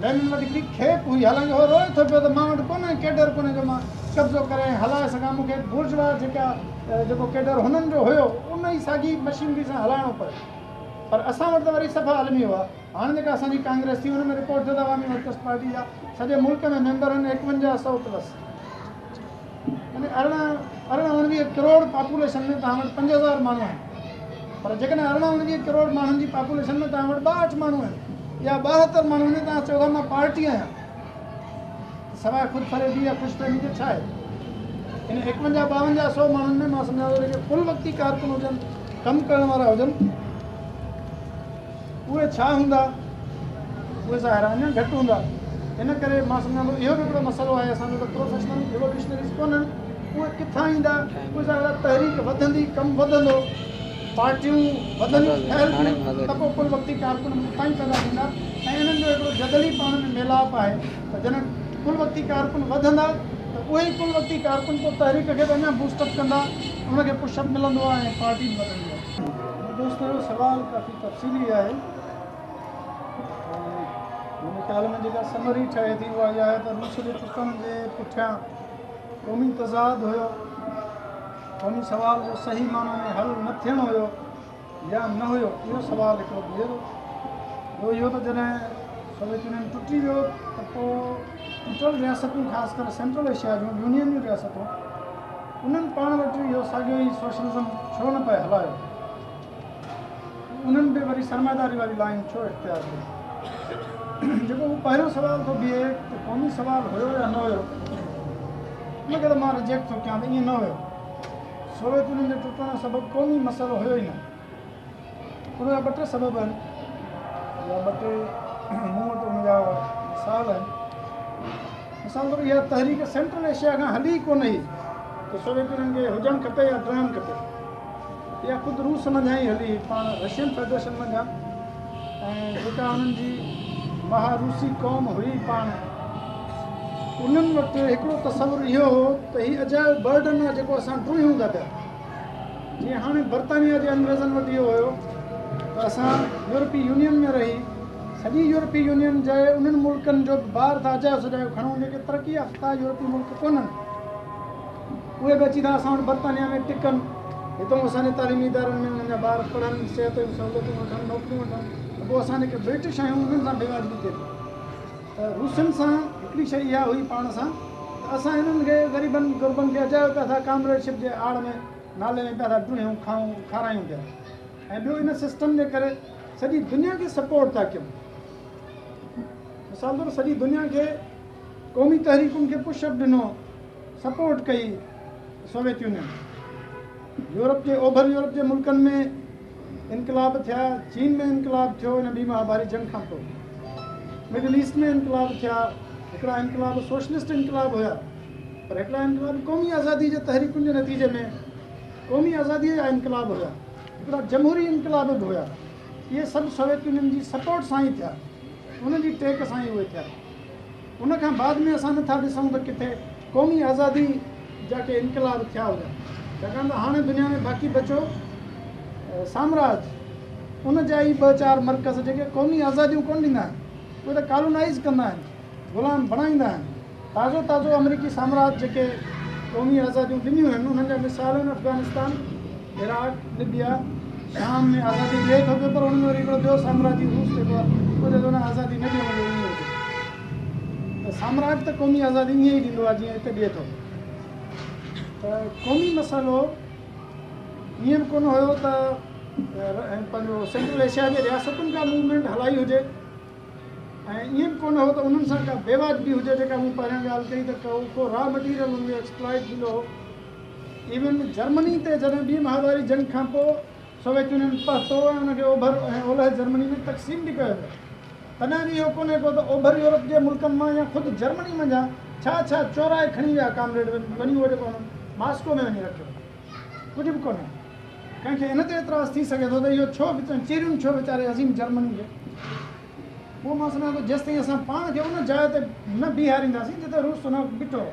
लेनिन वटि हिकिड़ी खेप हुई, हालांकि उहो रोए थो पियो त मां वटि कोन्हे केडर कोन्हे जो मां कब्ज़ो करे हलाए सघां, मूंखे बुर्जवा जेको केडर हुननि जो हुयो उन ई साॻी मशीनरी सां हलाइणो पए। पर असां वटि त वरी सफ़ा अलमियो आहे। हाणे जेका असांजी कांग्रेस थी, हुन में रिपोर्ट थियो त अवामी वर्कर्स पार्टी जा सॼे मुल्क में मेंबर आहिनि 5100 प्लस, यानी 19 करोड़ पॉपुलेशन में तव्हां वटि 5000 माण्हू आहिनि। पर जेकॾहिं 19 करोड़ माण्हुनि जी पॉपुलेशन में तव्हां वटि 62 माण्हू आहिनि या 72 माण्हू आहिनि, तव्हां चओ था मां पार्टी आहियां, सवाइ ख़ुदि फरेबी या ख़ुशि फहमी जो छा आहे? इन 51-52-100 माण्हुनि में मां सम्झां थो जेके कुल वक़्ती कारकुन हुजनि, कमु करण वारा हुजनि, उहे छा हूंदा, उहे ज़ाहिर आहे अञा घटि हूंदा। इन करे मां सम्झां थो इहो बि हिकिड़ो मसइलो आहे असांजो त प्रोफेशनल रिवोल्यूशनरीज़ कोन्हनि, उहे किथां ईंदा, उहे ज़ाहिर आहे तहरीक वधंदी, कमु वधंदो, पार्टियूं वधंदियूं फैलंदियूं, त पोइ कुल वक़्ती कारकुन उतां ई पैदा थींदा। ऐं इन्हनि जो हिकिड़ो जदली पाण में मेलाप आहे त जॾहिं कुल वक़्ती कारकुन वधंदा त उहे ई कुल वक़्ती कारकुन पोइ तहरीक खे अञा बूस्टअप कंदा, उनखे पुशअप मिलंदो आहे ऐं पार्टी बि वधंदी आहे। दोस्तों जो सवाल काफ़ी तफ़सीली आहे। मुंहिंजे ख़्याल में जेका समरी ठहे थी उहा इहा आहे त रूस जे टुटण जे पुठियां क़ौमी तज़ाद हुयो, क़ौमी सवाल जो सही माना में हल न थियणु हुयो या न हुयो, इहो सवाल हिकिड़ो बीहे थो। ॿियो इहो त जॾहिं सोवियत यूनियन टुटी वियो त पोइ टुटल रियासतूं ख़ासि करे सेंट्रल एशिया जूं यूनियन जूं रियासतूं, उन्हनि पाण वटि इहो साॻियो ई सोशलिज़म छो न पिए हलायो, उन्हनि बि वरी सरमाएदारी वारी लाइन छो इख़्तियार कई। जेको उहो पहिरियों सुवाल थो बीहे त क़ौमी सुवाल हुयो या न हुयो, उनखे त मां रिजेक्ट थो कयां त ईअं न हुयो। सोवियत यूनियन जे टुटण जो सबबु क़ौमी मसइलो हुयो ई न। उनजा ॿ टे सबब आहिनि या ॿ टे मूं वटि उनजा मिसाल आहिनि। मिसाल तौरु इहा तहरीक सेंट्रल एशिया खां हली कोन हुई त सोवियत यूनियन खे हुजणु खपे या रहणु खपे, इहा ख़ुदि रूस मंझां ई हली, पाण रशियन फेडरेशन मंझां। ऐं जेका उन्हनि जी महारूसी क़ौम हुई पाण, उन्हनि वटि हिकिड़ो तसवुरु इहो हो त हीउ अजायो बर्डन आहे जेको असां ड्रूयूं था पिया। जीअं हाणे बर्तानिया जे अंग्रेज़नि वटि इहो हुयो त असां यूरोपी यूनियन में रही सॼी यूरोपी यूनियन जे उन्हनि मुल्कनि जो ॿार था अजायो सजायो खणूं जेके तरक़ी याफ़्ता यूरोपी मुल्क कोन्हनि, उहे बि अची था असां वटि बर्तानिया में टिकनि, हितां असांजे तालीमी इदारनि में उन्हनि जा ॿार पढ़नि, सिहत जूं सहूलियतूं वठनि, नौकरियूं वठनि, त पोइ असां जेके ब्रिटिश आहियूं उन्हनि सां बेवाजिबी थिए थी। त रूसनि सां हिकिड़ी शइ इहा हुई पाण सां त असां हिननि खे ग़रीबनि गुरबनि खे अजायो पिया था, कामरेडशिप जे आड़ में नाले में पिया था ड्रूयूं खाऊं खारायूं पिया। ऐं ॿियो इन सिस्टम जे करे सॼी दुनिया खे सपोर्ट था कयूं। मिसाल तौरु सॼी दुनिया खे क़ौमी तहरीकुनि खे पुशअप ॾिनो, सपोर्ट कई सोवियत यूनियन। यूरोप जे ओभर यूरोप जे मुल्कनि में इनकलाब थिया, चीन में इनकलाब थियो इन ॿी महाभारी जंग खां पोइ, मिडल ईस्ट में इनकलाब थिया, हिकिड़ा इनकलाब सोशलिस्ट इनकलाब हुया, पर हिकिड़ा इनकलाब क़ौमी आज़ादी जे तहरीकुनि जे नतीजे में क़ौमी आज़ादीअ जा इनकलाब हुया, हिकिड़ा जमहूरी इनकलाब बि हुया। इहे सभु सोवियत यूनियन जी सपोर्ट सां ई थिया, उनजी टेक सां ई उहे थिया। उनखां बाद में असां नथा ॾिसूं त किथे क़ौमी आज़ादी जा के इनकलाब थिया हुया, छाकाणि त हाणे दुनिया में बाक़ी बचो साम्राज्य, उन जा ई 2-4 मर्कज़ जेके क़ौमी आज़ादियूं कोन ॾींदा आहिनि, उहे त कॉलोनाइज़ कंदा आहिनि, ग़ुलाम बणाईंदा आहिनि। ताज़ो अमरीकी साम्राज्य जेके क़ौमी आज़ादियूं ॾिनियूं आहिनि उन्हनि जा मिसाल आहिनि अफ़गानिस्तान, इराक, लिबिया, शाम में आज़ादी ॾिए थो पियो, पर हुन में वरी हिकिड़ो ॿियो साम्राज्य रूस जेको आहे उहो चए थो न आज़ादी न ॾियणो ईअं हुजे। त साम्राज्य त क़ौमी आज़ादी ईअं ई ॾींदो आहे जीअं हिते ॾिए थो। त क़ौमी मसइलो ईअं बि कोन हुयो त पंहिंजो सेंट्रल एशिया जे रियासतुनि खां मूवमेंट हलाई हुजे, ऐं ईअं बि कोन हो त उन्हनि सां का बेवाजिबी हुजे जेका मूं पहिरियां ॻाल्हि कई त को रॉ मटीरियल हुनजो एक्सप्लॉइट थींदो हो। इवन जर्मनी ते जॾहिं ॿी महाभारी जंग खां पोइ सोवियत यूनियन पहुतो ऐं हुनखे ओभर ऐं ओलह जर्मनी में तक़सीम बि कयो वियो, तॾहिं बि इहो कोन्हे को त ओभर यूरोप जे मुल्कनि मां या ख़ुदि जर्मनी मंझां छा चोराए खणी विया कामरेड वञी उहो जेको मास्को में वञी रखियो, कुझु बि कोन्हे। कंहिंखे इन ते एतिराज़ थी सघे थो त इहो छो चीरियुनि छो वीचारे अज़ीम जर्मनी खे। उहो मां सम्झां थो जेसि ताईं असां पाण खे उन जाइ ते न बीहारींदासीं जिते रूस हुन बीठो,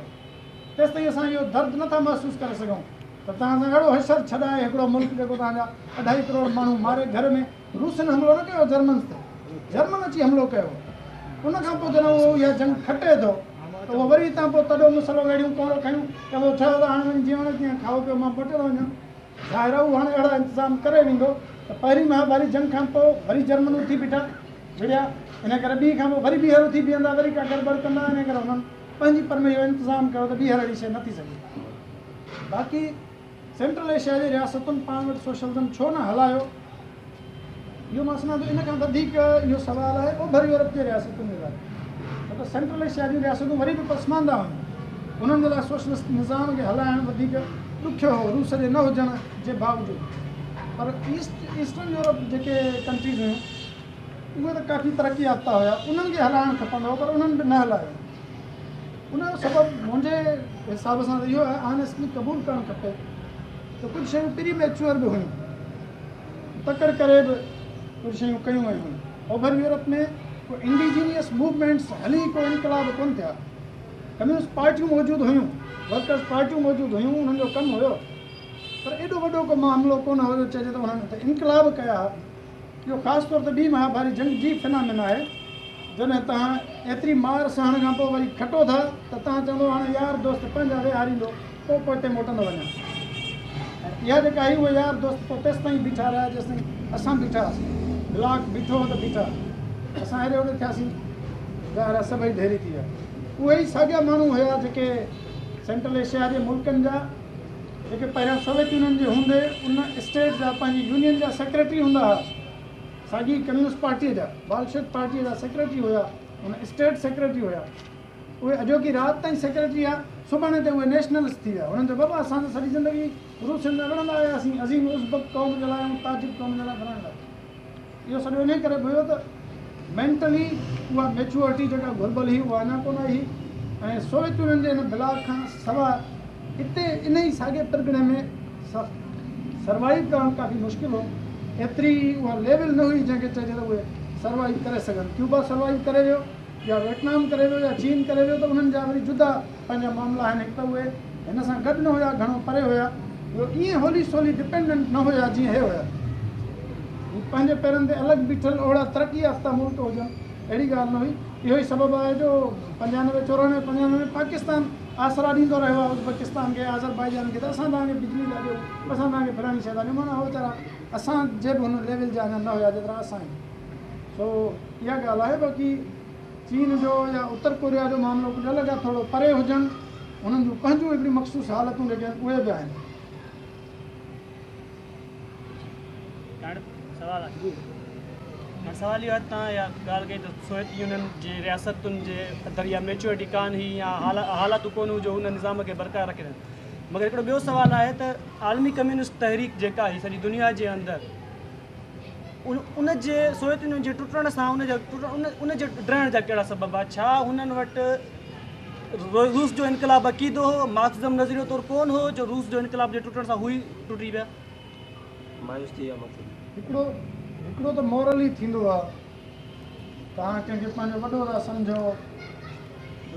तेसि ताईं असां इहो दर्द नथा महसूसु करे सघूं त तव्हां सां अहिड़ो हशर छॾाए हिकिड़ो मुल्क जेको तव्हांजा 2.5 करोड़ माण्हू मारे घर में, रूसनि हमलो न कयो जर्मन्स ते, जर्मन अची हमलो कयो। उनखां पोइ जॾहिं उहो इहा जंग खटे थो त उहो वरी हितां पोइ तॾो मसइलो वेड़ियूं कोन खयूं त उहो ठहियो त हाणे वञी जीअं वणे तीअं खाओ पियो, मां मोटे थो वञा। ज़ाहिर आहे उहो हाणे अहिड़ा इंतज़ाम करे वेंदो त पहिरीं महाभारी जंग खां पोइ वरी जर्मनूं थी बीठा विड़िया, इन करे ॿी खां पोइ वरी ॿीहर थी बीहंदा, वरी का गड़बड़ कंदा, इन करे हुननि पंहिंजी पर में इहो इंतज़ाम कयो त ॿीहर अहिड़ी शइ न थी सघे। बाक़ी सेंट्रल एशिया जी रियासतुनि पाण वटि सोशलिज़म छो न हलायो, इहो मां सम्झां थो इन खां वधीक इहो सुवालु आहे ओभर यूरोप जे रियासतुनि जे लाइ। छो त सेंट्रल एशिया जूं रियासतूं वरी बि पसमांदा हुयूं, उन्हनि जे लाइ सोशलिस्ट निज़ाम खे हलाइणु वधीक ॾुखियो हो रूस जे न हुजण जे बावजूदि। पर ईस्टर्न यूरोप जेके कंट्रीज़ हुयूं उहे त काफ़ी तरक़ी याफ़्ता हुया, उन्हनि खे हलाइणु खपंदो हो, पर उन्हनि बि न हलायो। उनजो सबबु मुंहिंजे हिसाब सां त इहो आहे, ऑनेस्टली क़बूलु करणु खपे त कुझु शयूं प्री मैच्योर बि हुयूं, तकड़ि करे बि कुझु शयूं कयूं वयूं हुयूं। ओभर यूरोप में को इंडिजीनियस मूवमेंट्स हली को इनकलाब कोन थिया। कम्यूनिस्ट पार्टियूं मौजूदु हुयूं, वर्कर्स पार्टियूं मौजूदु हुयूं, उन्हनि जो कमु हुयो, पर एॾो वॾो को मामिलो कोन हुयो चइजे त उन्हनि त इनकलाब कया। इहो ख़ासि तौर ते ॿी महाभारी जंग जी फिनामिना आहे। जॾहिं तव्हां एतिरी मार सहण खां पोइ वरी खटो था त तव्हां चवंदो हाणे यार दोस्त पंहिंजा विहारींदो, पोइ पोइते मोटंदो वञा। ऐं इहा जेका आई उहे यार दोस्त पोइ तेसि ताईं बीठा रहिया जेसिताईं असां बीठा हुआसीं। ब्लॉक बीठो त बीठा, असां हेॾे होॾे थियासीं, ॿाहिरि सभई ढेरी थी विया। उहे ई साॻिया माण्हू हुया जेके सेंट्रल एशिया जे मुल्कनि जा, जेके पहिरियों सोवियत यूनियन जे हूंदे उन स्टेट जा पंहिंजी यूनियन जा सेक्रेटरी हूंदा हुआ। साॻी कम्यूनिस्ट पार्टीअ जा, बालशित पार्टीअ जा सेक्रेटरी हुया, उन स्टेट सेक्रेटरी हुया। उहे अॼोकी राति ताईं सेक्रेटरी आहे, सुभाणे ते उहे नेशनलिस्ट थी विया। उन्हनि चयो बाबा असां त सॼी ज़िंदगी रूसियुनि में विढ़ंदा आयासीं, अज़ीम उज़्बक क़ौम जे लाइ ऐं ताजिक क़ौम जे लाइ विढ़ण लाइ। इहो सॼो इन करे बि हुयो त मेंटली उहा मेच्योरिटी जेका घुरिबल हुई उहा अञा कोन आई। ऐं सोवियत यूनियन जे हिन ब्लॉक खां सवाइ हिते इन ई साॻे परगिणे में सर्वाइव करणु काफ़ी मुश्किल हो। एतिरी उहा लेवल न हुई जंहिंखे चइजे त उहे सर्वाइव करे सघनि। क्यूबा सर्वाइव करे वियो, या वियतनाम करे वियो, या चीन करे वियो, त उन्हनि जा वरी जुदा पंहिंजा मामला आहिनि। हिकु त उहे हिन सां गॾु न हुया, घणो परे हुया, उहे ईअं होली सोली डिपेंडेंट न हुया जीअं हे हुया। पंहिंजे पेरनि ते अलॻि बीठल ओहिड़ा तरक़ी याफ़्ता मुल्क हुजनि, अहिड़ी ॻाल्हि न हुई। इहो ई सबबु आहे जो 95, 94, 95 पाकिस्तान आसरा ॾींदो रहियो आहे उज़्बेकिस्तान खे, अज़रबाईजान खे, त असां तव्हांखे बिजली था ॾियूं, असां तव्हांखे फलाणी शइ था ॾियूं। माना हो वीचारा असांजे बि हुन लेवल जा अञा न हुया जेतिरा असां आहियूं। सो इहा ॻाल्हि आहे। बाक़ी चीन जो या उत्तर कोरिया जो मामिलो कुझु अलॻि आहे, थोरो परे हुजनि, हुननि जूं पंहिंजूं हिकिड़ी मख़सूस हालतूं जेके आहिनि उहे बि आहिनि। सवाल इहो आहे, तव्हां इहा ॻाल्हि कई त सोवियत यूनियन जे रियासतुनि जे अंदरि इहा मेच्योरिटी कान हुई या हालातूं कोन हुई जो हुन निज़ाम खे बरक़रार रखे। मगर हिकिड़ो ॿियो सुवालु आहे त आलमी कम्यूनिस्ट तहरीक जेका आहे सॼी दुनिया जे अंदरि, उन जे सोवियत यूनियन जे टुटण सां उन जे डहिण जा कहिड़ा सबब आहे? छा हुननि वटि रूस जो इनकलाब अक़ीदो हो, मार्क्सिज़म नज़रियो तौरु कोन हो जो रूस जो इनकलाब जे टुटण सां हू ई टुटी विया? मायूस थी विया मतिलबु हिकिड़ो त मॉरली थींदो आहे, तव्हां कंहिंखे पंहिंजो वॾो था सम्झो,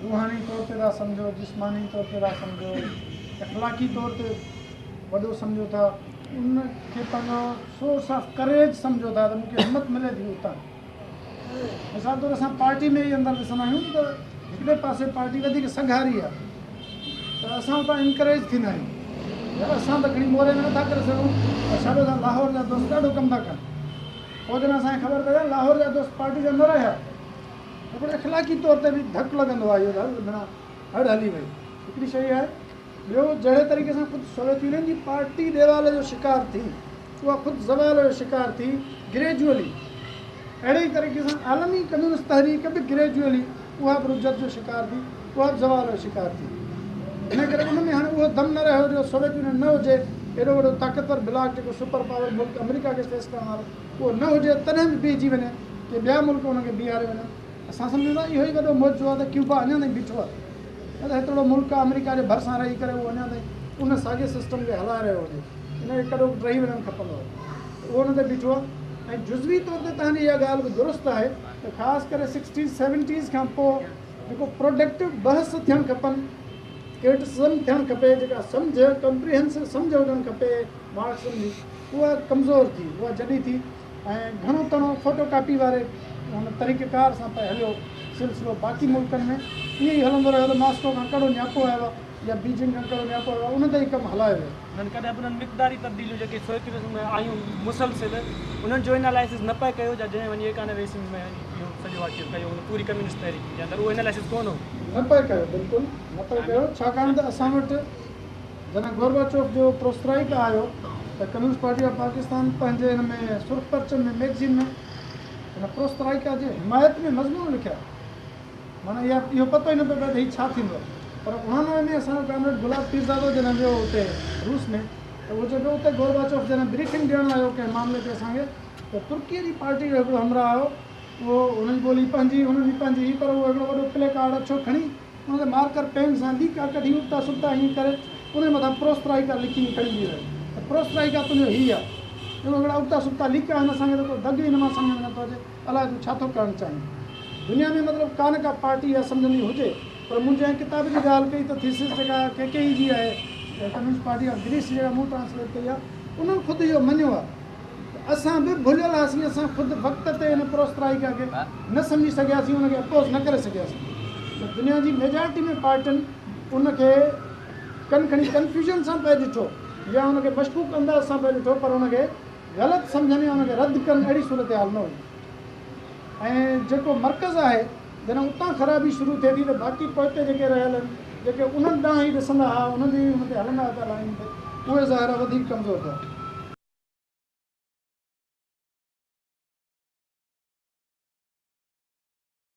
रूहानी तौर ते था सम्झो, जिस्मानी तौर ते था सम्झो, अख़लाक़ी तौर ते वॾो सम्झो था, उनखे पंहिंजो सोर्स ऑफ करेज सम्झो था त मूंखे हिमत मिले थी उतां। मिसाल तौरु असां पार्टी में ई अंदरि ॾिसंदा आहियूं त हिकिड़े पासे पार्टी वधीक संघारी आहे त असां उतां इनकरेज थींदा आहियूं। यार असां त खणी मोरे में नथा करे सघूं, पर छाॾो था लाहौर जा दोस्त ॾाढो कमु था कनि। पोइ जॾहिं असांखे ख़बर पए लाहौर जा दोस्त पार्टी जा न रहिया, हिकिड़े अख़लाक़ी तौर ते बि धकु लॻंदो आहे। इहो बिना हड़ हली वई हिकिड़ी शइ आहे। ॿियो जहिड़े तरीक़े सां ख़ुदि सोवियत यूनियन जी पार्टी देवाल जो शिकार थी, उहा ख़ुदि ज़वाल जो शिकार थी ग्रेजुअली, अहिड़े ई तरीक़े सां आलमी कम्यूनिस्ट तहरीक बि ग्रेजुअली उहा बि रुजत जो शिकार थी, उहा बि ज़वाल जो शिकार थी। इन करे उन में हाणे उहो दम न रहियो जो सोवियत यूनियन न हुजे, एॾो वॾो ताक़तवर ब्लॉक जेको सुपर पावर मुल्क अमेरिका खे फेस करण वारो उहो न हुजे, तॾहिं बि बीहिजी वञे की ॿिया मुल्क हुनखे बीहारे वञनि। असां सम्झूं था इहो ई वॾो मौजो आहे त क्यूबा अञा ताईं बीठो आहे, न त हेतिरो मुल्क आहे अमेरिका जे भरिसां रही करे उहो अञा ताईं उन साॻे सिस्टम खे हलाए रहियो हुजे, हिनखे कॾो रही वञणु खपंदो आहे, उहो हुन ते बीठो आहे। ऐं जुज़वी तौर ते तव्हांजी इहा ॻाल्हि बि दुरुस्त आहे त ख़ासि करे 60s 70s खां पोइ जेको प्रोडक्टिव बहस थियणु खपनि, क्रिटिसिज़म थियणु खपे, जेका सम्झ कॉम्प्रिहेंसिव सम्झ हुजणु खपे मार्क्सिज़म जी, उहा कमज़ोर थी, उहा जॾहिं थी। ऐं घणो तणो फोटो कापी वारे हुन तरीक़ेकार सां पियो हलियो सिलसिलो बाक़ी मुल्कनि में ईअं ई हलंदो रहियो त मॉस्को खां कहिड़ो न्यापो आयो आहे या बीजिंग खां कहिड़ो न्यापो आयो आहे, उन ते ई कमु हलायो वियो। उन्हनि कॾहिं बि उन्हनि मिक़दारी तब्दीलियूं जेके सोवियत यूनियन में आयूं मुसलसिल, उन्हनि जो एनालिसिस न पिए कयो जॾहिं वञी 91 ईस्वी में इहो सॼो वाक़ियो कयो पूरी कम्यूनिस्ट तहरीक जे अंदरि, उहो एनालिसिस कोन हो, न पिए कयो, बिल्कुलु न पिए कयो। छाकाणि त असां वटि जॾहिं गोरबाचोव जो प्रोस्ट्राइक आयो त कम्यूनिस्ट पार्टी ऑफ पाकिस्तान पंहिंजे हिन में सुर्ख परचम में मैगज़ीन में हिन प्रोस्ट्राइका जे हिमायत में मज़मून लिखिया। माना इहो पतो ई न पियो पए त हीउ छा थींदो। पर 99 में असांजो कैंडिडेट गुलाब पीरज़ादो जॾहिं वियो हुते रूस में त उहो चए पियो उते गोरबाचोफ जॾहिं ब्रीफिंग ॾियणु आयो कंहिं मामले ते असांखे त तुर्कीअ जी पार्टी जो हिकिड़ो हमरा आयो उहो हुनजी ॿोली पंहिंजी हुननि जी पंहिंजी पर उहो हिकिड़ो वॾो प्ले कार्ड अछो खणी हुनखे मार्कर पेन सां लीका कढी उता सुता हीअं करे उन मथां प्रोस्ट्राइका लिखी खणी बीह रहे त प्रोस्ट्राइका तुंहिंजो हीअ आहे हिकिड़ा उता सुता लीका आहिनि असांखे त को दग ई हिन मां सम्झ में नथो अचे अलाए तूं छा थो करणु चाहीं दुनिया में मतिलबु कान का पार्टी आहे सम्झंदी हुजे पर मुंहिंजे किताब जी ॻाल्हि कई त थीसिस जेका के जी आहे कम्युनिस्ट पार्टी ऑफ ग्रीस जेका मूं ट्रांसलेट कई आहे उन्हनि ख़ुदि इहो मञियो आहे असां बि भुलियल हुआसीं असां ख़ुदि वक़्त ते हिन प्रोस्ट्राइका खे न सम्झी सघियासीं हुनखे अपोज़ न करे सघियासीं त दुनिया जी मेजॉरिटी में पार्टियुनि उनखे खणी कंफ्यूजन सां पिए ॾिठो या हुनखे मशकूक अंदाज़ सां पिए ॾिठो पर हुनखे ग़लति सम्झनि या हुनखे रद्द कनि अहिड़ी सूरत हाल न हुई ऐं जेको मर्कज़ आहे जॾहिं उतां ख़राबी शुरू थिए थी त बाक़ी पोइते जेके रहियल आहिनि जेके उन्हनि ॾांहुं ई ॾिसंदा हुआ उन्हनि जी हुन ते हलंदा पिया लाइन ते उहे ज़ाहिर वधीक कमज़ोर थिया